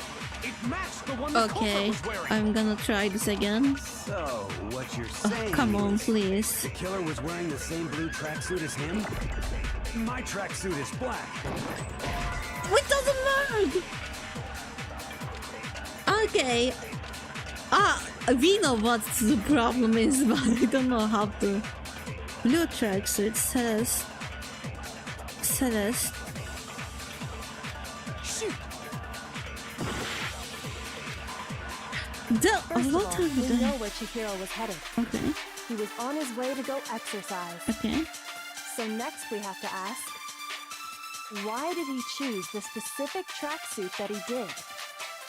it matched the one the culprit was wearing. I'm gonna try this again. So, what you're saying come on, is, please. the killer was wearing the same blue tracksuit as him? My tracksuit is black. It doesn't work! Okay. We know what the problem is, but I don't know how to. Blue tracksuit, Celeste. First of all, we know where Chihiro was headed. Okay. He was on his way to go exercise. Okay. So next we have to ask, why did he choose the specific tracksuit that he did?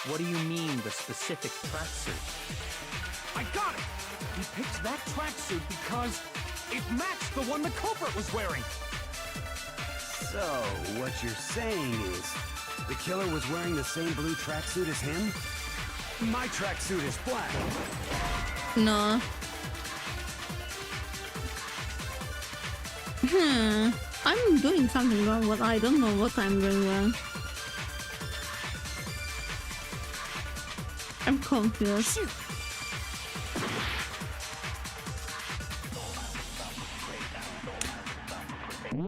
What do you mean, the specific tracksuit? I got it! He picked that tracksuit because it matched the one the culprit was wearing. So, what you're saying is, the killer was wearing the same blue tracksuit as him? My tracksuit is black. No. I'm doing something wrong, but I don't know what I'm doing wrong. I'm confused.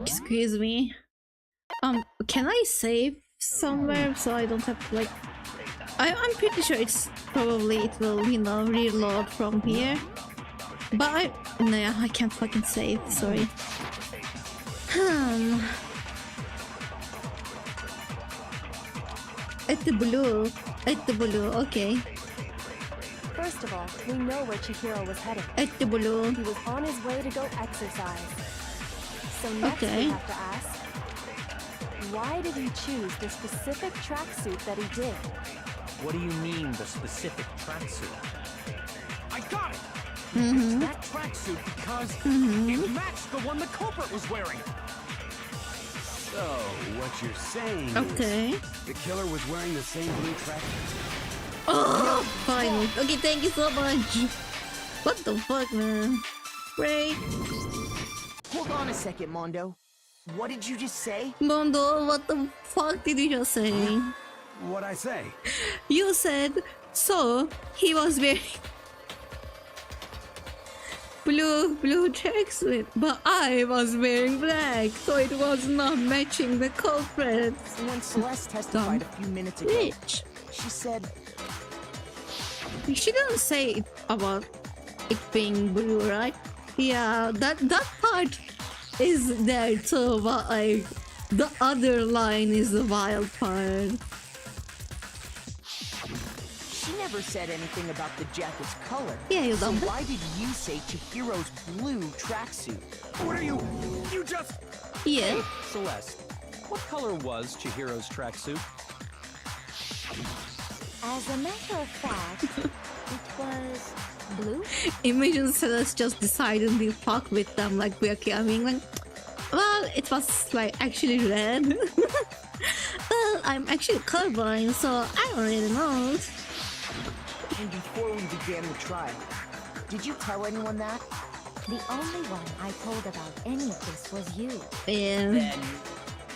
Excuse me. Can I save somewhere so I don't have to like... I'm pretty sure it will, you know, reload from here. But no, I can't fucking save, sorry. At the blue, okay. First of all, we know where Chihiro was headed. At the blue. He was on his way to go exercise. So next we have to ask, why did he choose the specific tracksuit that he did? What do you mean, the specific tracksuit? I got it! He picked that tracksuit because it matched the one the culprit was wearing. So, what you're saying is, the killer was wearing the same blue tracksuit. Oh, finally. Okay, thank you so much. What the fuck, man? Great. Hold on a second, Mondo. What did you just say? Mondo, what the fuck did you just say? What'd I say? You said, so he was wearing blue tracksuit, but I was wearing black, so it was not matching the culprit. When Celeste testified a few minutes ago, bitch. She said... She didn't say it about it being blue, right? Yeah, that part is there too, but like the other line is the wild part. She never said anything about the jacket's color. Yeah, you so don't. Why did you say Chihiro's blue tracksuit? What are you just... Yeah. Hey, Celeste, what color was Chihiro's tracksuit? As a matter of fact, it was blue. Imagine Celeste just deciding to fuck with them like BYAKUYA being like, well, it was like actually red. Well, I'm actually colorblind, so I don't really know. And before we began the trial, did you tell anyone that? The only one I told about any of this was you. Yeah. Then,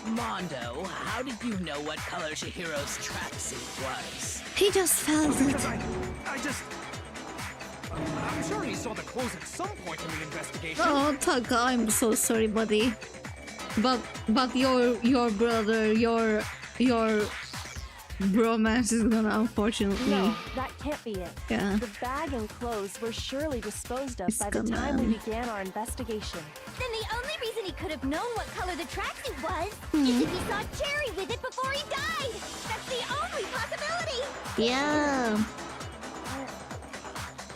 Mondo, how did you know what color Chihiro's tracksuit was? He just felt it. I'm sure he saw the clothes at some point in the investigation. Oh, Taka, I'm so sorry, buddy. But your brother, your bromance is gonna unfortunately. No, that can't be it. Yeah. The bag and clothes were surely disposed of It's by the gonna- time we began our investigation. Then the only reason he could have known what color the tracksuit was is if he saw Cherry with it before he died. That's the only possibility. Yeah.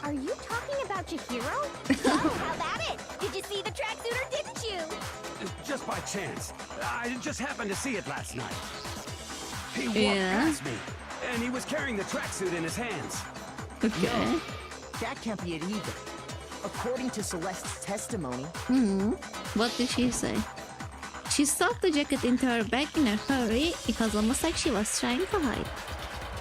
Are you talking about Chihiro? Oh, how about it? Did you see the tracksuit or didn't you? Just by chance. I just happened to see it last night. He walked Yeah. past me, and he was carrying the tracksuit in his hands. Okay. That can't be it either. According to Celeste's testimony, What did she say? She stuffed the jacket into her bag in a hurry. It was almost like she was trying to hide.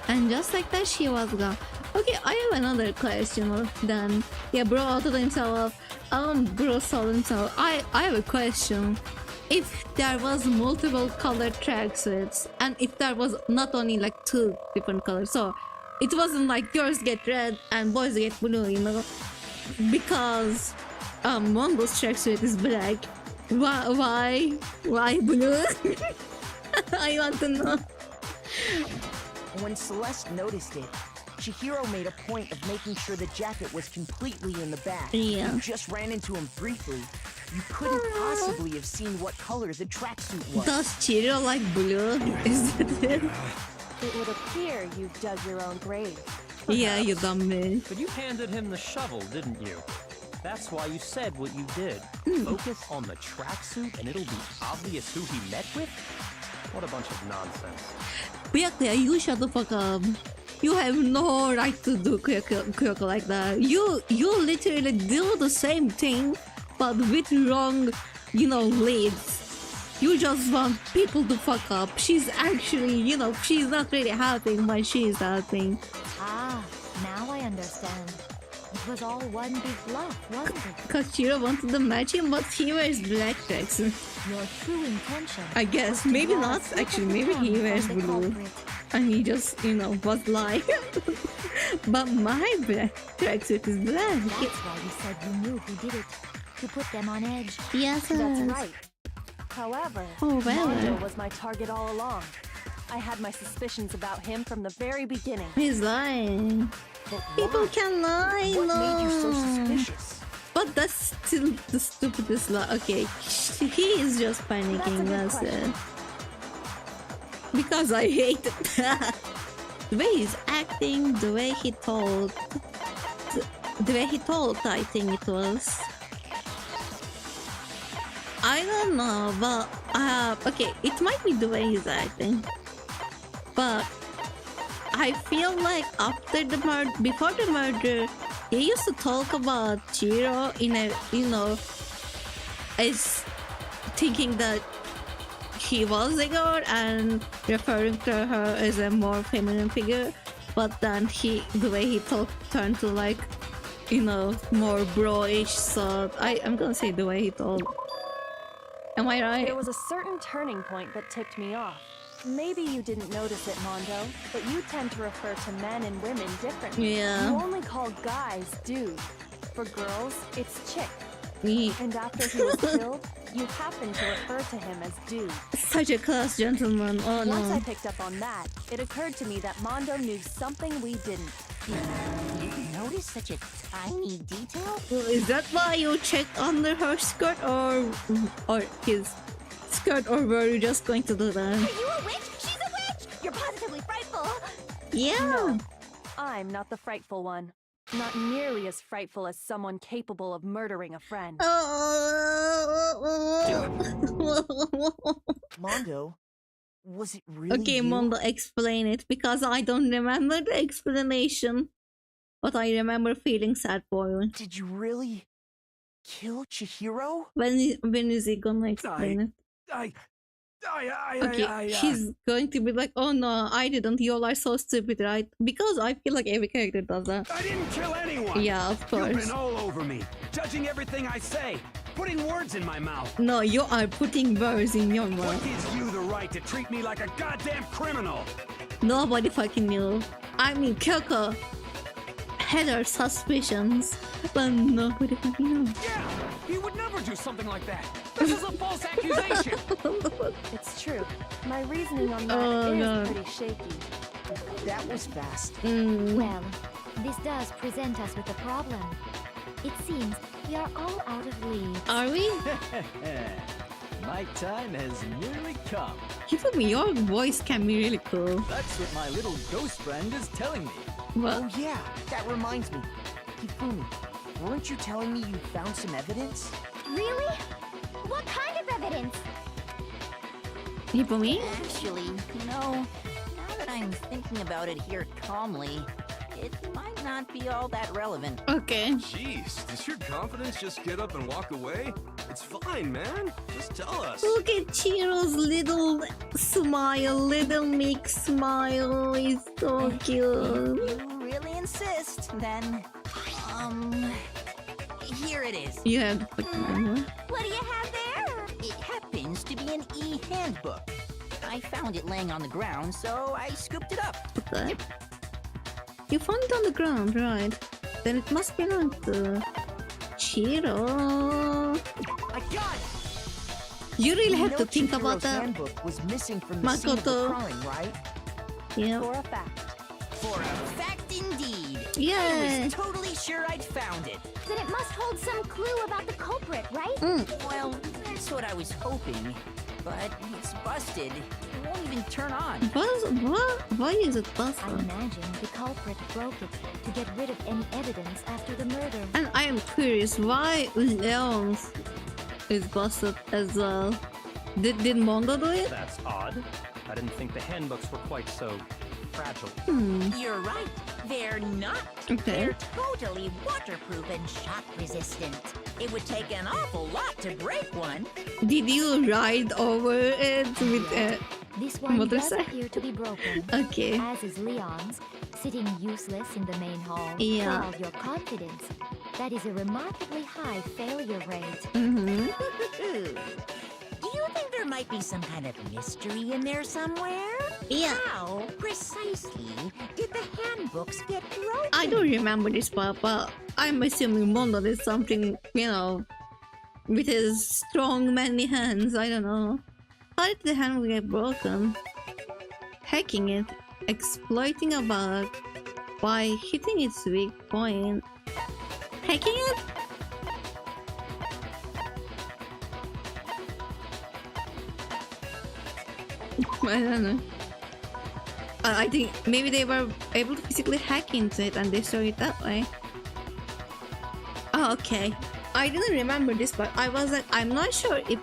And just like that, she was gone. Okay, I have another question then. Yeah, bro outed himself. Bro sold himself. I have a question. If there was multiple colored tracksuits, and if there was not only like 2 different colors, so it wasn't like girls get red and boys get blue, you know? Because Mongo's tracksuit is black. Why blue? I want to know. when Celeste noticed it, Chihiro made a point of making sure the jacket was completely in the bag. Yeah. You just ran into him briefly. You couldn't possibly have seen what color the tracksuit was. Does Chihiro like blue? Is that it? It would appear you dug your own grave. Yeah, you dumb man. But you handed him the shovel, didn't you? That's why you said what you did. Focus on the tracksuit and it'll be obvious who he met with? What a bunch of nonsense. BYAKUYA, you shut the fuck up. You have no right to do Kuyoko like that. You literally do the same thing, but with wrong, leads. You just want people to fuck up. She's actually, she's not really helping, but she's helping. Ah, now I understand. It was all one big bluff, wasn't it? Because Chihiro wanted to match him, but he wears black tracks. Your true intention. I guess, maybe not. Actually, maybe he wears blue. And he just, was lying. But my black tracksuit is black. That's why you said you knew who did it. To put them on edge. Yes, That's right. However, Oh, well. Mondo was my target all along. I had my suspicions about him from the very beginning. He's lying. But People why? can lie, What no. made you so suspicious? But that's still the stupidest lie. Okay, he is just panicking, That's a good that's it. Because I hate it. The way he's acting, the way he told, I think it was. I don't know, but okay, it might be the way he's acting, but I feel like after the murder, before the murder, he used to talk about Chihiro in a, as thinking that he was a girl and referring to her as a more feminine figure, but then the way he talked turned to like, more bro-ish, so I'm gonna say the way he told. Am I right? There was a certain turning point that tipped me off. Maybe you didn't notice it, Mondo, but you tend to refer to men and women differently. Yeah. You only call guys dude. For girls, it's chick. Me. And after he was killed, you happen to refer to him as dude. Such a class gentleman. Oh Once I no. picked up on that, it occurred to me that Mondo knew something we didn't. You noticed such a tiny detail? Is that why you checked under her skirt or his skirt, or were you just going to do that? Are you a witch? She's a witch! You're positively frightful! Yeah. No, I'm not the frightful one. Not nearly as frightful as someone capable of murdering a friend. Mondo, Was it really Okay, you? Mondo, explain it, because I don't remember the explanation. But I remember feeling sad for you. Did you really kill Chihiro? When is he gonna explain it? Okay, he's going to be like, oh no, I didn't, you all are so stupid, right? Because I feel like every character does that. I didn't kill anyone! Yeah, of course. You've been all over me, judging everything I say, putting words in my mouth. No, you are putting words in your What mouth. gives you the right to treat me like a goddamn criminal? Nobody fucking knew. I mean, Kyoko had her suspicions, but nobody fucking knew. Yeah! He would never do something like that! This is a false accusation! It's true. My reasoning on that is pretty shaky. That was fast. Well, this does present us with a problem. It seems we are all out of leads. Are we? My time has nearly come. Hifumi, your voice can be really cool. That's what my little ghost friend is telling me. Well, Oh yeah, that reminds me. Hifumi, weren't you telling me you found some evidence? Really? What kind of evidence? Hifumi? Actually, now that I'm thinking about it here calmly, it might not be all that relevant. Okay. Jeez, does your confidence just get up and walk away? It's fine, man. Just tell us. Look at Chiro's little smile, little mixed smile. It's so cute. If you really insist, then, here it is. You have What do you have there? It happens to be an e-handbook. I found it laying on the ground, so I scooped it up. okay. You found it on the ground, right? Then it must be like Chiro. I got it! You really have know to think about Chihiro's that. handbook was missing from the scene of the Makoto. crime, right? Yeah. For a fact. For a fact indeed. Yeah. I was totally sure I'd found it. Then it must hold some clue about the culprit, right? Well, that's what I was hoping. But it's busted. It won't even turn on. What? Why is it I busted? imagine the culprit broke it to get rid of any evidence after the murder. And I am curious, why Leon's is busted as well? Did Mondo do it? That's odd. I didn't think the handbooks were quite so fragile. You're right. They're not. Okay. They're totally waterproof and shock resistant. It would take an awful lot to break one. Did you ride over it with This one does motorcycle? appear to be broken. Okay. As is Leon's, sitting useless in the main hall. Yeah. For all your confidence. That is a remarkably high failure rate. Mm-hmm. Do you think there might be some kind of mystery in there somewhere? Yeah. How precisely did the handbooks get broken? I don't remember this part, but I'm assuming Mondo did something, you know, with his strong, manly hands. I don't know. How did the handbook get broken? Hacking it, exploiting a bug by hitting its weak point. Hacking it? I don't know. I think maybe they were able to physically hack into it and destroy it that way. Oh, okay. I didn't remember this, but I was like, I'm not sure if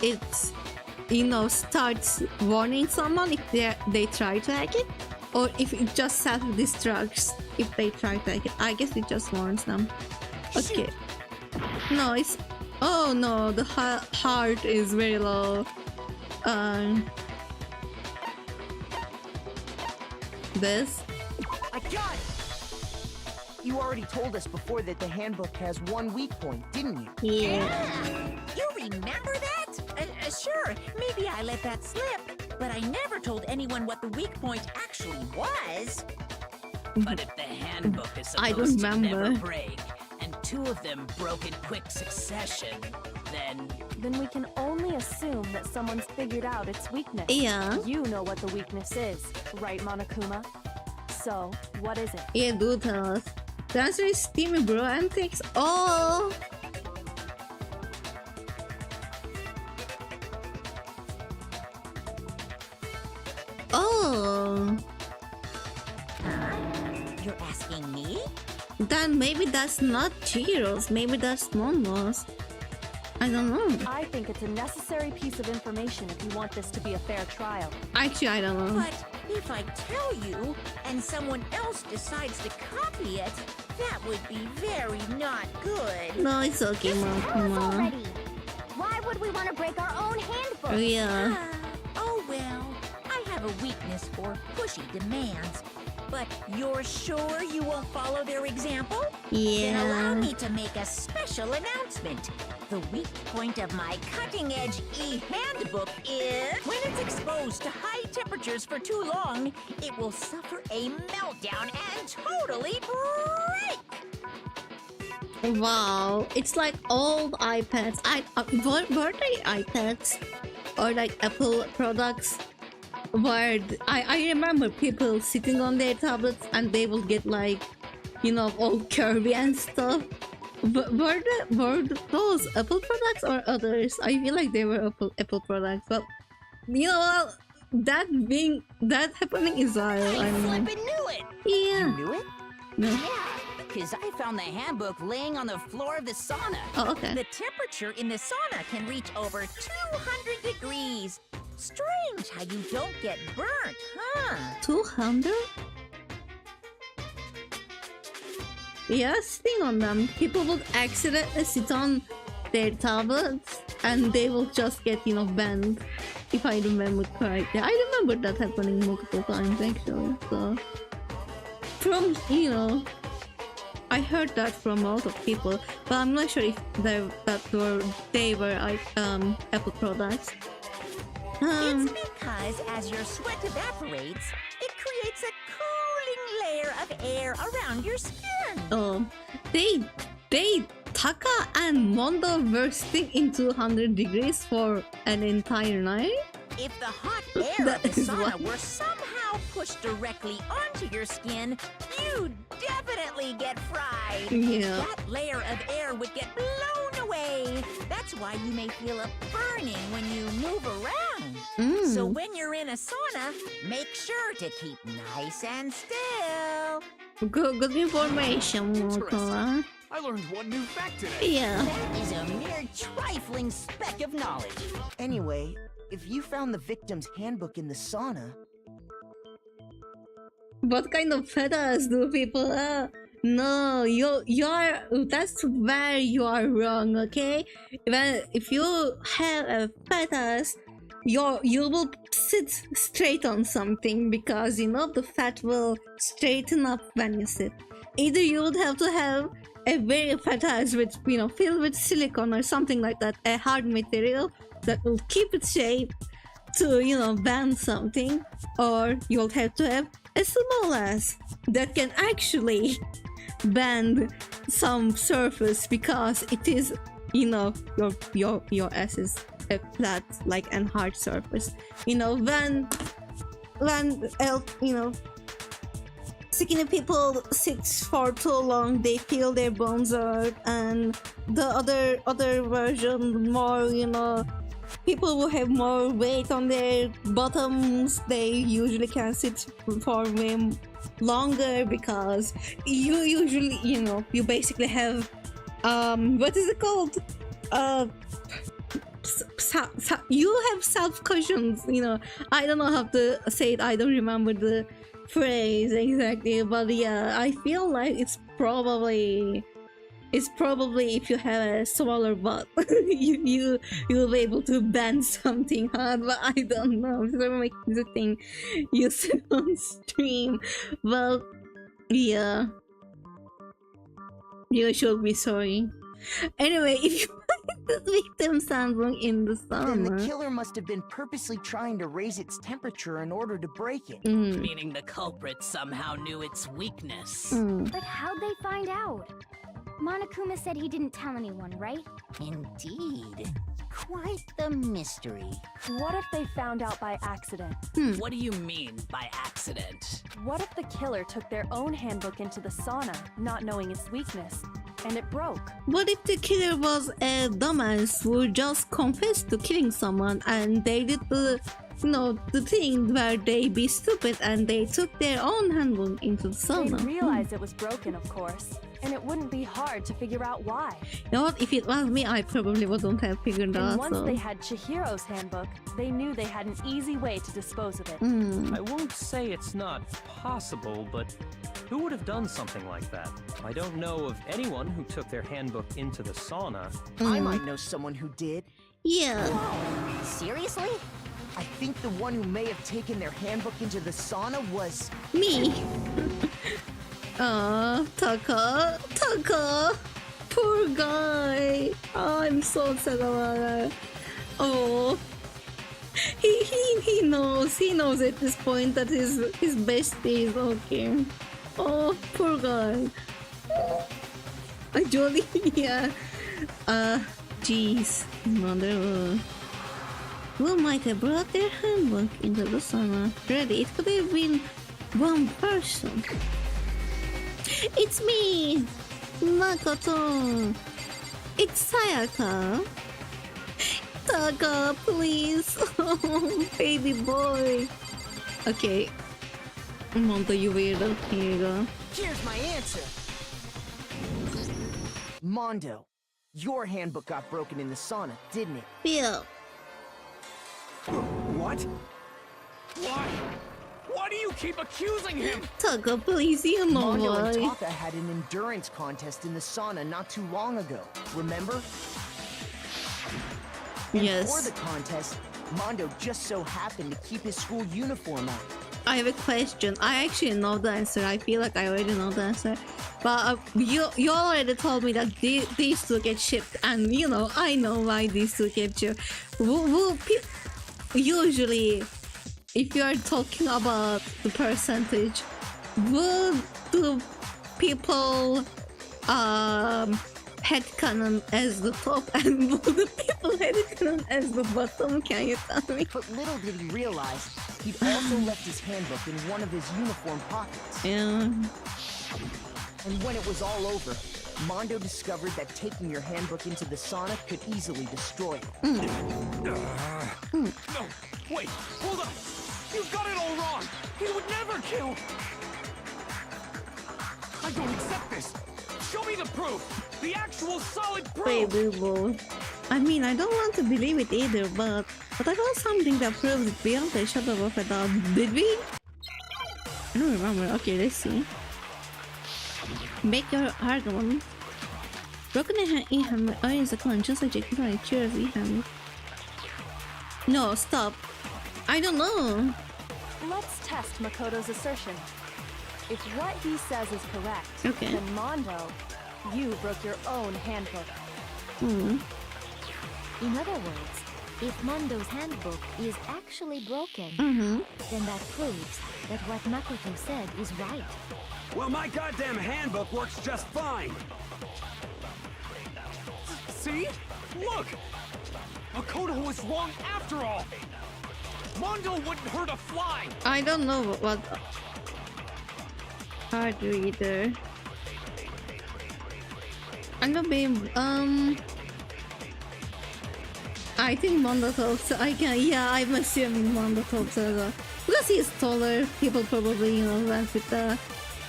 it's, you know, starts warning someone if they try to hack it, or if it just self-destructs if they try to hack it. I guess it just warns them. Okay. No, it's... Oh no, the heart is very low. This? I got it! You already told us before that the handbook has one weak point, didn't you? Yeah. You remember that? Sure, maybe I let that slip, but I never told anyone what the weak point actually was. But if the handbook is I supposed don't to never remember. break, and two of them broke in quick succession, then Then we can only assume that someone's figured out its weakness. Yeah. You know what the weakness is, right, Monokuma? So, what is it? Yeah, do tell us. The answer is steamy, bro, and thanks. Oh! Oh! You're asking me? Then maybe that's not Chihiro's, maybe that's Momo's. I don't know. I think it's a necessary piece of information if you want this to be a fair trial. Actually, I don't know. But if I tell you and someone else decides to copy it, that would be very not good. No, it's okay, Mom. Come on. Already. Why would we want to break our own handbook? Oh, yeah. Oh well, I have a weakness for pushy demands. But you're sure you won't follow their example? Then allow Yeah. me to make a special announcement. The weak point of my cutting-edge e-handbook is when it's exposed to high temperatures for too long, it will suffer a meltdown and totally break. Wow, it's like old iPads. Were they iPads or like Apple products? Where I remember people sitting on their tablets and they will get like, you know, all curvy and stuff. Were those Apple products or others? I feel like they were Apple products, but you know that happening is I flippin' knew it! Yeah. You knew it? No. Yeah, because I found the handbook laying on the floor of the sauna. Oh, okay. The temperature in the sauna can reach over 200 degrees. Strange how you don't get burnt, huh? 200? Yeah, sitting on them. People would accidentally sit on their tablets and they will just get, you know, banned. If I remember correctly. I remember that happening multiple times actually. So, from, you know, I heard that from a lot of people, but I'm not sure if they were Apple products. It's because as your sweat evaporates, it creates a cooling layer of air around your skin. Oh, Taka and Mondo were sitting in 200 degrees for an entire night? If the hot air That of the is sauna what- were somehow pushed directly onto your skin, you'd definitely get fried. Yeah. That layer of air would get blown away. That's why you may feel a burning when you move around. So when you're in a sauna, make sure to keep nice and still. Good information, Motola. I learned one new fact today. Yeah. That is a mere trifling speck of knowledge. Anyway, if you found the victim's handbook in the sauna, What kind of feathers do people have? No, you're that's where you are wrong, okay? If you have a feathers, you will sit straight on something because you know the fat will straighten up when you sit. Either you would have to have a very feathers with, you know, filled with silicone or something like that, a hard material that will keep its shape to, you know, bend something, or you'll have to have a small ass that can actually bend some surface because it is, you know, your ass is a flat like and hard surface. You know, when you know, skinny people sit for too long, they feel their bones hurt, and the other version, more, you know, people who have more weight on their bottoms, they usually can sit for way longer because you usually, you know, you basically have what is it called, you have self cushions, you know. I don't know how to say it, I don't remember the phrase exactly, but yeah, I feel like it's probably if you have a smaller butt, you'll be able to bend something hard, but I don't know. So I'm making the thing you said on stream. Well, yeah, you should be sorry. Anyway, if you find the victim's handbook in the then the sauna, killer must have been purposely trying to raise its temperature in order to break it. Meaning the culprit somehow knew its weakness. But how'd they find out? Monokuma said he didn't tell anyone, right? Indeed. Quite the mystery. What if they found out by accident? What do you mean by accident? What if the killer took their own handbook into the sauna, not knowing its weakness, and it broke? What if the killer was a dumbass who just confessed to killing someone and they did the No, the thing where they be stupid and they took their own handbook into the sauna. They realized it was broken, of course, and it wouldn't be hard to figure out why. You know what? If it was me, I probably wouldn't have figured And out. once they had Chihiro's handbook, they knew they had an easy way to dispose of it. I won't say it's not possible, but who would have done something like that? I don't know of anyone who took their handbook into the sauna. I might know someone who did. Yeah. Whoa. Seriously? I think the one who may have taken their handbook into the sauna was... me. Taka. Poor guy. Oh, I'm so sad about that. Oh. He knows at this point that his bestie is okay. Oh, poor guy. Jolly, yeah. Jeez, mother. Who might have brought their handbook into the sauna? Really, it could have been one person. It's me, Makoto. It's Sayaka. Taka, please. Oh, baby boy. Okay. Mondo, you weirdo. Here you go. Here's my answer. Mondo, your handbook got broken in the sauna, didn't it? Yeah. What? Why? Why do you keep accusing him? Taka, please, you know Mondo why. and Taka had an endurance contest in the sauna not too long ago, remember? And Yes. for the contest, Mondo just so happened to keep his school uniform on. I have a question. I actually know the answer. I feel like I already know the answer. But you already told me that these two get shipped. And, you know, I know why these two get shipped. Usually, if you are talking about the percentage, will the people headcanon as the top and will the people headcanon as the bottom? Can you tell me? But little did he realize, he'd also left his handbook in one of his uniform pockets. Yeah. And when it was all over, Mondo discovered that taking your handbook into the sauna could easily destroy it. No, wait, hold on. You've got it all wrong. He would never kill. I don't accept this. Show me the proof. The actual solid proof. Baby boy. I mean, I don't want to believe it either, but I found something that proves it beyond a shadow of a doubt. Did we? I don't remember. Okay, let's see. Make your argument. Broken in hand is a clone, just like Jake Brown, cheers hand. No, stop. I don't know. Let's test Makoto's assertion. If what he says is correct, Okay. then Mondo, you broke your own handbook. In other words, if Mondo's handbook is actually broken, then that proves that what Makoto said is right. Well, my goddamn handbook works just fine. See? Look! Makoto was wrong after all! Mondo wouldn't hurt a fly! I don't know what card reader. I'm gonna be I think Mondo talks. I'm assuming Mondo talks as well. Because he's taller, people probably, you know, went with the...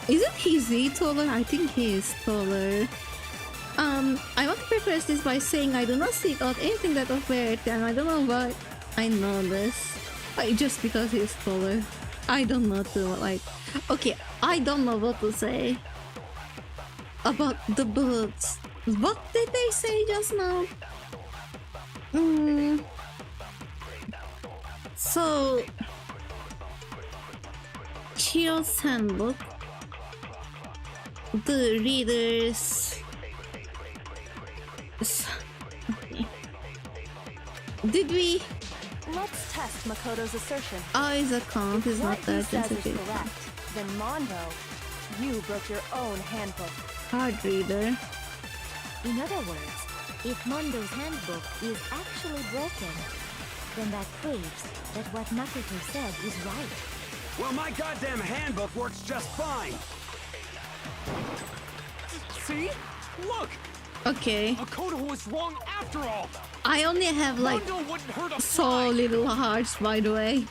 Isn't he Z taller? I think he is taller. I want to preface this by saying I do not seek out anything that of merit, and I don't know why I know this. Just because he's taller. I don't know okay, I don't know what to say about the bullets. What did they say just now? So Chiyo's handbook, the readers. Okay. Did we? Let's test Makoto's assertion. His account is not What he that says is sensitive. correct, then Mondo, you broke your own handbook. Card reader. In other words, if Mondo's handbook is actually broken, then that proves that what Makoto said is right. Well, my goddamn handbook works just fine. See? Look! Okay. Makoto was wrong after all! I only have like so little hearts, by the way.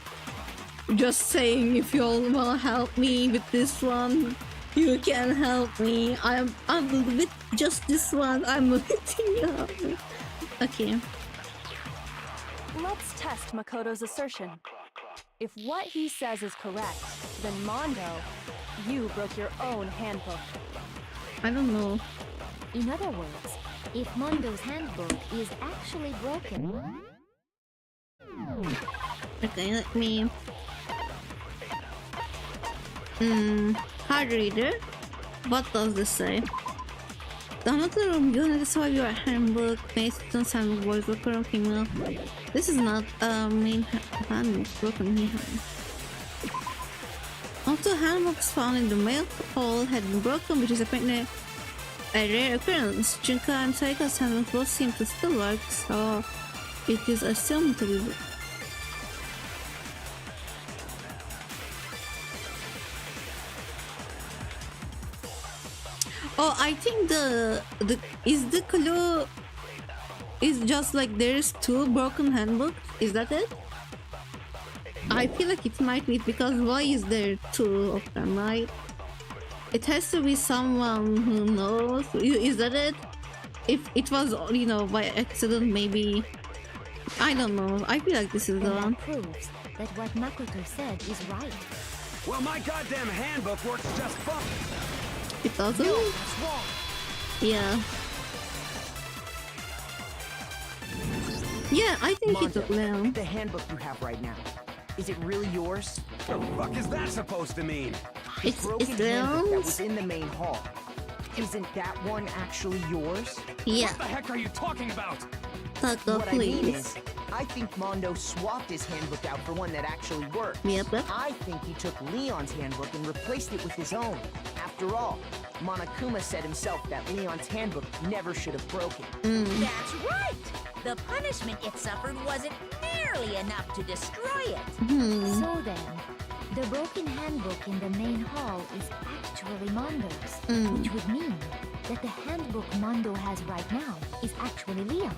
Just saying, if you all wanna help me with this one, you can help me. I'm with just this one. I'm letting you help me. Okay. Let's test Makoto's assertion. If what he says is correct, then Mondo, you broke your own handbook. I don't know. In other words, if Mondo's handbook is actually broken... Okay, let me... Hard reader? What does this say? Danganronpa, you need to solve your handbook, Mason's handbook, boys, locker room, female. This is not main handbook, broken here. Also, handbooks found in the male hall had been broken, which is apparently a rare occurrence. Junka and Saika's handbooks both seem to still work, so it is assumed to be. Oh, I think the clue is just like there's two broken handbooks. Is that it? I feel like it might be, because why is there two of them, right? It has to be someone who knows. Is that it? If it was, you know, by accident, maybe. I don't know. I feel like this is the one. That proves that what Makoto said is right. Well, my goddamn handbook works just fine. It doesn't? No, that's wrong. Yeah. Yeah, I think Mondo, it took well. the handbook you have right now, is it really yours? What the fuck is that supposed to mean? The broken handbook that was in the main hall. Isn't that one actually yours? Yeah. What the heck are you talking about? Taco, what please. I mean is, I think Mondo swapped his handbook out for one that actually works. Yep. I think he took Leon's handbook and replaced it with his own. After all, Monokuma said himself that Leon's handbook never should have broken. That's right! The punishment it suffered wasn't nearly enough to destroy it. So then, the broken handbook in the main hall is actually Mondo's, which would mean that the handbook Mondo has right now is actually Leon's,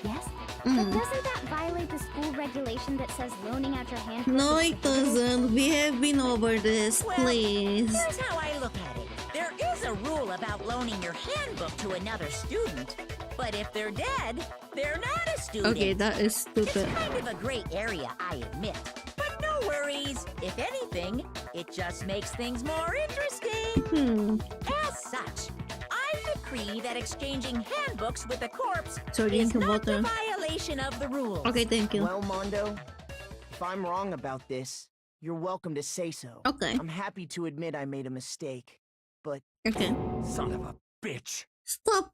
yes? But doesn't that violate the school regulation that says loaning out your handbook? No, it doesn't. We have been over this, Well, please. here's how I look at it. There is a rule about loaning your handbook to another student, but if they're dead, they're not a student. Okay, that is stupid. It's kind of a gray area, I admit. But no worries. If anything, it just makes things more interesting. As such, I decree that exchanging handbooks with a corpse is not a violation of the rules. Okay, thank you. Well, Mondo, if I'm wrong about this, you're welcome to say so. Okay. I'm happy to admit I made a mistake, but... Okay. Son of a bitch. Stop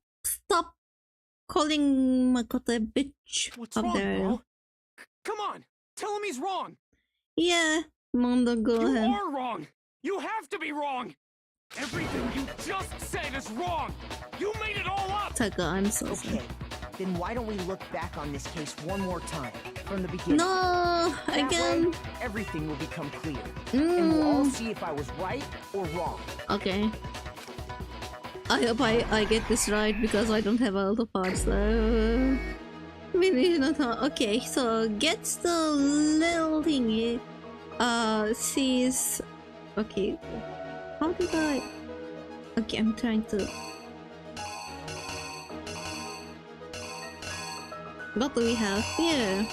calling Makoto a bitch. What's up wrong, there. bro? Come on, tell him he's wrong. Yeah, Mondo, go You ahead. are wrong. You have to be wrong. Everything you just said is wrong. You made it all up. Taka, I'm so Okay, sorry. then why don't we look back on this case one more time, from the beginning? No, That again. way, everything will become clear, and we'll all see if I was right or wrong. Okay. I hope I get this right, because I don't have a lot of parts. Maybe not. Okay, so gets the little thingy. Sees. Okay. How did I? Okay, I'm trying to. What do we have here?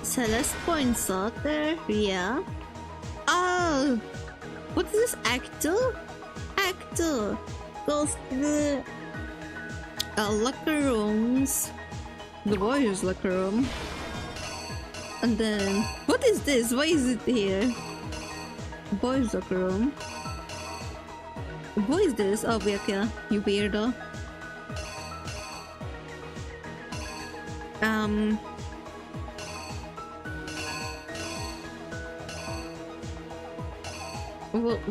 Celeste points out there. Yeah. Oh, what's this? Actor goes to the locker rooms, the boys' locker room, and then what is this? Why is it here? Boys' locker room. What is this? Oh, BYAKUYA, you weirdo.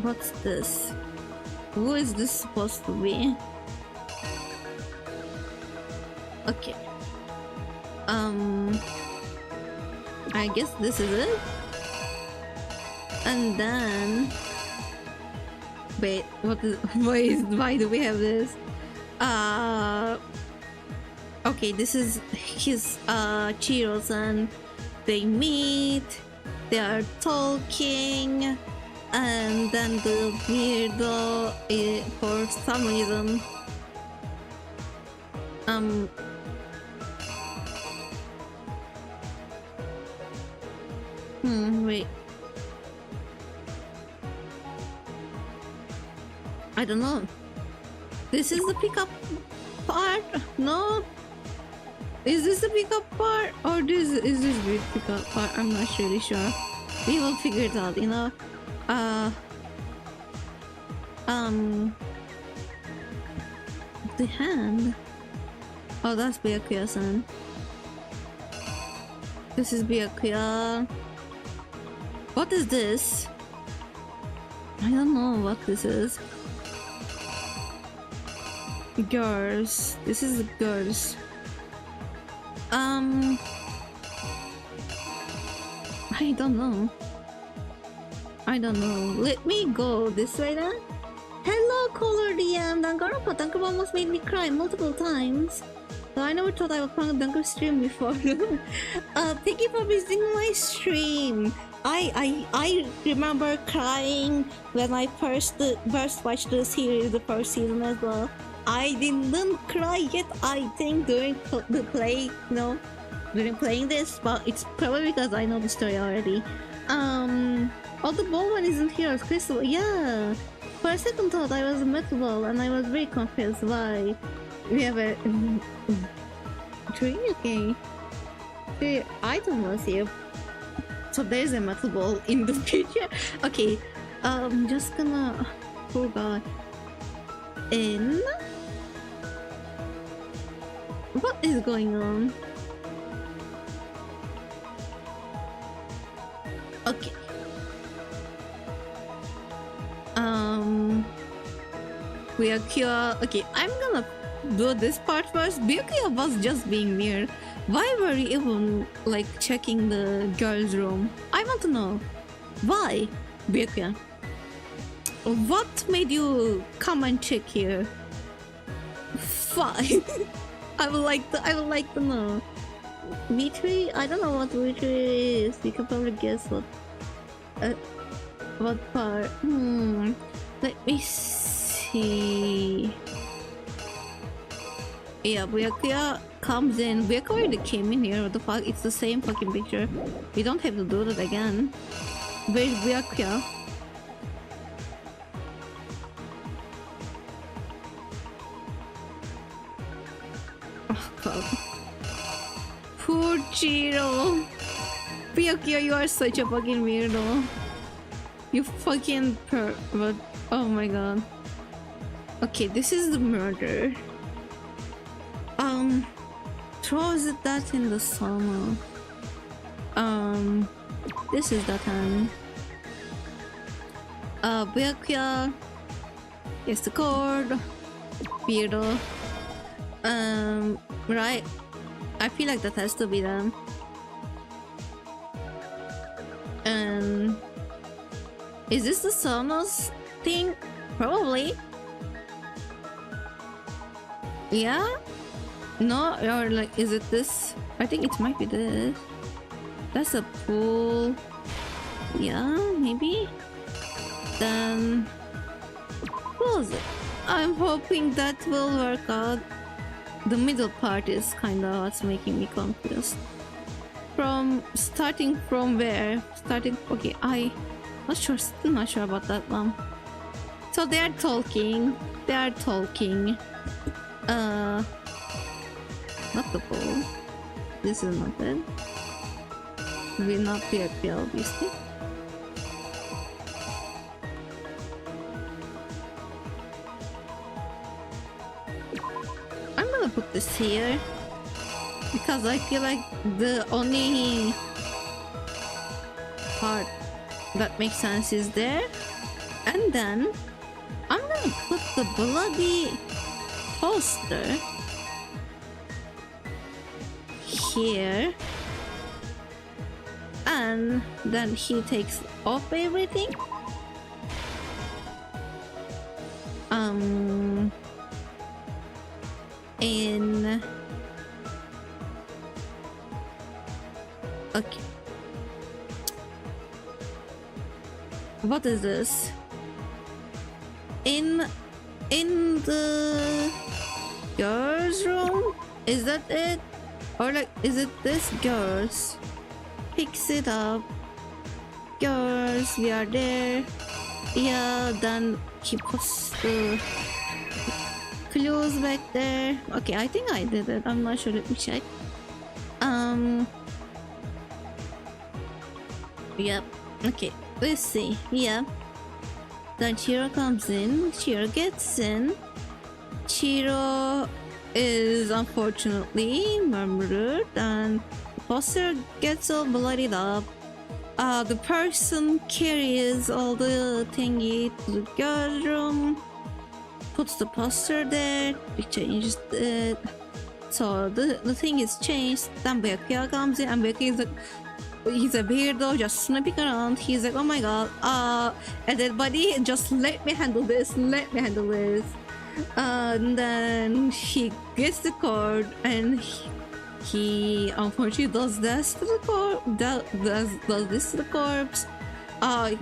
What's this? Who is this supposed to be? Okay. I guess this is it. And then wait, why do we have this? Okay, this is his Chiro-san. They meet, they are talking, and then the weirdo, for some reason, wait. I don't know. This is the pickup part? No? Is this the pickup part? Or is this the pickup part? I'm not really sure. We will figure it out, you know? The hand? Oh, that's BYAKUYA-san. This is BYAKUYA. What is this? I don't know what this is. Girls. This is the girls. I don't know. I don't know. Let me go this way then. Hello, Color DM. Danganronpa. Danganronpa almost made me cry multiple times. So I never thought I would find a Danganronpa stream before. Thank you for visiting my stream. I remember crying when I first watched the series, the first season as well. I didn't cry yet, I think, during the play, no, during playing this, but it's probably because I know the story already. Oh, the ball one isn't here, it's Crystal. Yeah, for a second thought I was a metal ball, and I was very confused why we have a tree. Okay, the item was here, so there's a metal ball in the picture. Okay, I'm just gonna forgot in. What is going on? Okay. BYAKUYA. Okay, I'm gonna do this part first. BYAKUYA was just being weird. Why were you even like checking the girls' room? I want to know. Why, BYAKUYA? What made you come and check here? Fine. I would like to know. V3? I don't know what V3 is. You can probably guess what part. Let me see. Yeah, BYAKUYA comes in. BYAKUYA already came in here. What the fuck? It's the same fucking picture. We don't have to do that again. Where's BYAKUYA? Oh god. Poor Chiro. BYAKUYA, you are such a fucking weirdo. You fucking pervert. Oh my god. Okay, this is the murder. Throws that in the sauna. This is that hand. BYAKUYA. Yes, the cord. Weirdo. Right. I feel like that has to be them. Is this the Sonos thing? Probably. Yeah? No? Or like, is it this? I think it might be this. That's a pool. Yeah, maybe? Then... what was it? I'm hoping that will work out. The middle part is kinda what's making me confused. Starting from where? Okay, still not sure about that one. So they are talking. Not the ball. This is not it. Will not be a pill, obviously. I'm gonna put this here because I feel like the only part that makes sense is there. And then I'm gonna put the bloody poster here, and then he takes off everything. in... Okay. What is this? In the girls' room? Is that it? Or like, is it this girls? Picks it up. Girls, we are there. Yeah, then he puts the clues back there. Okay, I think I did it. I'm not sure. Let me check. Yep. Okay, let's see. Yeah. Then Chiro comes in. Chiro gets in. Chiro is unfortunately murdered, and the poster gets all bloodied up. The person carries all the thingy to the girls' room, puts the poster there, we changed it. So the thing is changed. Then BYAKUYA comes in, and BYAKUYA is like, he's a weirdo just snooping around. He's like, oh my god, and then buddy, just let me handle this, and then he gets the card, and he unfortunately does this to the corpse, does this to the corpse,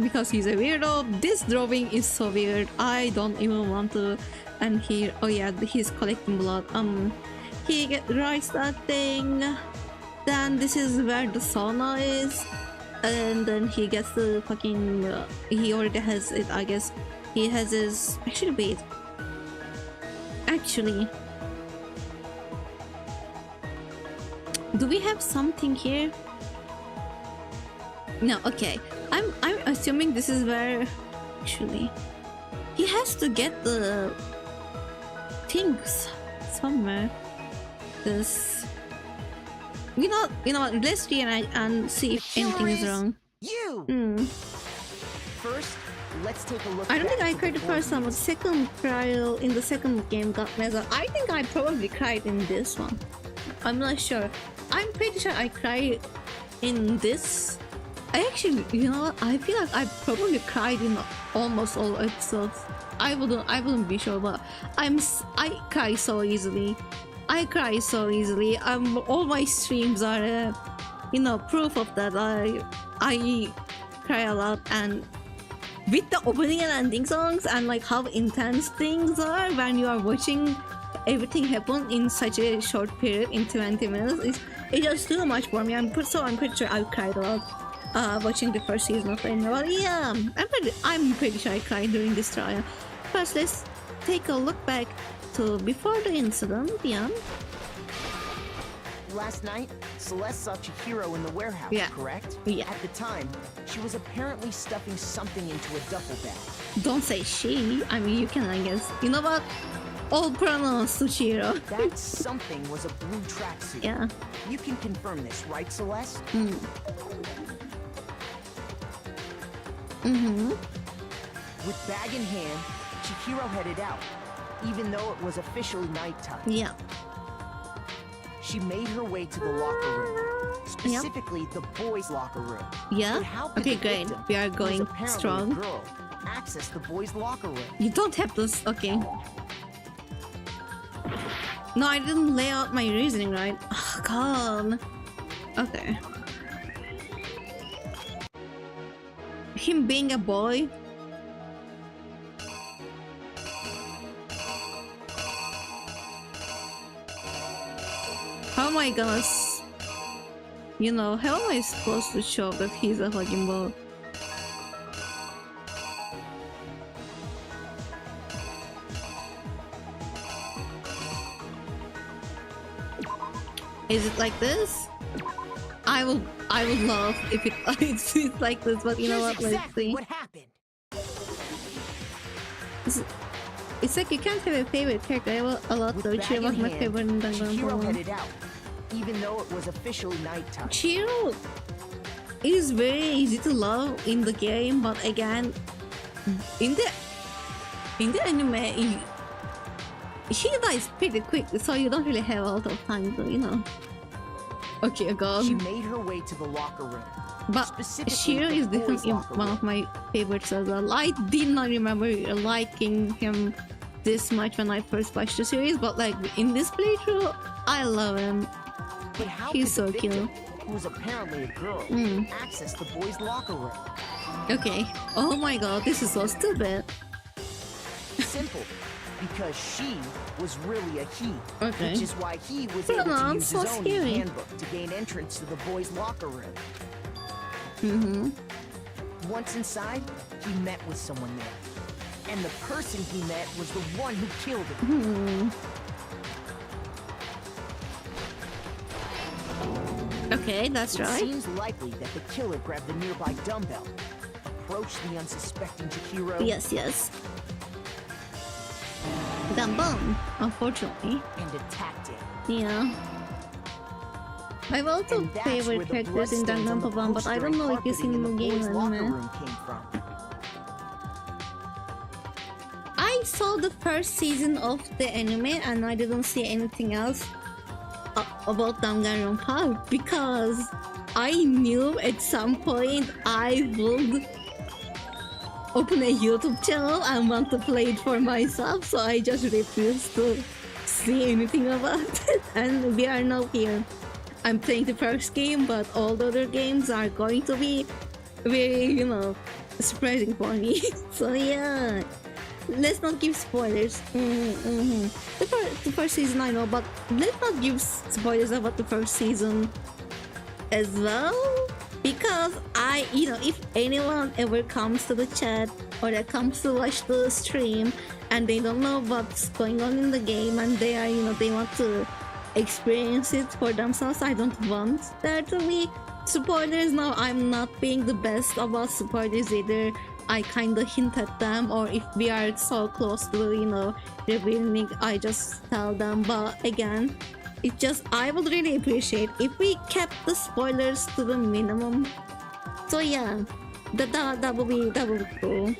because he's a weirdo. This drawing is so weird, I don't even want to. And he, oh yeah, he's collecting blood. He writes that thing. Then this is where the sauna is, and then he gets the fucking he already has it, I guess. He has his, actually wait, actually, do we have something here? No, okay. I'm assuming this is where actually he has to get the things somewhere. This, you know what, let's reenact and see if anything is wrong. You. First, let's take a look. I don't think I cried the first time, but second trial in the second game got messed up. I think I probably cried in this one. I'm not sure. I'm pretty sure I cried in this. I actually, you know what? I feel like I probably cried in almost all episodes. I wouldn't be sure, but I cry so easily. All my streams are, proof of that. I cry a lot, and with the opening and ending songs, and like how intense things are when you are watching everything happen in such a short period, in 20 minutes, it's just too much for me. I'm pretty sure I cried a lot watching the first season of anime. But yeah, I'm pretty sure I cried during this trial. First, let's take a look back to before the incident. Yeah. Last night, Celeste saw Chihiro in the warehouse, correct? Yeah. At the time, she was apparently stuffing something into a duffel bag. Don't say she. I mean, you can, I guess. You know what? All pronouns to Chihiro. That something was a blue tracksuit. Yeah. You can confirm this, right, Celeste? With bag in hand, Chihiro headed out, even though it was officially nighttime. Yeah. She made her way to the locker room, specifically the boys' locker room. Yeah? But how could Okay, the great. victim, We are who was going apparently strong. a girl, access the boys' locker room? You don't have to. Okay. No, I didn't lay out my reasoning right. Oh, God. Okay. Him being a boy. How am I gonna, how am I supposed to show that he's a fucking boy? Is it like this? I would love if it's like this, but you know what? Let's see. What happened? It's like you can't have a favorite character. I have a lot though. Chihiro was my favorite in Chihiro Danganronpa. headed out, even though it was officially nighttime. Chihiro is very easy to love in the game, but again, in the anime, he dies pretty quickly, so you don't really have a lot of time to, Okay, God. She made her way to the locker room. But Chihiro is definitely one of my favorites as well. I did not remember liking him this much when I first watched the series, but like in this playthrough, I love him. But how He's so could the victim, cute. who was apparently a girl, access the boys' locker room? Okay. Oh my god, this is so stupid. Simple. Because she was really a he. Okay. Which is why he was able to use his own handbook to gain entrance to the boys' locker room. Once inside, he met with someone there. And the person he met was the one who killed him. Okay, that's right. It seems likely that the killer grabbed the nearby dumbbell, approached the unsuspecting Chihiro. Yes. Then boom, unfortunately. And attacked him. Yeah. I've also favorite characters in Danganronpa, but I don't know if you've seen the game anime. I saw the first season of the anime and I didn't see anything else about Danganronpa because I knew at some point I would open a YouTube channel and want to play it for myself, so I just refused to see anything about it, and we are now here. I'm playing the first game, but all the other games are going to be very, surprising for me. So yeah, let's not give spoilers. The first season I know, but let's not give spoilers about the first season as well. Because if anyone ever comes to the chat or that comes to watch the stream and they don't know what's going on in the game and they are, they want to experience it for themselves, I don't want there to be spoilers. Now, I'm not being the best about spoilers either. I kind of hint at them, or if we are so close to, revealing, I just tell them. But again, I would really appreciate if we kept the spoilers to the minimum. So yeah, that would be cool.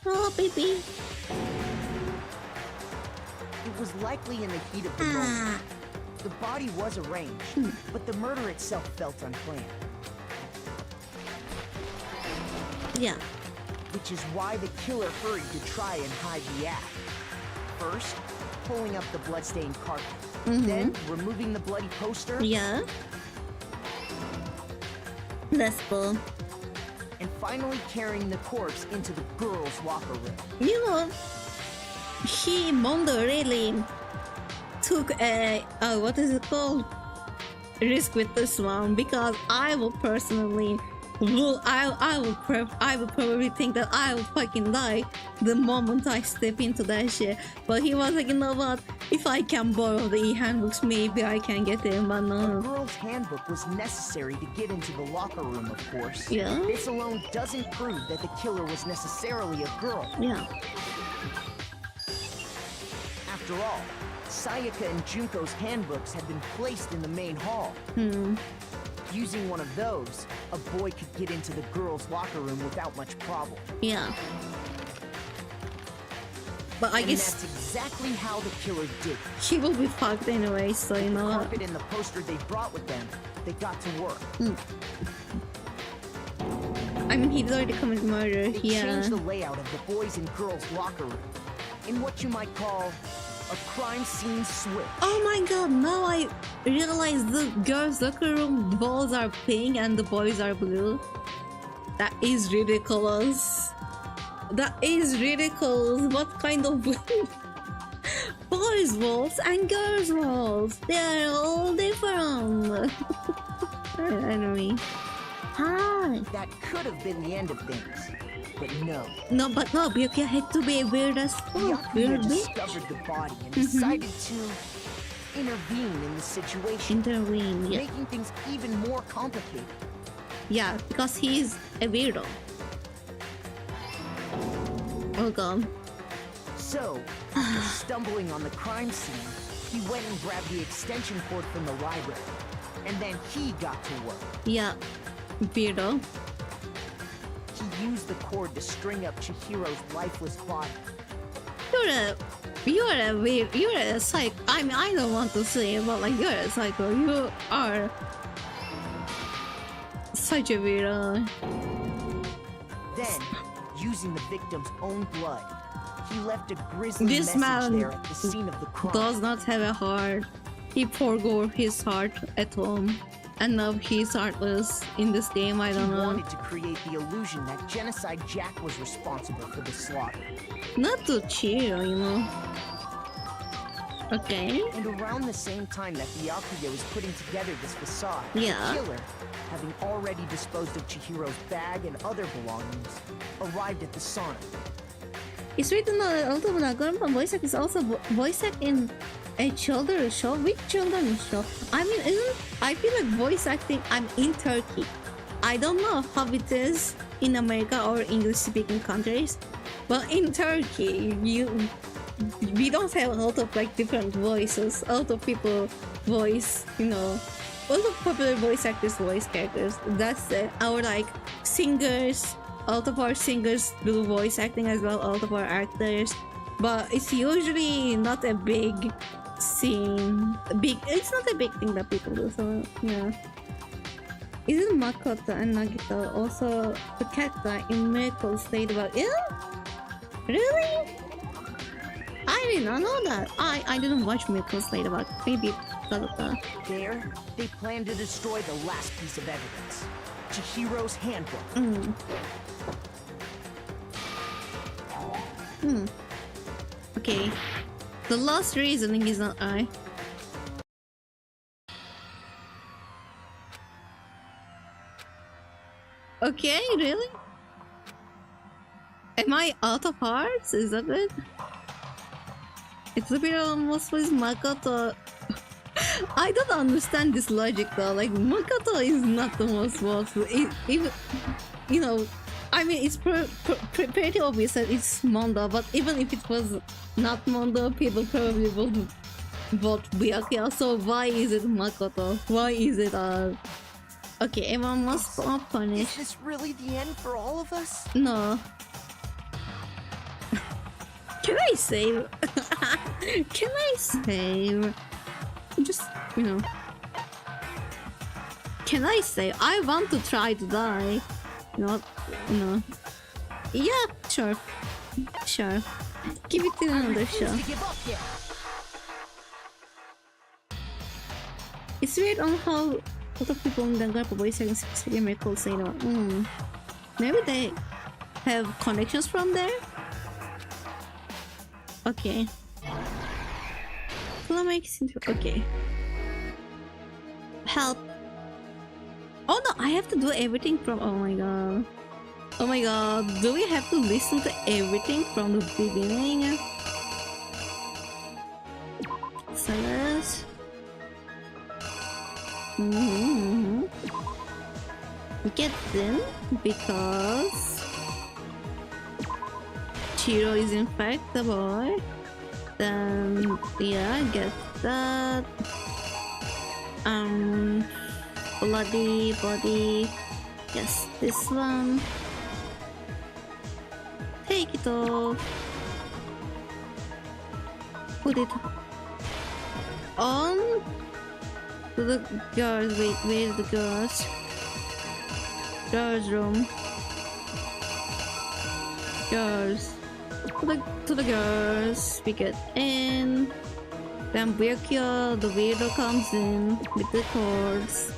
Oh, baby. It was likely in the heat of the moment. The body was arranged, but the murder itself felt unplanned. Yeah. Which is why the killer hurried to try and hide the act. First, pulling up the bloodstained carpet. Then, removing the bloody poster. Yeah. That's cool. And finally carrying the corpse into the girls' locker room. Mondo really took a, what is it called? Risk with this one, because I will personally I would probably think that I would fucking die the moment I step into that shit. But he was like, you know what? If I can borrow the handbooks, maybe I can get in. But no. A girl's handbook was necessary to get into the locker room, of course. Yeah. This alone doesn't prove that the killer was necessarily a girl. Yeah. After all, Sayaka and Junko's handbooks had been placed in the main hall. Using one of those, a boy could get into the girls' locker room without much problem. Yeah. But I guess that's exactly how the killer did it. He will be fucked anyway, so you know. The carpet and the poster they brought with them, they got to work. I mean, he's already committed murder. They changed the layout of the boys' and girls' locker room in what you might call a crime scene switch. Oh my god, now I realize the girls' locker room walls are pink and the boys are blue. That is ridiculous. That is ridiculous. What kind of boys' walls and girls' walls? They are all different. Anyway. Hi. That could have been the end of things. But no. No, BYAKUYA had to be weird as fuck. BYAKUYA discovered the body and decided to intervene in the situation. Intervene, yeah. Making things even more complicated. Yeah, because he's a weirdo. Oh god. So, after stumbling on the crime scene, he went and grabbed the extension cord from the library. And then he got to work. Yeah, weirdo. He used the cord to string up Chihiro's lifeless body. You're a psycho. I mean, I don't want to say it, but like, you're a psycho. You are such a weirdo. Then, using the victim's own blood, he left a grisly This message man there at the scene of the crime. does not have a heart. He forgot his heart at home. And now he's heartless in this game, I don't know. He wanted to create the illusion that Genocide Jack was responsible for the slaughter. Not to cheer, you know. Okay. And around the same time that BYAKUYA was putting together this facade, Yeah. the killer, having already disposed of Chihiro's bag and other belongings, arrived at the sauna. It's written that although Danganronpa voice act is also voice act in a children's show. Which children's show? I mean, I feel like voice acting. I'm in Turkey. I don't know how it is in America or English-speaking countries, but in Turkey, we don't have a lot of like different voices. A lot of people voice, you know, a lot of popular voice actors, voice characters. That's it. Our like singers. A lot of our singers do voice acting as well. A lot of our actors, but it's usually not a big scene. It's not a big thing that people do. So yeah. Isn't Makoto and Nagito also the cat guy in Miracle's Ladybug? Yeah? Really? I did not know that. I didn't watch Miracle's Ladybug. Maybe There, they plan to destroy the last piece of evidence. Chihiro's handbook. Okay. The last reasoning is not I. Okay, really? Am I out of hearts? Is that it? It's a bit almost with Makoto. I don't understand this logic though. Like, Makoto is not the most vocal. Even, you know, I mean, it's pretty obvious that it's Mondo, but even if it was not Mondo, people probably would vote BYAKUYA. So why is it Makoto? Why is it okay, everyone must punish. Is this really the end for all of us? No. Can I save? Can I save? Just, you know. Can I save? I want to try to die. Not, no. Yeah, sure. Sure. Give it to another shot. It's weird on how a lot of people in Danganronpa voice acting specifically Miracle say no. Maybe they have connections from there? Okay. Okay. Help. Oh no, I have to do everything from. Oh my god. Oh my god. Do we have to listen to everything from the beginning? Silence. We get them because Chiro is in fact the boy. Then yeah, get that. Bloody body. Yes, this one. Take it off. Put it on to the girls. Wait, where's the girls? Girls' room. Girls. To the girls. We get in. Then BYAKUYA, the weirdo, comes in with the cords.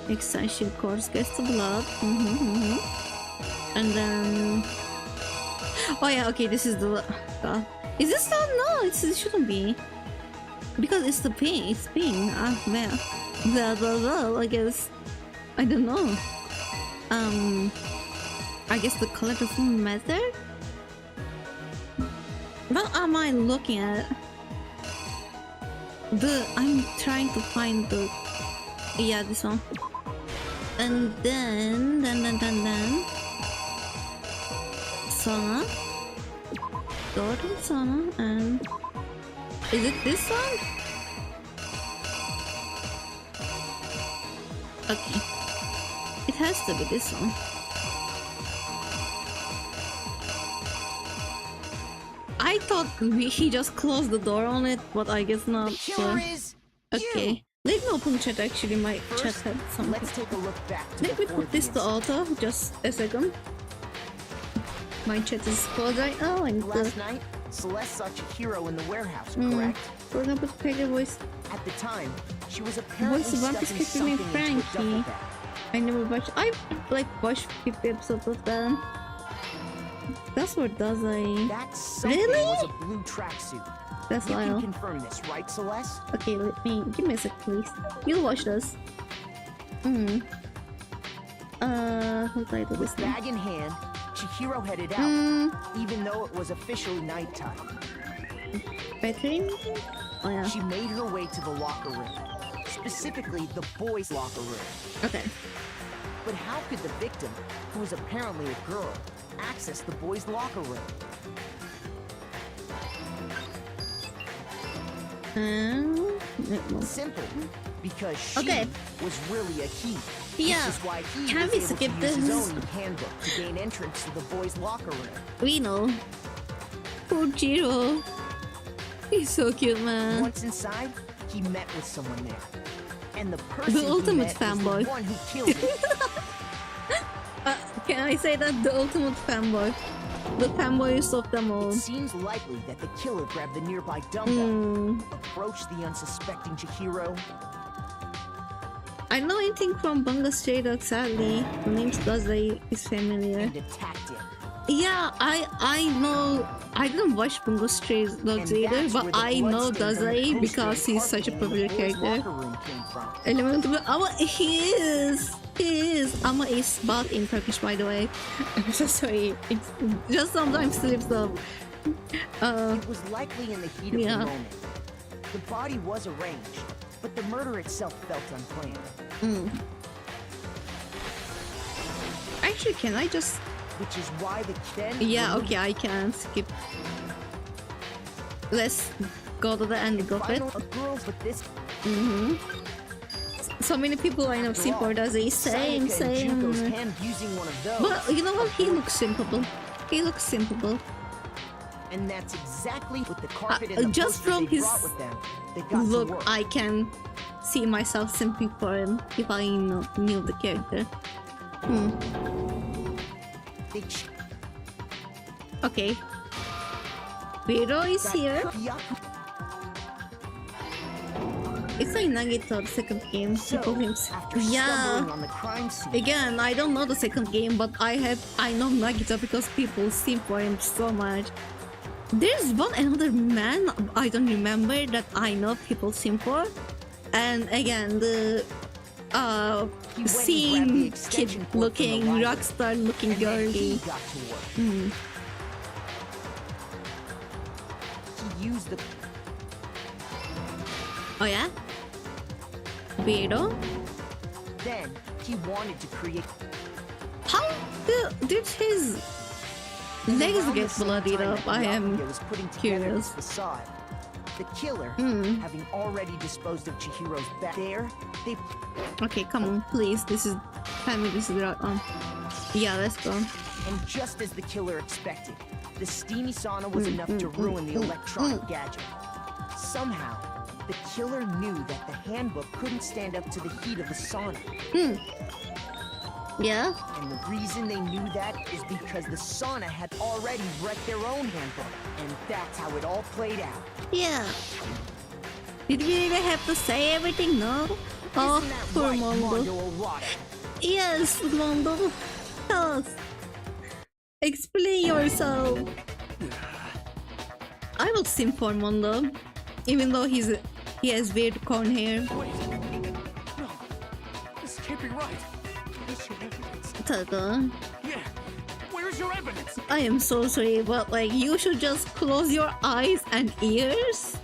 Extension cords, gets the blood. And then. Oh yeah, okay, this is the. Is this not? No, it shouldn't be. Because it's the pin. It's pin. Ah, man. Well, I guess. I don't know. I guess the colorful method? What am I looking at? I'm trying to find the. Yeah, this one. And then. Sauna. Go to the sauna and. Is it this one? Okay. It has to be this one. I thought he just closed the door on it, but I guess not. So. Okay. Let me open chat actually, my chat had something. Let's take a look back to Let me put this to auto, just a second. My chat is closed right now. Last night, Celeste saw Chihiro in the warehouse, correct? For example, voice. At the time, she was apparently Voice One is stuffing me something into a duffel Frankie. bag. I never watched. I like watched 50 episodes of them. That's what does I. That something Really? was a blue tracksuit. That's You can wild. confirm this, right, Celeste? Okay, give me a sec, please. You'll watch this. How do I do this now? Bag in hand, Chihiro headed out, even though it was officially nighttime. Bedroom? Oh yeah. She made her way to the locker room, specifically the boys' locker room. Okay. But how could the victim, who was apparently a girl, access the boys' locker room? Simple, because she was really a he. Yeah. Which is why he Can was we able skip to use his this? own handbook to gain entrance to the boys' locker room. We know. Poor Jiro. He's so cute, man. Once inside, he met with someone there. And the person The he ultimate met fanboy. was the one who killed him. Can I say that? The ultimate fanboy. The fanboyest of them all. It seems likely that the killer grabbed the nearby dumbbell, approached the unsuspecting Chihiro. I know anything from Bunga Stray Dog, sadly. The name Dazai is familiar. And attacked him. Yeah, I know. I didn't watch Bungo Stray Dogs either, but I know Dazai because he's such a popular character. Elemental, Ama he is. Ama is bad in Turkish, by the way. I'm so sorry. It just sometimes slips up. It was likely in the heat of the moment. The body was arranged, but the murder itself felt unplanned. Actually, can I just... Which is why the then... Yeah, okay, I can skip. Let's go to the end of it. So many people I know simple Dazai, same. But you know what? He looks simple. He looks simple. And that's exactly what the carpet and the just poster from they his brought with them. They got to look, work. I can see myself simping for him if I knew the character. Okay. Vero is here. It's like Nagito, the second game. People yeah. On the crime scene, Again, I don't know the second game, but I know Nagito because people simp for him so much. There's another man I don't remember that I know people simp for, and again the scene kid looking rockstar looking girly. He used the... Oh yeah? Vero? Then he wanted to create... How did his legs get bloodied up? I am curious. The killer, having already disposed of Chihiro's back there, they... Okay, come on, please. Tell me this is the right one. Yeah, let's go. And just as the killer expected, the steamy sauna was enough to ruin the electronic gadget. Somehow, the killer knew that the handbook couldn't stand up to the heat of the sauna. Yeah? And the reason they knew that is because the sauna had already wrecked their own handbook. And that's how it all played out. Yeah. Did we really have to say everything? No? Oh, poor Mondo. Yes, Mondo. Tell us. Explain yourself. I will simp for Mondo, even though he has weird corn hair. Wait. No. This can't be right. Where's your evidence? Taka. Yeah. Where's your evidence? I am so sorry, but like you should just close your eyes and ears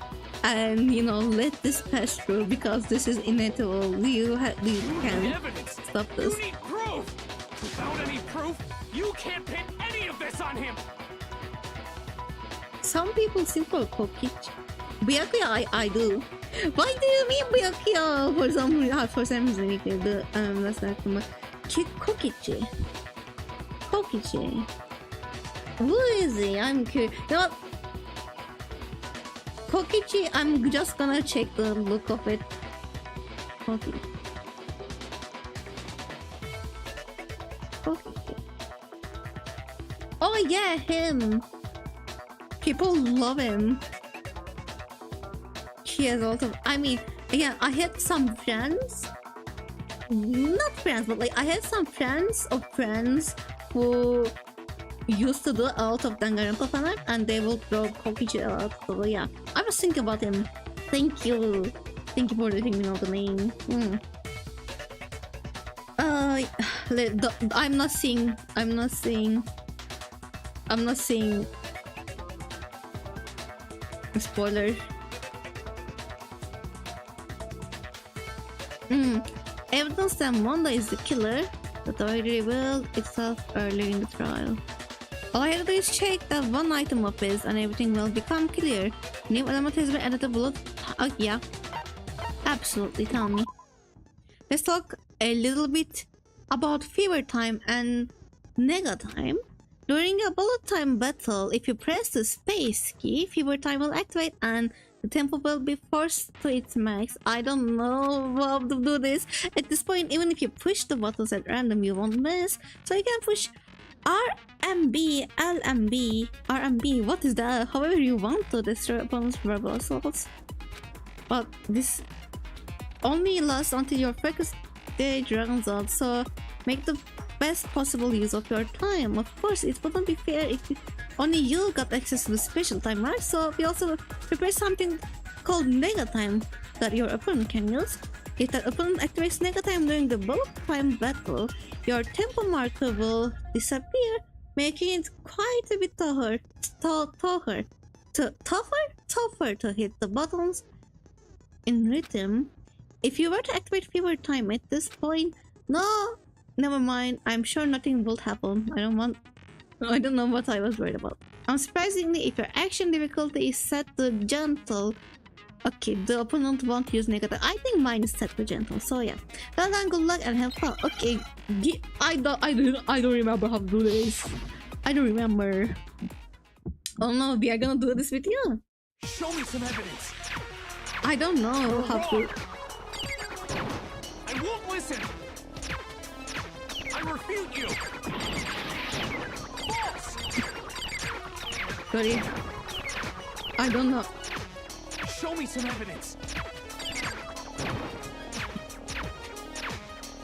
and let this pass through because this is inevitable. You can stop this. You need proof. Without any proof, you can't pin any of this on him. Some people simple Kokichi. BYAKUYA, I do. Why do you mean BYAKUYA? For some reason, that's not Kokichi. Kokichi. Who is he? I'm curious. You know what? Kokichi, I'm just gonna check the look of it. Kokichi. Oh yeah, him. People love him. He has also, I mean, again, I had some friends, not friends, but like I had some friends of friends who used to do a lot of Danganronpa fan art, and they will draw Kokichi a lot. So yeah, I was thinking about him. Thank you for letting me know the name. I'm not seeing spoilers. Evidence that Mondo is the killer that already revealed itself earlier in the trial. All I have to do is check that one item of his and everything will become clear. New element has been added to bullet. Oh yeah, absolutely, tell me. Let's talk a little bit about Fever Time and Nega Time. During a bullet time battle, if you press the space key, Fever Time will activate and the tempo will be forced to its max. I don't know how to do this. At this point, even if you push the buttons at random, you won't miss. So you can push RMB, LMB, RMB, what is that? However you want to destroy opponent's verbal assaults. But this only lasts until your focus stage runs out, so make the best possible use of your time. Of course, it wouldn't be fair if only you got access to the special time, right? So we also prepare something called Nega Time that your opponent can use. If that opponent activates Nega Time during the bullet time battle, your tempo marker will disappear, making it quite a bit tougher to hit the buttons in rhythm. If you were to activate Fever Time at this point, no, never mind. I'm sure nothing will happen. I don't know what I was worried about. Unsurprisingly, if your action difficulty is set to gentle, okay, the opponent won't use negative. I think mine is set to gentle, so yeah. Well done, good luck and have fun. Okay, I don't remember how to do this. I don't remember. Oh no, we are gonna do this with you. Show me some evidence. I don't know how to. I won't listen. I refute you. False. Sorry. I don't know. Show me some evidence.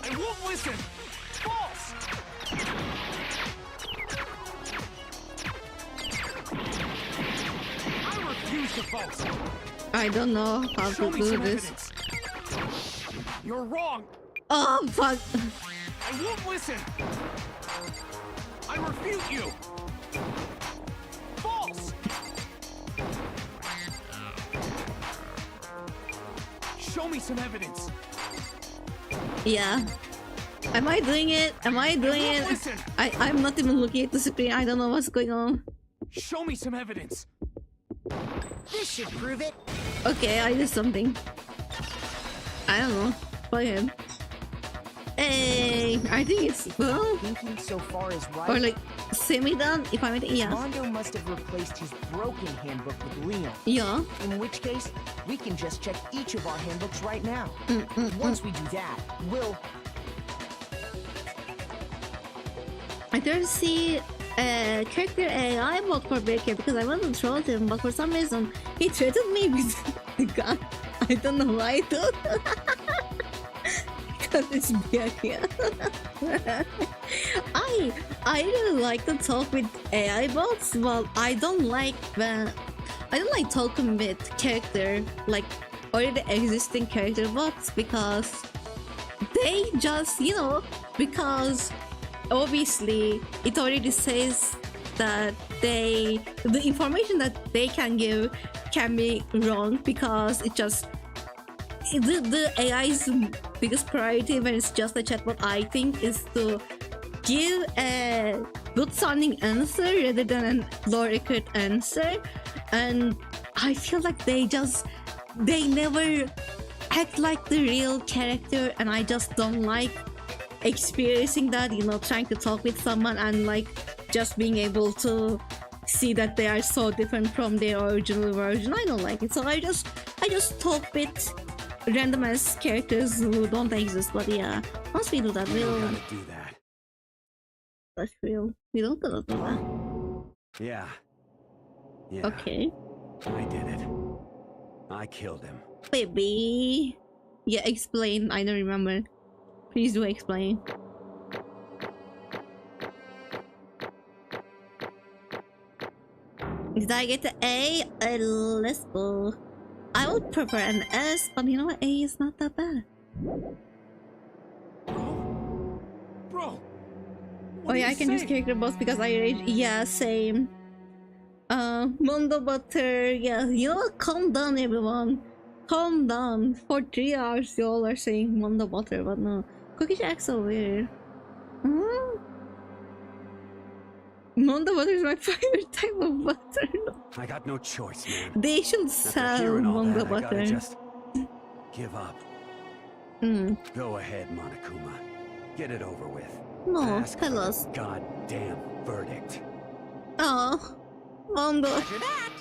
I won't listen. False. I refuse to false. I don't know how to do this. Evidence. You're wrong. Oh fuck. I won't listen. I refute you. False. Show me some evidence. Yeah. Am I doing it? Am I doing it? Listen. I'm not even looking at the screen. I don't know what's going on. Show me some evidence. This should prove it. Okay, I did something. I don't know. Fuck him. Hey, I think it's well. Thinking so far is right. Or like semi-done, if I mean, yeah. Mondo must have replaced his broken handbook with Leon. Yeah. In which case, we can just check each of our handbooks right now. Once we do that, we'll... I don't see a character AI bot for BYAKUYA because I wanted to troll him, but for some reason he threatened me with the gun. I don't know why though. Because it's BYAKUYA. I really like to talk with AI bots, but I don't like talking with character like already existing character bots because they just, you know, because obviously it already says that the information that they can give can be wrong because it just the AI's biggest priority when it's just a chatbot, I think, is to give a good sounding answer rather than a low accurate answer. And I feel like they never act like the real character, and I just don't like experiencing that, you know, trying to talk with someone and like just being able to see that they are so different from their original version. I don't like it, so I just talk with random ass characters who don't exist. But yeah, once we do that, we'll... We gotta do that. That's real. We don't gotta do that. Yeah. Okay. I did it. I killed him. Baby. Yeah, explain. I don't remember. Please do explain. Did I get the A? Let's go. I would prefer an S, but you know what? A is not that bad. Bro! Oh yeah, I can use character boss because I rage. Yeah, same. Mondo Butter. Yeah, you know what? Calm down, everyone. Calm down. For 3 hours, y'all are saying Mondo Butter, but no. Cookie Jack's so weird. Mondo Butter is my favorite type of butter. I got no choice, man. They should After sell hearing all Mondo that, I gotta Butter. just give up. Go ahead, Monokuma. Get it over with. No, Ask tell for us. the goddamn verdict. Oh, Mondo. Roger that.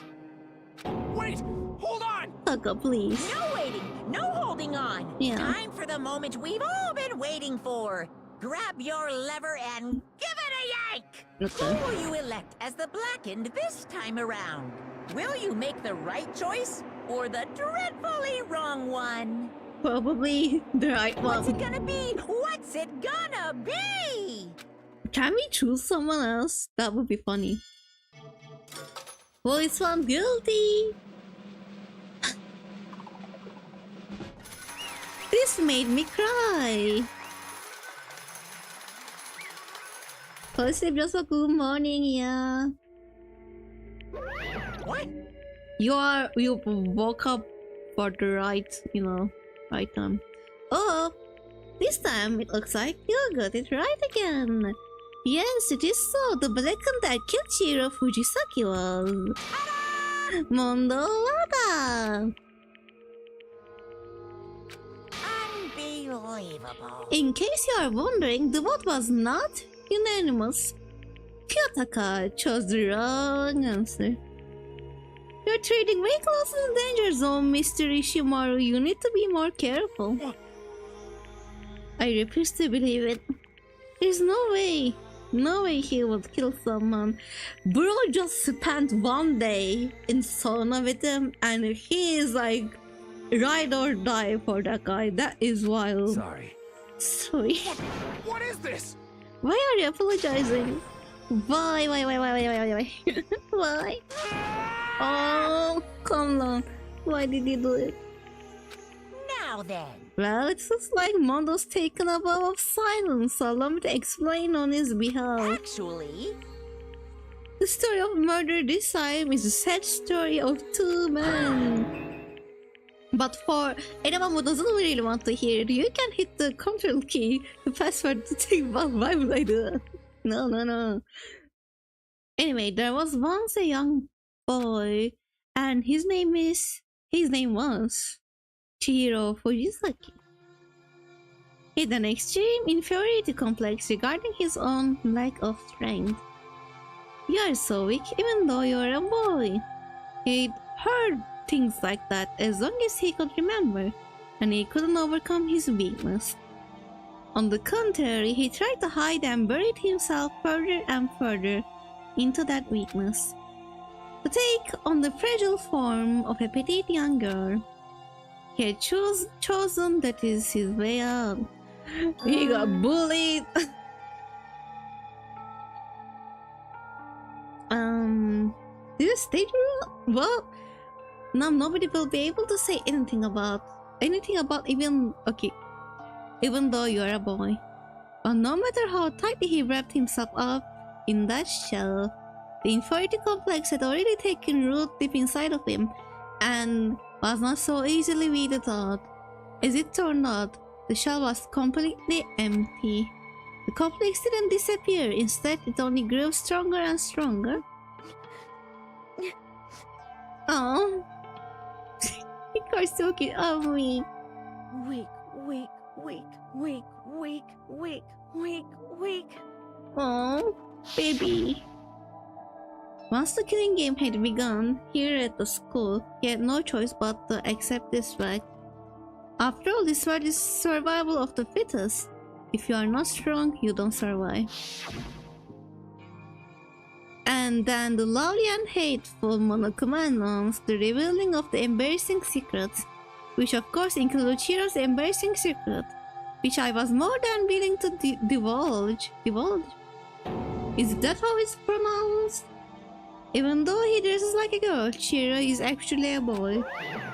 Wait! Hold on! Taka, please. No waiting, no holding on. Yeah. Time for the moment we've all been waiting for. Grab your lever and give it a yank! Okay. Who will you elect as the Blackened this time around? Will you make the right choice or the dreadfully wrong one? Probably the right one. What's it gonna be? What's it gonna be? Can we choose someone else? That would be funny. Well, it's found guilty. This made me cry. Firstly, just a good morning, yeah. What? You woke up for the right, right time. Oh, this time it looks like you got it right again. Yes, it is so. The blackened that killed Chihiro Fujisaki was Mondo Wada. Unbelievable. In case you are wondering, the vote was not unanimous. Kiyotaka chose the wrong answer. You're trading way close to the danger zone, Mr. Ishimaru. You need to be more careful. I refuse to believe it. There's no way. No way he would kill someone. Bro just spent 1 day in sauna with him and he is like ride or die for that guy. That is wild. Sorry. Sorry. What is this? Why are you apologizing? Why? Why? Oh, come on. Why did you do it? Now then. Well, it looks like Mondo's taken a vow of silence, so allow me to explain on his behalf. Actually, the story of murder this time is a sad story of 2 men. But for anyone who doesn't really want to hear it, you can hit the control key, the password to take back. Why would I do that? No. Anyway, there was once a young boy, and his name was Chihiro Fujisaki. He had an extreme inferiority complex regarding his own lack of strength. You are so weak even though you are a boy. He'd heard things like that as long as he could remember, and he couldn't overcome his weakness. On the contrary, he tried to hide and buried himself further and further into that weakness, to take on the fragile form of a petite young girl. He had chosen that is his way out. He got bullied. Did you stage rule? Well, now nobody will be able to say anything about even though you are a boy. But no matter how tightly he wrapped himself up in that shell, the inferiority complex had already taken root deep inside of him and was not so easily weeded out. As it turned out, the shell was completely empty. The complex didn't disappear, instead it only grew stronger and stronger. Oh, you're so cute. Oh, me. Weak. Oh, baby. Once the killing game had begun here at the school, he had no choice but to accept this fact. After all, this world is survival of the fittest. If you are not strong, you don't survive. And And then the lovely and hateful Monokuma announced the revealing of the embarrassing secrets, which of course included Chiro's embarrassing secret, which I was more than willing to divulge. Divulge? Is that how it's pronounced? Even though he dresses like a girl, Chiro is actually a boy.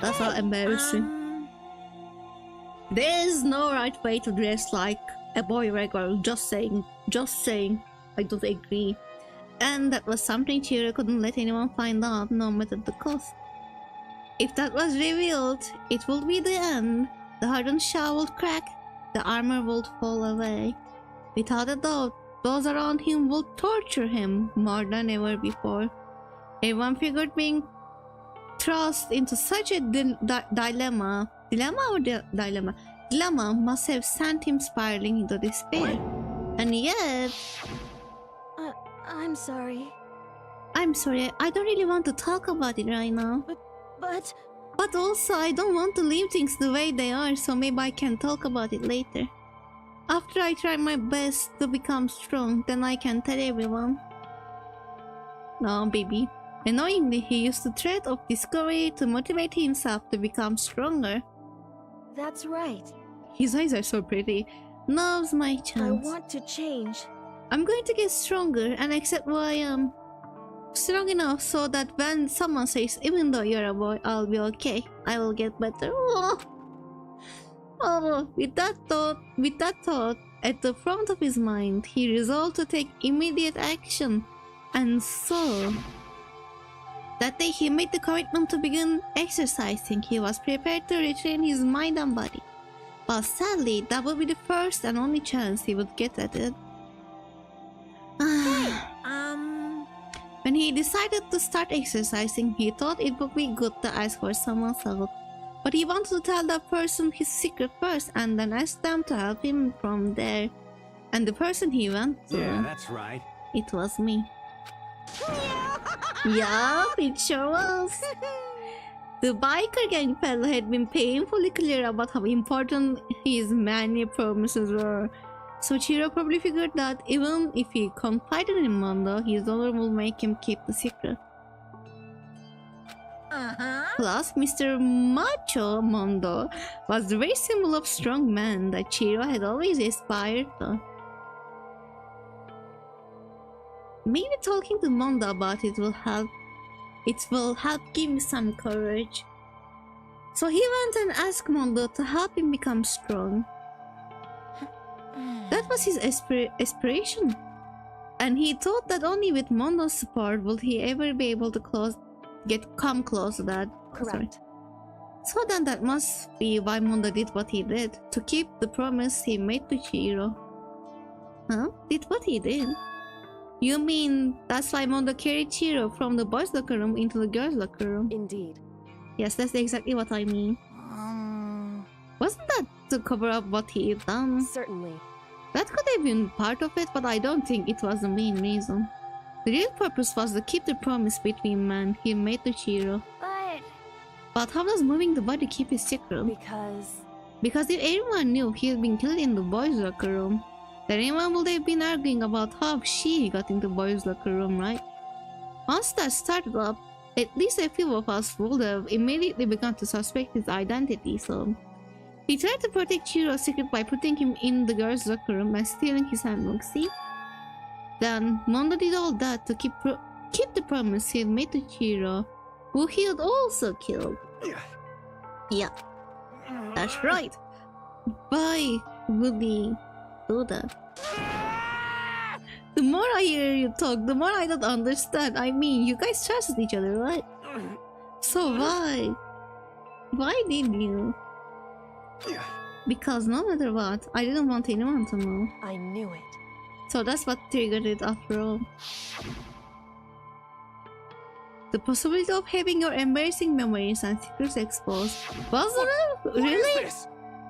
That's how embarrassing. There is no right way to dress like a boy or a girl. Just saying. Just saying. I don't agree. And that was something Chiro couldn't let anyone find out, no matter the cost. If that was revealed, it would be the end. The hardened shell would crack, the armor would fall away. Without a doubt, those around him would torture him more than ever before. Everyone figured being thrust into such a dilemma must have sent him spiraling into despair. And yet... I'm sorry. I'm sorry, I don't really want to talk about it right now. But also, I don't want to leave things the way they are, so maybe I can talk about it later. After I try my best to become strong, then I can tell everyone. No, baby. Annoyingly, he used the threat of discovery to motivate himself to become stronger. That's right. His eyes are so pretty. Now's my chance. I want to change. I'm going to get stronger and accept who I am. Strong enough so that when someone says, even though you're a boy, I'll be okay. I will get better. Oh, with that thought at the front of his mind, he resolved to take immediate action. And so, that day he made the commitment to begin exercising. He was prepared to retrain his mind and body. But sadly, that would be the first and only chance he would get at it. When he decided to start exercising, he thought it would be good to ask for someone's help. But he wanted to tell that person his secret first and then ask them to help him from there. And the person he went to... Yeah, that's right. It was me. Yup, it sure was. The biker gang fellow had been painfully clear about how important his many promises were. So Chiro probably figured that even if he confided in Mondo, his owner will make him keep the secret. Plus, Mr. Macho Mondo was the very symbol of strong man that Chiro had always aspired to. Maybe talking to Mondo about it will help. It will help give me some courage. So he went and asked Mondo to help him become strong. That was his aspiration. And he thought that only with Mondo's support would he ever be able to come close to that. Correct. Sorry. So then that must be why Mondo did what he did, to keep the promise he made to Chiro. Huh? Did what he did? You mean that's why Mondo carried Chiro from the boys' locker room into the girls' locker room? Indeed. Yes, that's exactly what I mean. Wasn't that to cover up what he had done? Certainly. That could have been part of it, but I don't think it was the main reason. The real purpose was to keep the promise between men he made to Chiro. But how does moving the body keep his secret? Because if everyone knew he had been killed in the boys' locker room, then everyone would have been arguing about how she got into the boys' locker room, right? Once that started up, at least a few of us would have immediately begun to suspect his identity, so... He tried to protect Chiro's secret by putting him in the girls' locker room and stealing his handbook, see? Then, Mondo did all that to keep the promise he had made to Chiro, who he had also killed. Yeah, that's right. Why would he do that? The more I hear you talk, the more I don't understand. I mean, you guys trusted each other, right? So why? Why did you? Because no matter what, I didn't want anyone to know. I knew it. So that's what triggered it after all. The possibility of having your embarrassing memories and secrets exposed. Wasn't it? Really?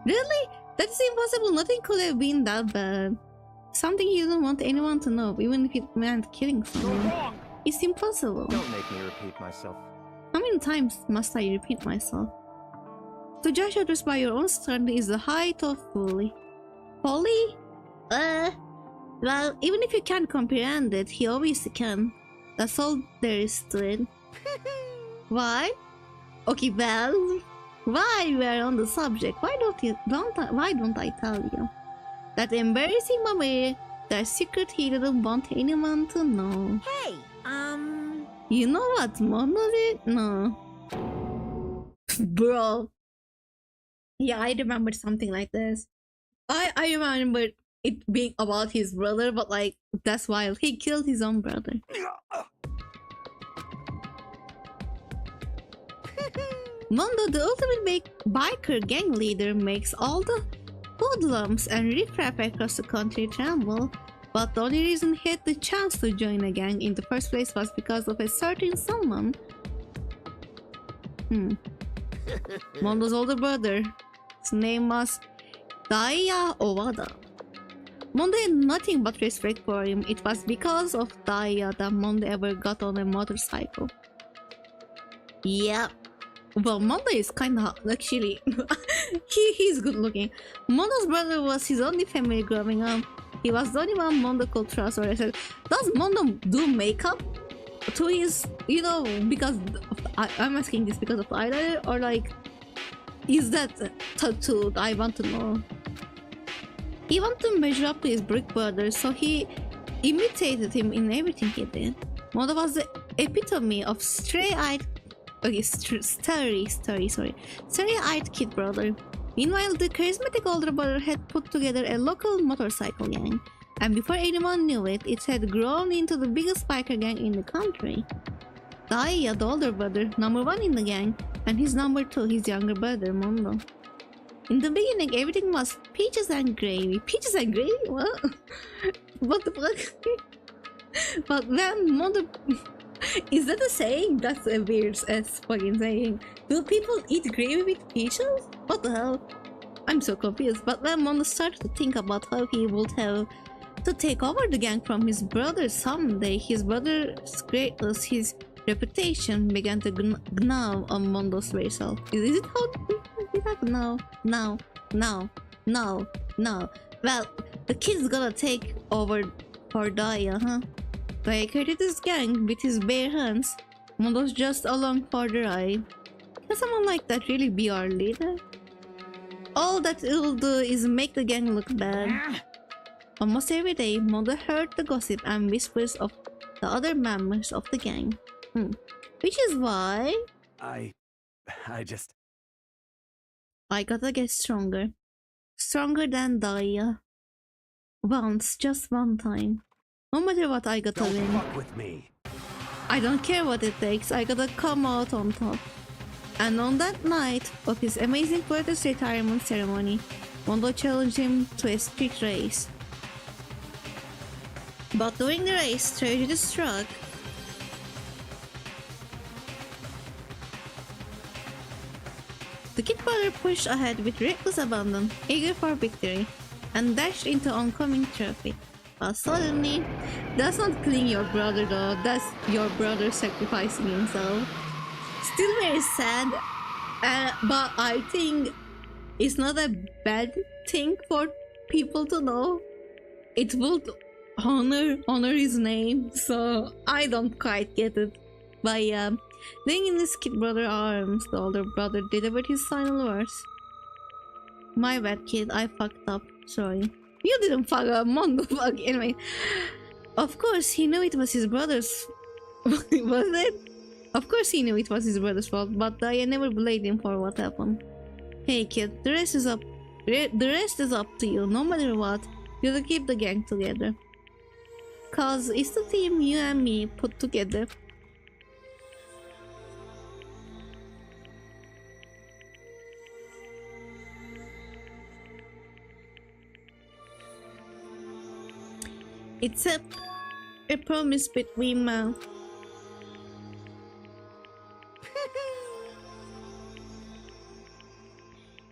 Really? That's impossible. Nothing could have been that bad. Something you don't want anyone to know, even if it meant killing someone. It's impossible. Don't make me repeat myself. How many times must I repeat myself? To judge others by your own standard is the height of folly. Folly? Well, even if you can't comprehend it, he obviously can. That's all there is to it. Why? Okay, well, while we're on the subject, why don't I tell you that embarrassing mommy, that secret he didn't want anyone to know. Hey, You know what Mondo did? No. Bro. Yeah, I remember something like this. I remember it being about his brother, but like, that's wild. He killed his own brother. Mondo, the ultimate biker gang leader, makes all the hoodlums and riffraff across the country tremble. But the only reason he had the chance to join a gang in the first place was because of a certain someone. Mondo's older brother. His name was Daiya Owada. Mondo had nothing but respect for him. It was because of Daiya that Mondo ever got on a motorcycle. Yeah. Well, Mondo is kinda actually he's good looking. Mondo's brother was his only family growing up. He was the only one Mondo could trust or respect. Does Mondo do makeup to his, you know, because I'm asking this because of the eyeliner, or like, is that tattooed? I want to know. He wanted to measure up to his brick brother, so he imitated him in everything he did. Mondo was the epitome of stray-eyed, okay, stray-eyed kid brother. Meanwhile, the charismatic older brother had put together a local motorcycle gang, and before anyone knew it, it had grown into the biggest biker gang in the country. Daiya, the older brother, #1 in the gang, and his #2, his younger brother, Mondo. In the beginning, everything was peaches and gravy. Peaches and gravy? What? What the fuck? But then Mondo... Is that a saying? That's a weird ass fucking saying. Do people eat gravy with peaches? What the hell? I'm so confused. But then Mondo started to think about how he would have to take over the gang from his brother someday. His brother's greatness, his reputation began to gnaw on Mondo's very self. Is it how No. Well, the kid's gonna take over for Daiya, huh? Daiya created this gang with his bare hands. Mondo's just along for the ride. Can someone like that really be our leader? All that it'll do is make the gang look bad. Almost every day, Mondo heard the gossip and whispers of the other members of the gang. Which is why... I gotta get stronger. Stronger than Daiya. Once, just one time. No matter what, I gotta win. Don't fuck with me. I don't care what it takes, I gotta come out on top. And on that night of his amazing brother's retirement ceremony, Mondo challenged him to a street race. But during the race, tragedy struck. The kid brother pushed ahead with reckless abandon, eager for victory, and dashed into oncoming traffic. But suddenly, that's not killing your brother though, that's your brother sacrificing himself. Still very sad, but I think it's not a bad thing for people to know. It would honor his name, so I don't quite get it. But yeah, laying in his kid brother's arms, the older brother delivered his final words. My bad, kid, I fucked up, sorry. You didn't fuck up, Mondo fuck. Anyway, of course he knew it was his brother's. Was it? Of course he knew it was his brother's fault, but I never blamed him for what happened. Hey kid, the rest is up. The rest is up to you. No matter what, you gotta keep the gang together. Cause it's the team you and me put together. It's a promise between mouths.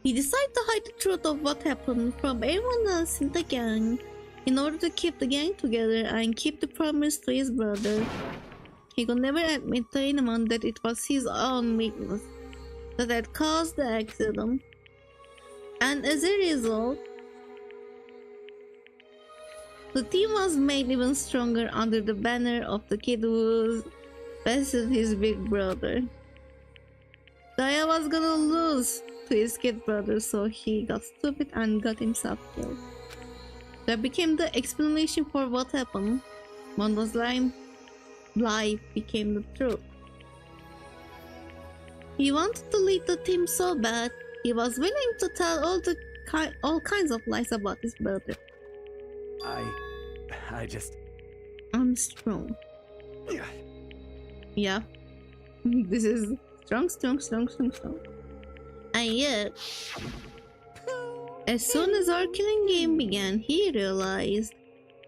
He decided to hide the truth of what happened from everyone else in the gang in order to keep the gang together and keep the promise to his brother. He could never admit to anyone that it was his own weakness that had caused the accident. And as a result, The team was made even stronger under the banner of the kid who bested his big brother. Daya was gonna lose to his kid brother, so he got stupid and got himself killed. That became the explanation for what happened. Mondo's life became the truth. He wanted to lead the team so bad, he was willing to tell all kinds of lies about his brother. I'm strong. Yeah. This is strong. And yet, as soon as our killing game began, he realized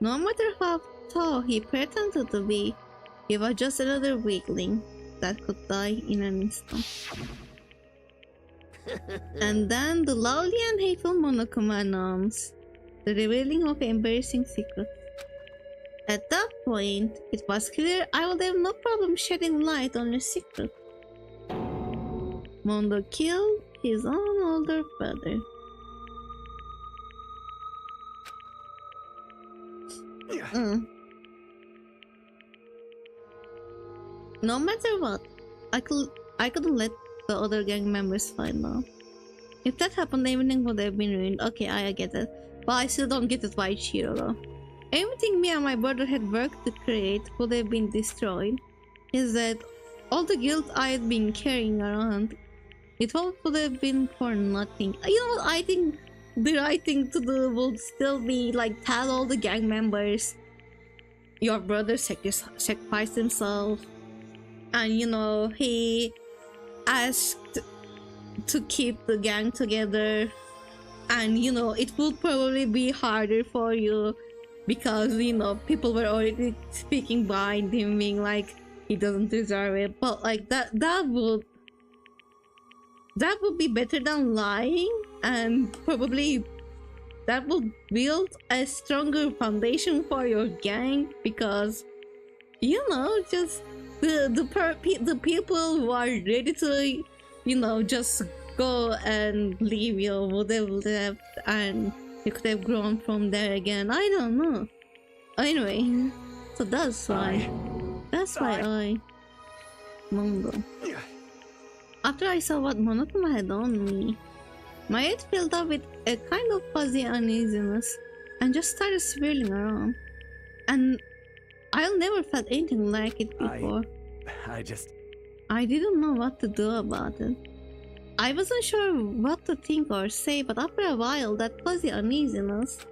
no matter how tall he pretended to be, he was just another weakling that could die in an instant. And then the lovely and hateful Monokuma announced the revealing of an embarrassing secret. At that point, it was clear I would have no problem shedding light on your secret. Mondo killed his own older brother. No matter what, I couldn't let the other gang members find out. If that happened, everything would have been ruined. Okay, I get it. But I still don't get it why Chiro though. Everything me and my brother had worked to create would have been destroyed. Is that all the guilt I had been carrying around, it all would have been for nothing. You know what, I think the right thing to do would still be like tell all the gang members your brother sacrificed himself, and you know, he asked to keep the gang together, and you know, it would probably be harder for you because you know, people were already speaking behind him being like he doesn't deserve it, but like that would be better than lying, and probably that would build a stronger foundation for your gang, because you know, just the people who are ready to, you know, just go and leave you would have left, and you could have grown from there again. I don't know. Anyway, so that's why I Mondo. After I saw what Monokuma had on me, my head filled up with a kind of fuzzy uneasiness and just started swirling around. And I've never felt anything like it before. I didn't know what to do about it. I wasn't sure what to think or say, but after a while, that fuzzy uneasiness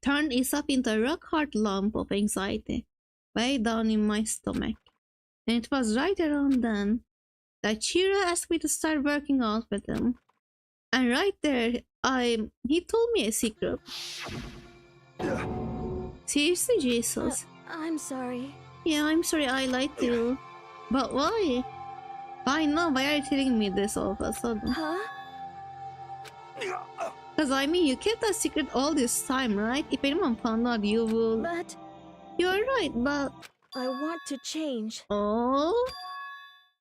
turned itself into a rock-hard lump of anxiety way down in my stomach. And it was right around then that Chiro asked me to start working out with him. And right there, he told me a secret. Seriously, Jesus? I'm sorry. Yeah, I'm sorry I lied to you. But why? Why not? Why are you telling me this all of a sudden? Huh? Because I mean, you kept that secret all this time, right? If anyone found out, you will... But... You're right, but... I want to change. Oh?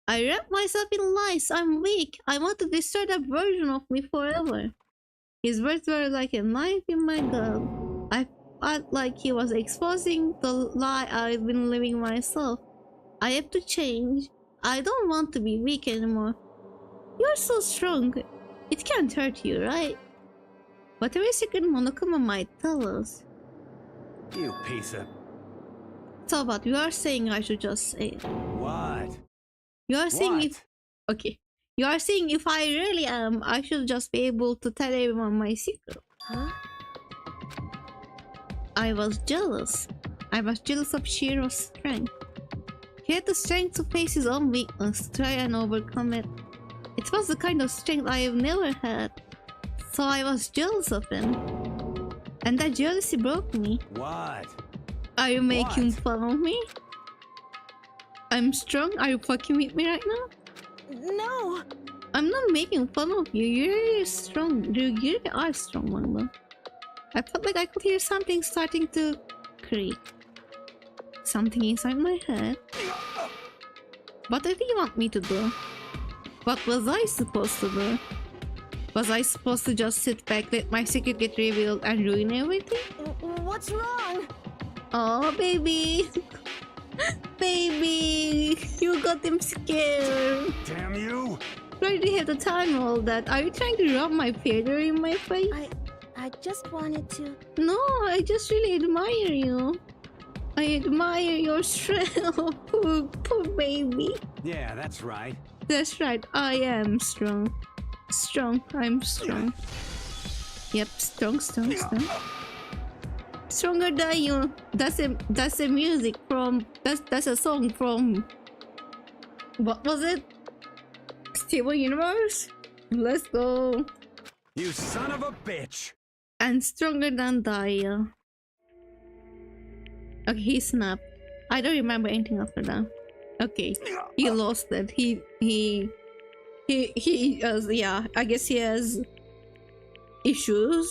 I wrapped myself in lies. I'm weak. I want to destroy that version of me forever. His words were like a knife in my gut. I felt like he was exposing the lie I'd been living myself. I have to change. I don't want to be weak anymore. You're so strong. It can't hurt you, right? Whatever secret Monokuma might tell us. You piece of... So what, you are saying I should just say it. What? You are saying What? if... Okay. You are saying if I really am, I should just be able to tell everyone my secret. Huh? I was jealous. I was jealous of Shiro's strength. He had the strength to face his own weakness, try and overcome it. It was the kind of strength I have never had. So I was jealous of him. And that jealousy broke me. What? Are you making fun of me? I'm strong? Are you fucking with me right now? No! I'm not making fun of you. You're really strong. You really are strong, Mondo. I felt like I could hear something starting to creak. Something inside my head. What did you want me to do? What was I supposed to do? Was I supposed to just sit back, let my secret get revealed and ruin everything? What's wrong? Oh, baby. Baby, you got him scared. Damn you! Why do you have to time all that? Are you trying to rub my feather in my face? I just wanted to... No, I just really admire you. I admire your strength. Oh, poor baby. Yeah, that's right. That's right, I am strong. I'm strong. Yep, strong. Stronger than you. That's a music from... That's a song from... What was it? Steven Universe? Let's go. You son of a bitch! And stronger than Daya. Okay, he snapped. I don't remember anything after that. Okay, he lost it. Yeah, I guess he has issues.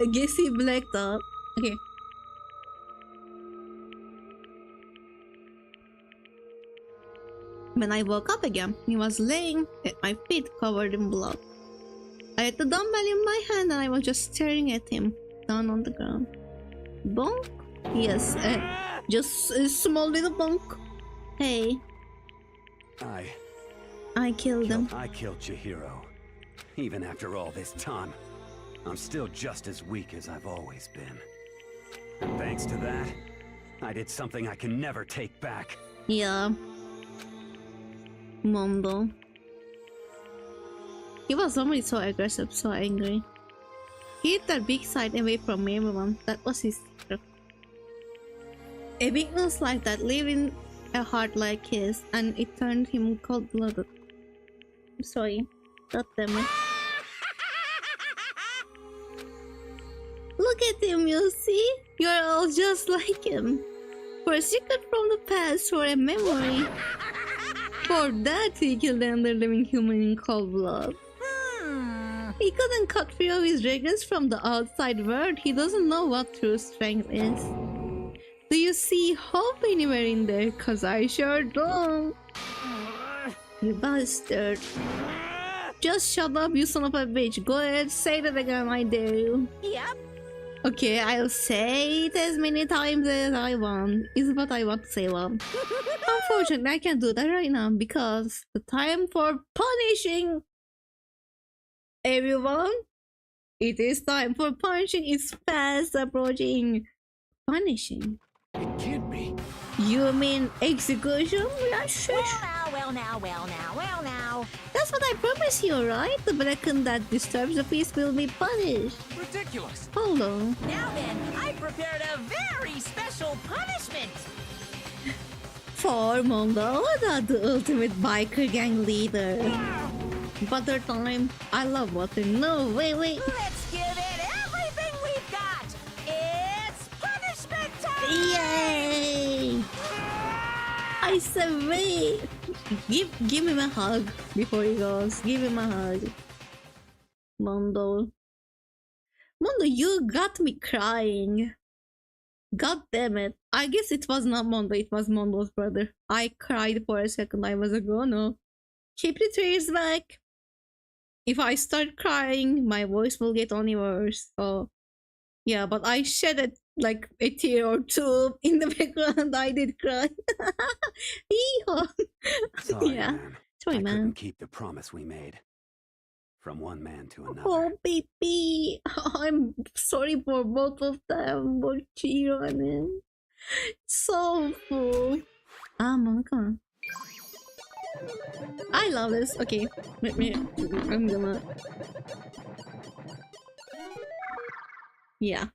I guess he blacked out. Okay. When I woke up again, he was laying at my feet covered in blood. I had the dumbbell in my hand and I was just staring at him down on the ground. Bonk? Yes, just a small little bonk. Hey. I killed him. I killed Chihiro. Even after all this time, I'm still just as weak as I've always been. And thanks to that, I did something I can never take back. Yeah. Mondo. He was already so aggressive, so angry. He hid that big side away from everyone. That was his secret. A weakness like that lived in a heart like his, and it turned him cold-blooded. I'm sorry. God damn it. Look at him, you see? You're all just like him. For a secret from the past, for a memory. For that, he killed another living human in cold blood. He couldn't cut free of his regrets from the outside world. He doesn't know what true strength is. Do you see hope anywhere in there? Cause I sure don't. You bastard. Just shut up, you son of a bitch. Go ahead, say that again, I dare you. Yep. Okay, I'll say it as many times as I want. Is what I want to say, well. Unfortunately, I can't do that right now because the time for punishing everyone. It is time for punishing. It's fast approaching. Punishing? It can't be. You mean execution? Well now. That's what I promise you, right? The blackened that disturbs the peace will be punished. Ridiculous. Hold on. Now then, I prepared a very special punishment. For Mondo, the ultimate biker gang leader. Butter time. I love water. No, wait. Let's give it everything we've got. It's punishment time. Yay! I said wait. Give him a hug before he goes. Give him a hug. Mondo, you got me crying. God damn it. I guess it was not Mondo, it was Mondo's brother. I cried for a second. I was like, oh no. Keep the tears back. If I start crying, my voice will get only worse. So yeah, but I shed it like a tear or two in the background. I did cry. Sorry, yeah. man. Sorry, I man. couldn't keep the promise we made. From one man to another. Oh, baby. I'm sorry for both of them. For Chiro and him. So full. Mama, come on. I love this. Okay. I'm gonna... Yeah.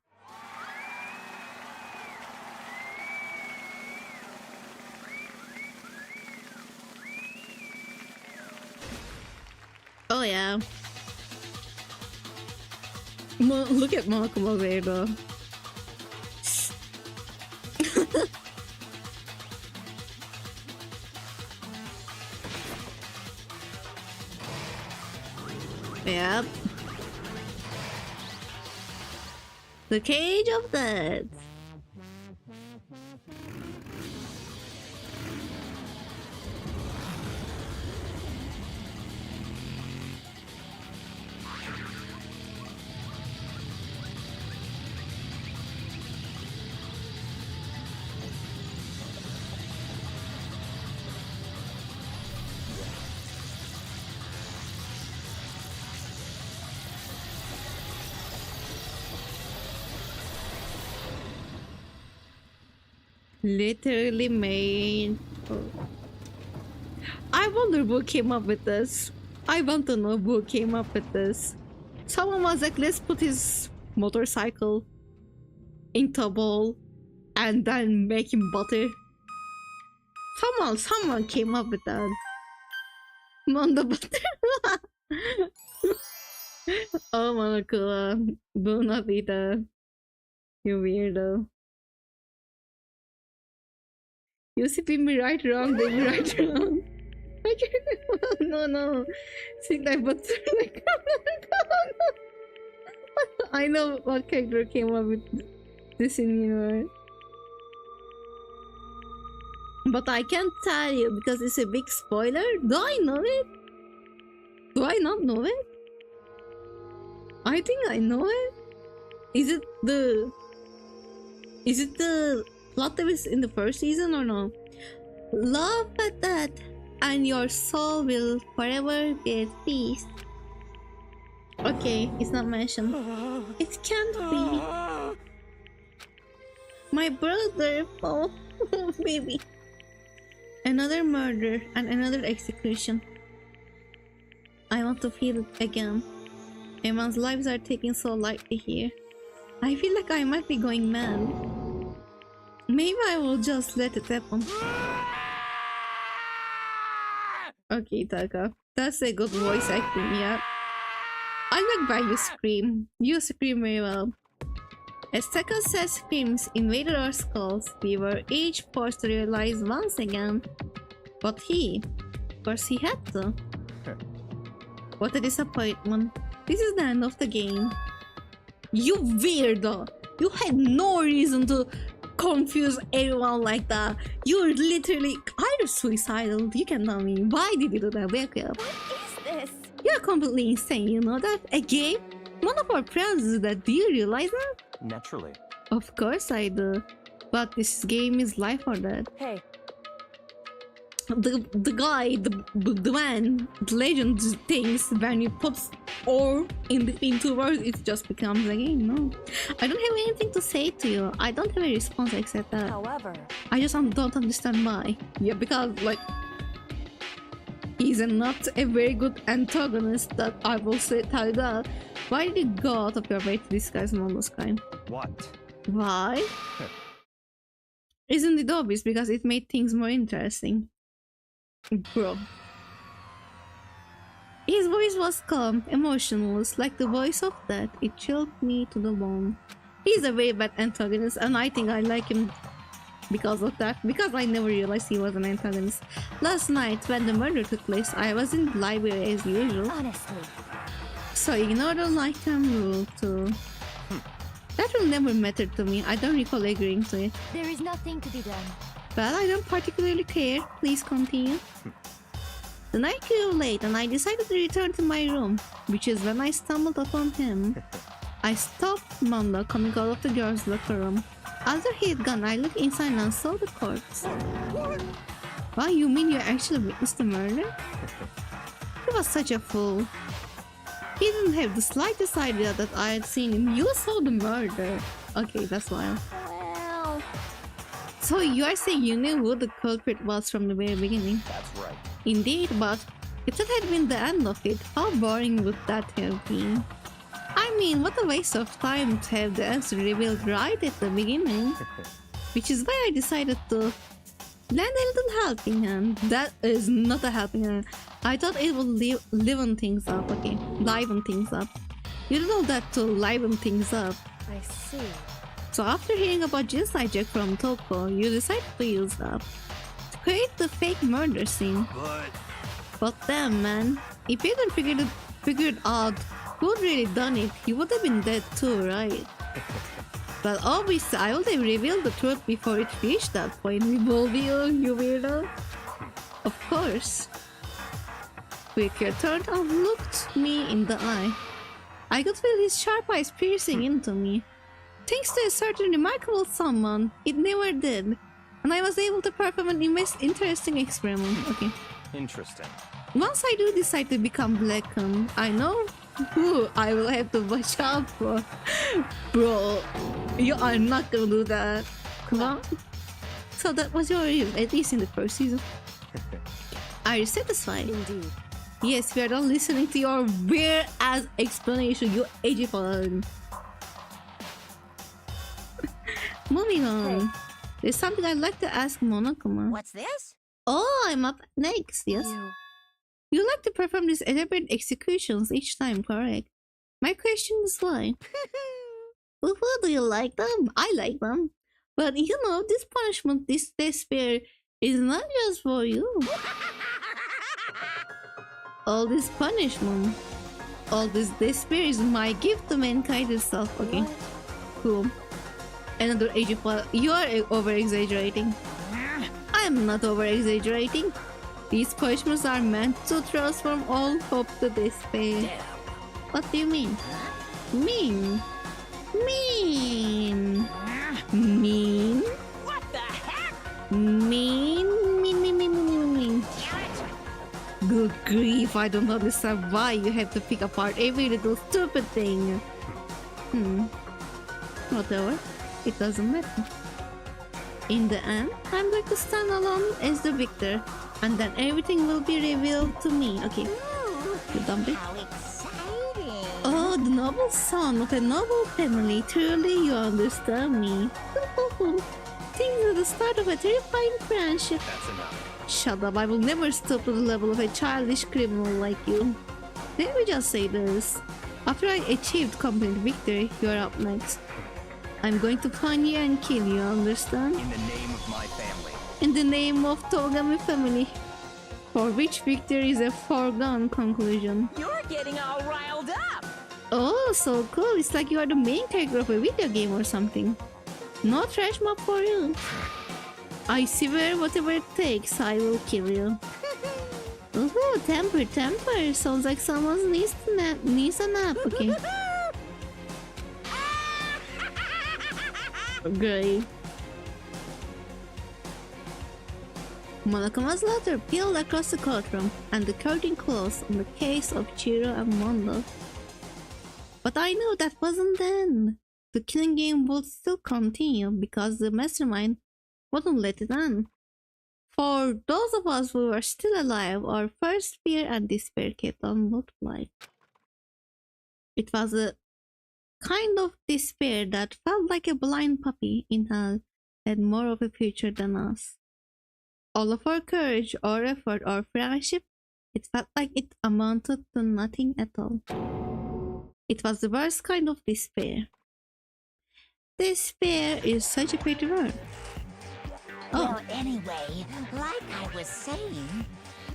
Oh yeah. Look at Malcolm over there though. Yep. The Cage of Death. Literally made. I wonder who came up with this. I want to know who came up with this. Someone was like, let's put his motorcycle into a bowl and then make him butter. Someone came up with that. Mondo butter. Oh, Monokula. Do not eat that. You weirdo. You see me right wrong, they be right wrong. No. See that butter. I know what character came up with this in universe. But I can't tell you because it's a big spoiler. Do I know it? Do I not know it? I think I know it. Is it the plot twist in the first season or no? Love at that, and your soul will forever get peace. Okay, it's not mentioned. It can't be. My brother, oh baby. Another murder and another execution. I want to feel it again. Everyone's lives are taken so lightly here. I feel like I might be going mad. Maybe I will just let it happen. Okay, Taka. That's a good voice acting, yeah. I like why you scream. You scream very well. As Taka said screams invaded our skulls, we were each forced to realize once again. But of course he had to. What a disappointment. This is the end of the game. You weirdo! You had no reason to confuse everyone like that. You're literally either suicidal. You can tell me. Why did you do that, Byakuya? What is this? You're completely insane, you know that? A game? One of our friends is that. Do you realize that? Naturally. Of course I do. But this game is life or death. Hey. The guy, the man, the legend thinks when you put or in between two words, it just becomes a game. No, I don't have anything to say to you. I don't have a response except that. However, I just don't understand why. Yeah, because like he's not a very good antagonist. That I will say. Tell you that. Why did you go out of your way to disguise Mondo's kind? What? Why? Isn't it obvious? Because it made things more interesting. Bro. His voice was calm, emotionless, like the voice of death. It chilled me to the bone. He's a very bad antagonist, and I think I like him because of that. Because I never realized he was an antagonist. Last night, when the murder took place, I was in the library as usual. Honestly. So ignore the nighttime rule too. That will never matter to me. I don't recall agreeing to it. There is nothing to be done. Well, I don't particularly care. Please continue. The night grew late and I decided to return to my room, which is when I stumbled upon him. I stopped Mondo coming out of the girls' locker room. After he had gone, I looked inside and saw the corpse. Wow, you mean you actually witnessed the murder? He was such a fool. He didn't have the slightest idea that I had seen him. You saw the murder. Okay, that's wild. Well... So you are saying you knew who the culprit was from the very beginning? That's right. Indeed, but if that had been the end of it, how boring would that have been? I mean, what a waste of time to have the answer revealed right at the beginning. Which is why I decided to lend a little helping hand. That is not a helping hand. I thought it would liven things up, okay? Liven things up. You don't know that to liven things up. I see. So after hearing about Jinsai Jack from Toko, you decided to use that to create the fake murder scene. But damn man, if you hadn't figured out who'd really done it, you would have been dead too, right? Well, obviously I would have revealed the truth before it reached that point. Will you weirdo? Of course. Quicker turned and looked me in the eye. I could feel his sharp eyes piercing into me. Thanks to a certain remarkable someone, it never did. And I was able to perform an interesting experiment. Okay. Interesting. Once I do decide to become blackened, I know who I will have to watch out for. Bro, you are not gonna do that. Come on. So that was your review, at least in the first season. Are you satisfied? Indeed. Yes, we are not listening to your weird-ass explanation, you edgy fan. Moving on. There's something I'd like to ask Monokuma. What's this? Oh, I'm up next, yes? You like to perform these elaborate executions each time, correct? My question is why? Who do you like them? I like them. But you know, this punishment, this despair, is not just for you. All this punishment, all this despair is my gift to mankind itself. Okay, cool. Another age of you are over-exaggerating. I'm not over-exaggerating. These punishments are meant to transform all hope to despair. What do you mean? Mean? Mean? Mean? What the heck? Mean? Mean. Good grief, I don't understand why you have to pick apart every little stupid thing. Whatever. It doesn't matter. In the end, I'm going to stand alone as the victor, and then everything will be revealed to me. Okay. You dumb bitch. How exciting! Oh, the noble son of a noble family. Truly, you understand me. Things are the start of a terrifying friendship. That's enough. Shut up, I will never stoop to the level of a childish criminal like you. Let me just say this. After I achieved complete victory, you're up next. I'm going to find you and kill you, understand? In the name of my family. In the name of TOGAMI family. For which victory is a foregone conclusion. You're getting all riled up! Oh, so cool. It's like you are the main character of a video game or something. No trash mob for you. I swear whatever it takes, I will kill you. Ooh, temper. Sounds like someone needs a nap, okay. Great. Monokuma's letter peeled across the courtroom, and the curtain closed on the case of Chiro and Mondo. But I knew that wasn't the end. The killing game would still continue because the mastermind wouldn't let it end. For those of us who were still alive, our first fear and despair kept on multiplying. It was a kind of despair that felt like a blind puppy in hell had more of a future than us. All of our courage, our effort, our friendship, it felt like it amounted to nothing at all. It was the worst kind of despair. Despair is such a pretty word. Well, anyway, like I was saying,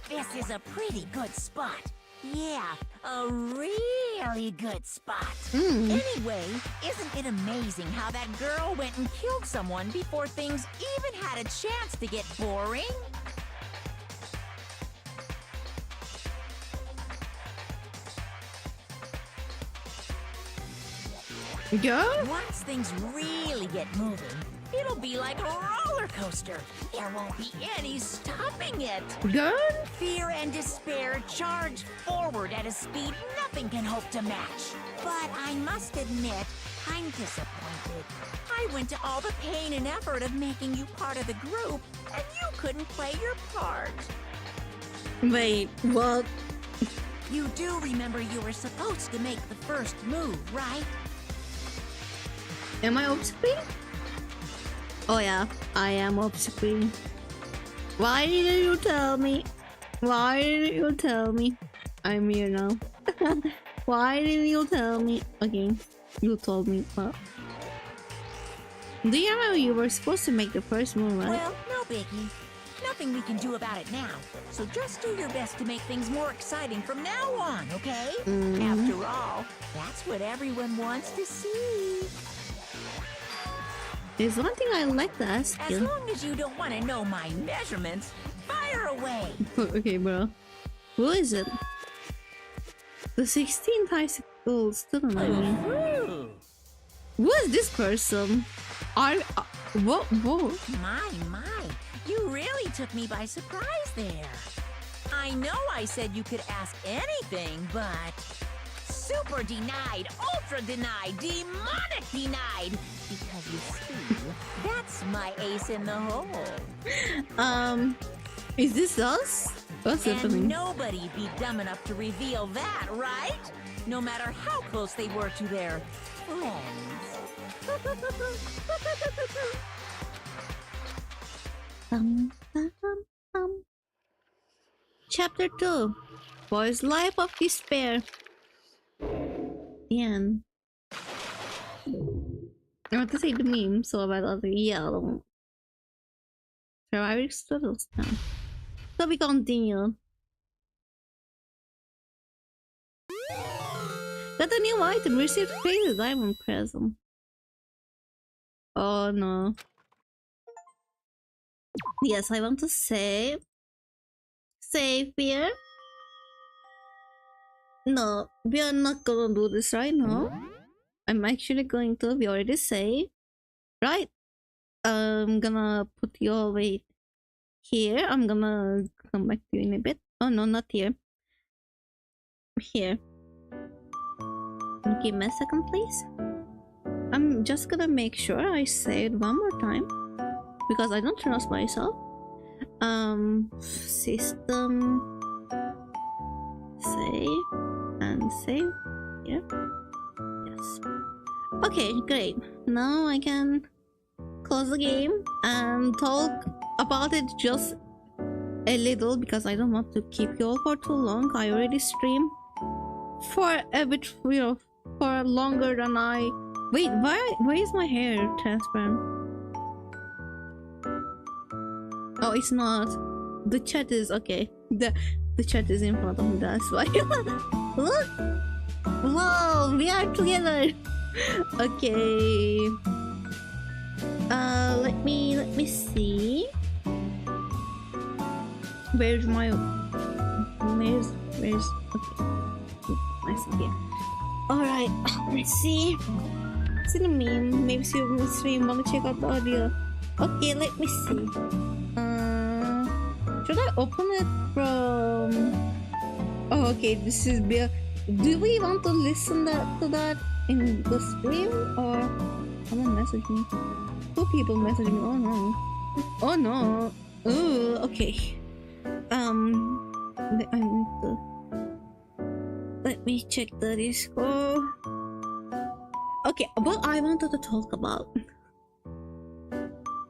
this is a pretty good spot. Yeah, a really good spot. Anyway, isn't it amazing how that girl went and killed someone before things even had a chance to get boring? Yeah? Once things really get moving, it'll be like a roller coaster. There won't be any stopping it. Girl? Fear and despair charge forward at a speed nothing can hope to match. But I must admit, I'm disappointed. I went to all the pain and effort of making you part of the group, and you couldn't play your part. Wait, what? You do remember you were supposed to make the first move, right? Am I off-screen? Oh yeah, I am off-screen. Why didn't you tell me? Why didn't you tell me? I'm here now. Why didn't you tell me? Okay, you told me. Well, do you remember you were supposed to make the first move, right? Well, no biggie. Nothing we can do about it now. So just do your best to make things more exciting from now on, okay? After all, that's what everyone wants to see. There's one thing I'd like to ask you. As long as you don't want to know my measurements, fire away. Okay, bro. Who is it? The 16th high school student, I mean. Who is this person? Whoa. My. You really took me by surprise there. I know I said you could ask anything, but... Super denied, ultra denied, demonic denied! Because you see, that's That's my ace in the hole. Is this us? What's And happening? nobody be dumb enough to reveal that, right? No matter how close they were to their friends. Chapter 2. Boy's Life of Despair. The end. I want to say the meme, so I was like, yeah, Survivor struggles now. So we continue. Got a new item, received crazy diamond present. Oh no. Yes, I want to save. Save here. No, we are not gonna do this right now. I'm actually going to. We already saved. Right? I'm gonna put you all way here. I'm gonna come back to you in a bit. Oh no, not here. Here. Give me a second, please. I'm just gonna make sure I say it one more time because I don't trust myself. System, save and save. Yeah. Yes. Okay, great. Now I can close the game and talk about it just a little because I don't want to keep you all for too long. I already streamed for a bit, you know, for longer than I. Wait, why is my hair transparent? Oh, it's not. The chat is okay. The chat is in front of me. That's why. Look. Whoa, we are together. Okay. Let me see. Where's okay. Nice, okay. Alright, let's see. It's in a meme. Maybe see you stream. Wanna check out the audio? Okay, let me see. Should I open it from? Oh, okay. This is beer. Do we want to listen to that in the stream or someone message me? Two people message me. Oh no. Oh no. Ooh, okay. I need to. Let me check the Discord. Okay, what I wanted to talk about.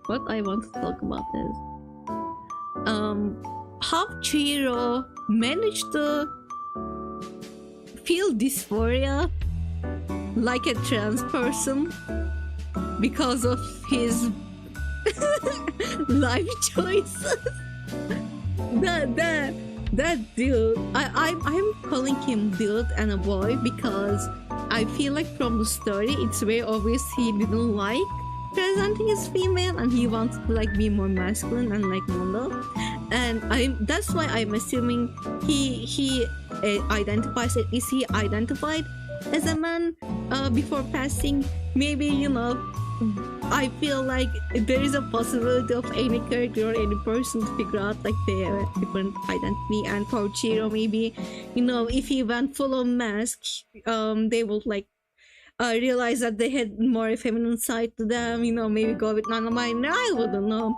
What I want to talk about is how Chihiro managed to feel dysphoria like a trans person because of his life choices. That dude, I'm calling him dude and a boy because I feel like from the story it's very obvious he didn't like presenting as female and he wants to like be more masculine and like Mondo, and that's why I'm assuming he identifies, at least he identified as a man before passing. Maybe, you know, I feel like there is a possibility of any character or any person to figure out like their different identity, and for Chihiro maybe, you know, if he went full on mask, they would like realize that they had more feminine side to them, you know, maybe go with Nanamine. I wouldn't know.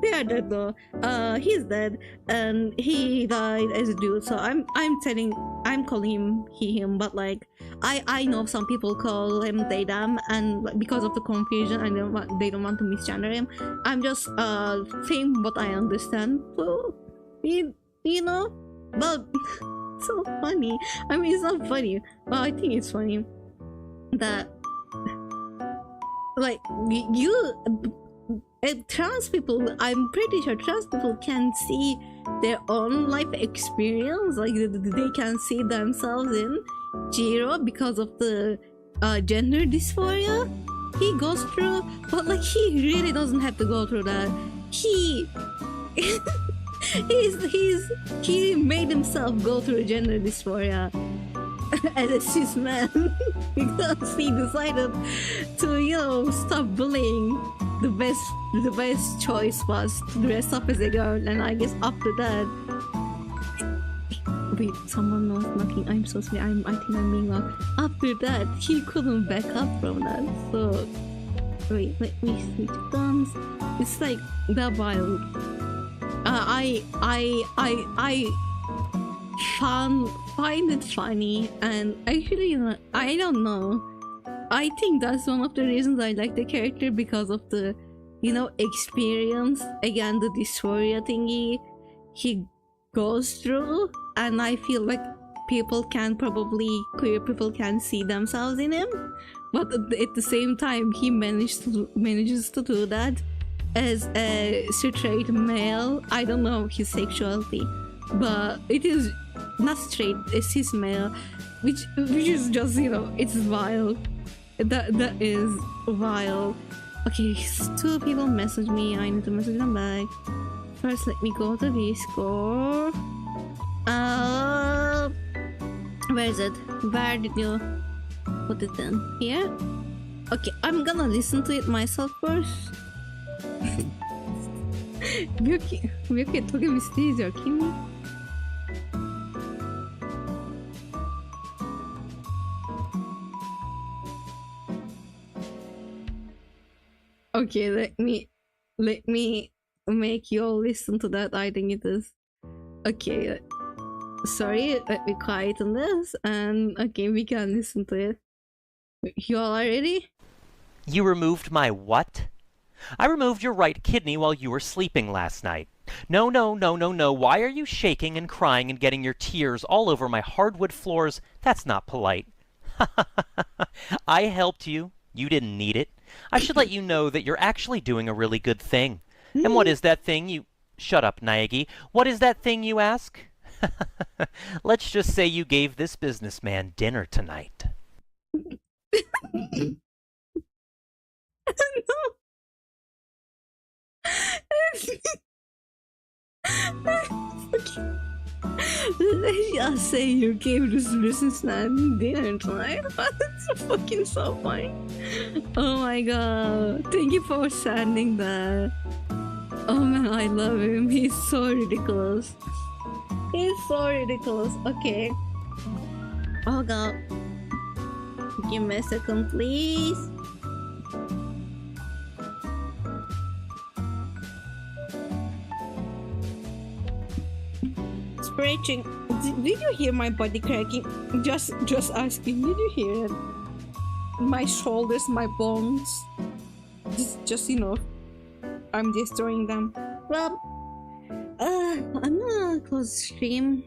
They are dead though. He's dead and he died as a dude, so I'm calling him him, but like I know some people call him they them, and like, because of the confusion and they don't want to misgender him. I'm just saying what I understand. So you know, but so funny. I mean, it's not funny, but I think it's funny that like trans people, I'm pretty sure trans people can see their own life experience, like they can see themselves in Chihiro because of the gender dysphoria he goes through, but like he really doesn't have to go through that. He made himself go through gender dysphoria as a cis man because he decided to, you know, stop bullying. The best choice was to dress up as a girl, and I guess after that, wait, someone was knocking. I'm so sorry. I think I'm being loud. After that, he couldn't back up from that. So Wait, let me switch guns. It's like that wild. I find it funny, and actually, I don't know. I think that's one of the reasons I like the character, because of the, experience, again, the dysphoria thingy he goes through, and I feel like queer people can see themselves in him, but at the same time he manages to do that as a straight male. I don't know his sexuality, but it is not straight, it's his male, which is just, it's wild. That is wild. Okay, 2 people message me, I need to message them back. First, let me go to Discord. Where is it? Where did you put it in? Here? Okay, I'm gonna listen to it myself first. Byuki, TOGAMI stage or Kimi? Okay, let me make you all listen to that. I think it is. Okay, sorry, let me quiet on this, and okay, we can listen to it. You all are ready? You removed my what? I removed your right kidney while you were sleeping last night. No. Why are you shaking and crying and getting your tears all over my hardwood floors? That's not polite. I helped you. You didn't need it. I should let you know that you're actually doing a really good thing. And what is that thing you... Shut up, Naegi. What is that thing you ask? Let's just say you gave this businessman dinner tonight. Let's just say you gave this businessman dinner tonight. That's fucking so funny. Oh my god. Thank you for sending that. Oh man, I love him. He's so ridiculous. He's so ridiculous. Okay. Oh god. Give me a second, please. Stretching. Did you hear my body cracking? Just asking. Did you hear it? My shoulders, my bones. Just I'm destroying them. Well, I'm gonna close the stream.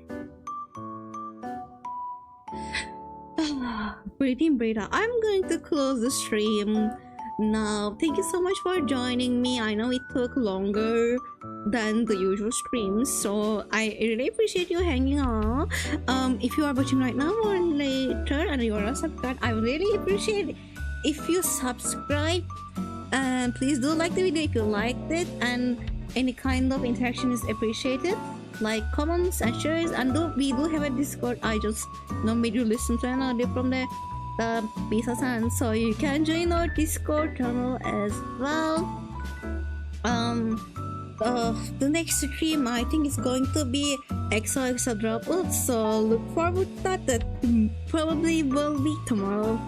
Breathe out. I'm going to close the stream now. Thank you so much for joining me. I know it took longer than the usual streams, so I really appreciate you hanging on. If you are watching right now or later and you are not subscribed, I would really appreciate it if you subscribe. And please do like the video if you liked it, and any kind of interaction is appreciated, like comments and shares. And we do have a Discord. I just made you listen to an audio from the Bisa-san, so you can join our Discord channel as well. The next stream I think is going to be XOXO Dropout, so look forward to that. That probably will be tomorrow.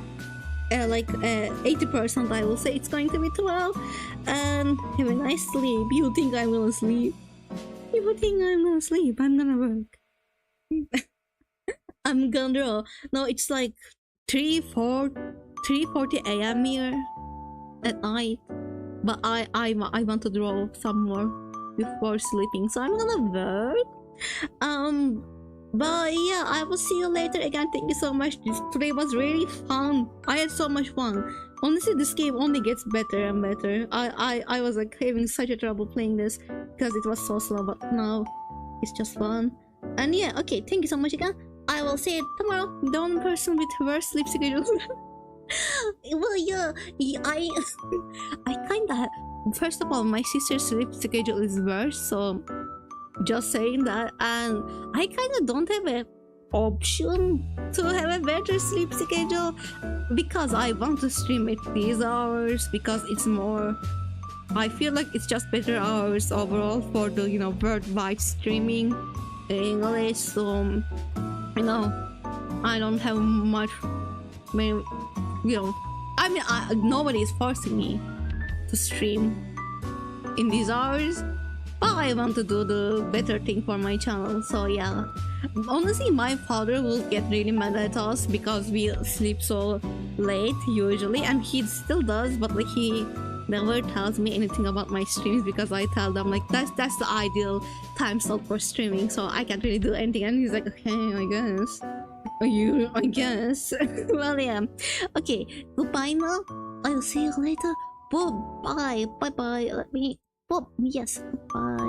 80% I will say it's going to be tomorrow. And have a nice sleep. You think I'm gonna sleep? You think I'm gonna sleep? I'm gonna work. I'm gonna draw. No, it's like 3:40 a.m. here at night. But I want to draw some more before sleeping, so I'm gonna work. But yeah, I will see you later again. Thank you so much. Today was really fun. I had so much fun. Honestly, this game only gets better and better. I was like having such a trouble playing this because it was so slow, but now it's just fun. And yeah, okay, thank you so much again. I will see you tomorrow. The one person with worse sleep schedules. Well, yeah, I kinda... First of all, my sister's sleep schedule is worse, so just saying that. And I kinda don't have an option to have a better sleep schedule because I want to stream at these hours, because it's more... I feel like it's just better hours overall for the, worldwide streaming in English, so... I don't have much... nobody is forcing me. to stream in these hours, but I want to do the better thing for my channel. So yeah, honestly, my father will get really mad at us because we sleep so late usually, and he still does, but like he never tells me anything about my streams because I tell them like that's the ideal time slot for streaming, so I can't really do anything. And he's like, okay, I guess. I guess. Well, yeah. Okay, goodbye now. I'll see you later. Bye bye. Let me. Yes, goodbye.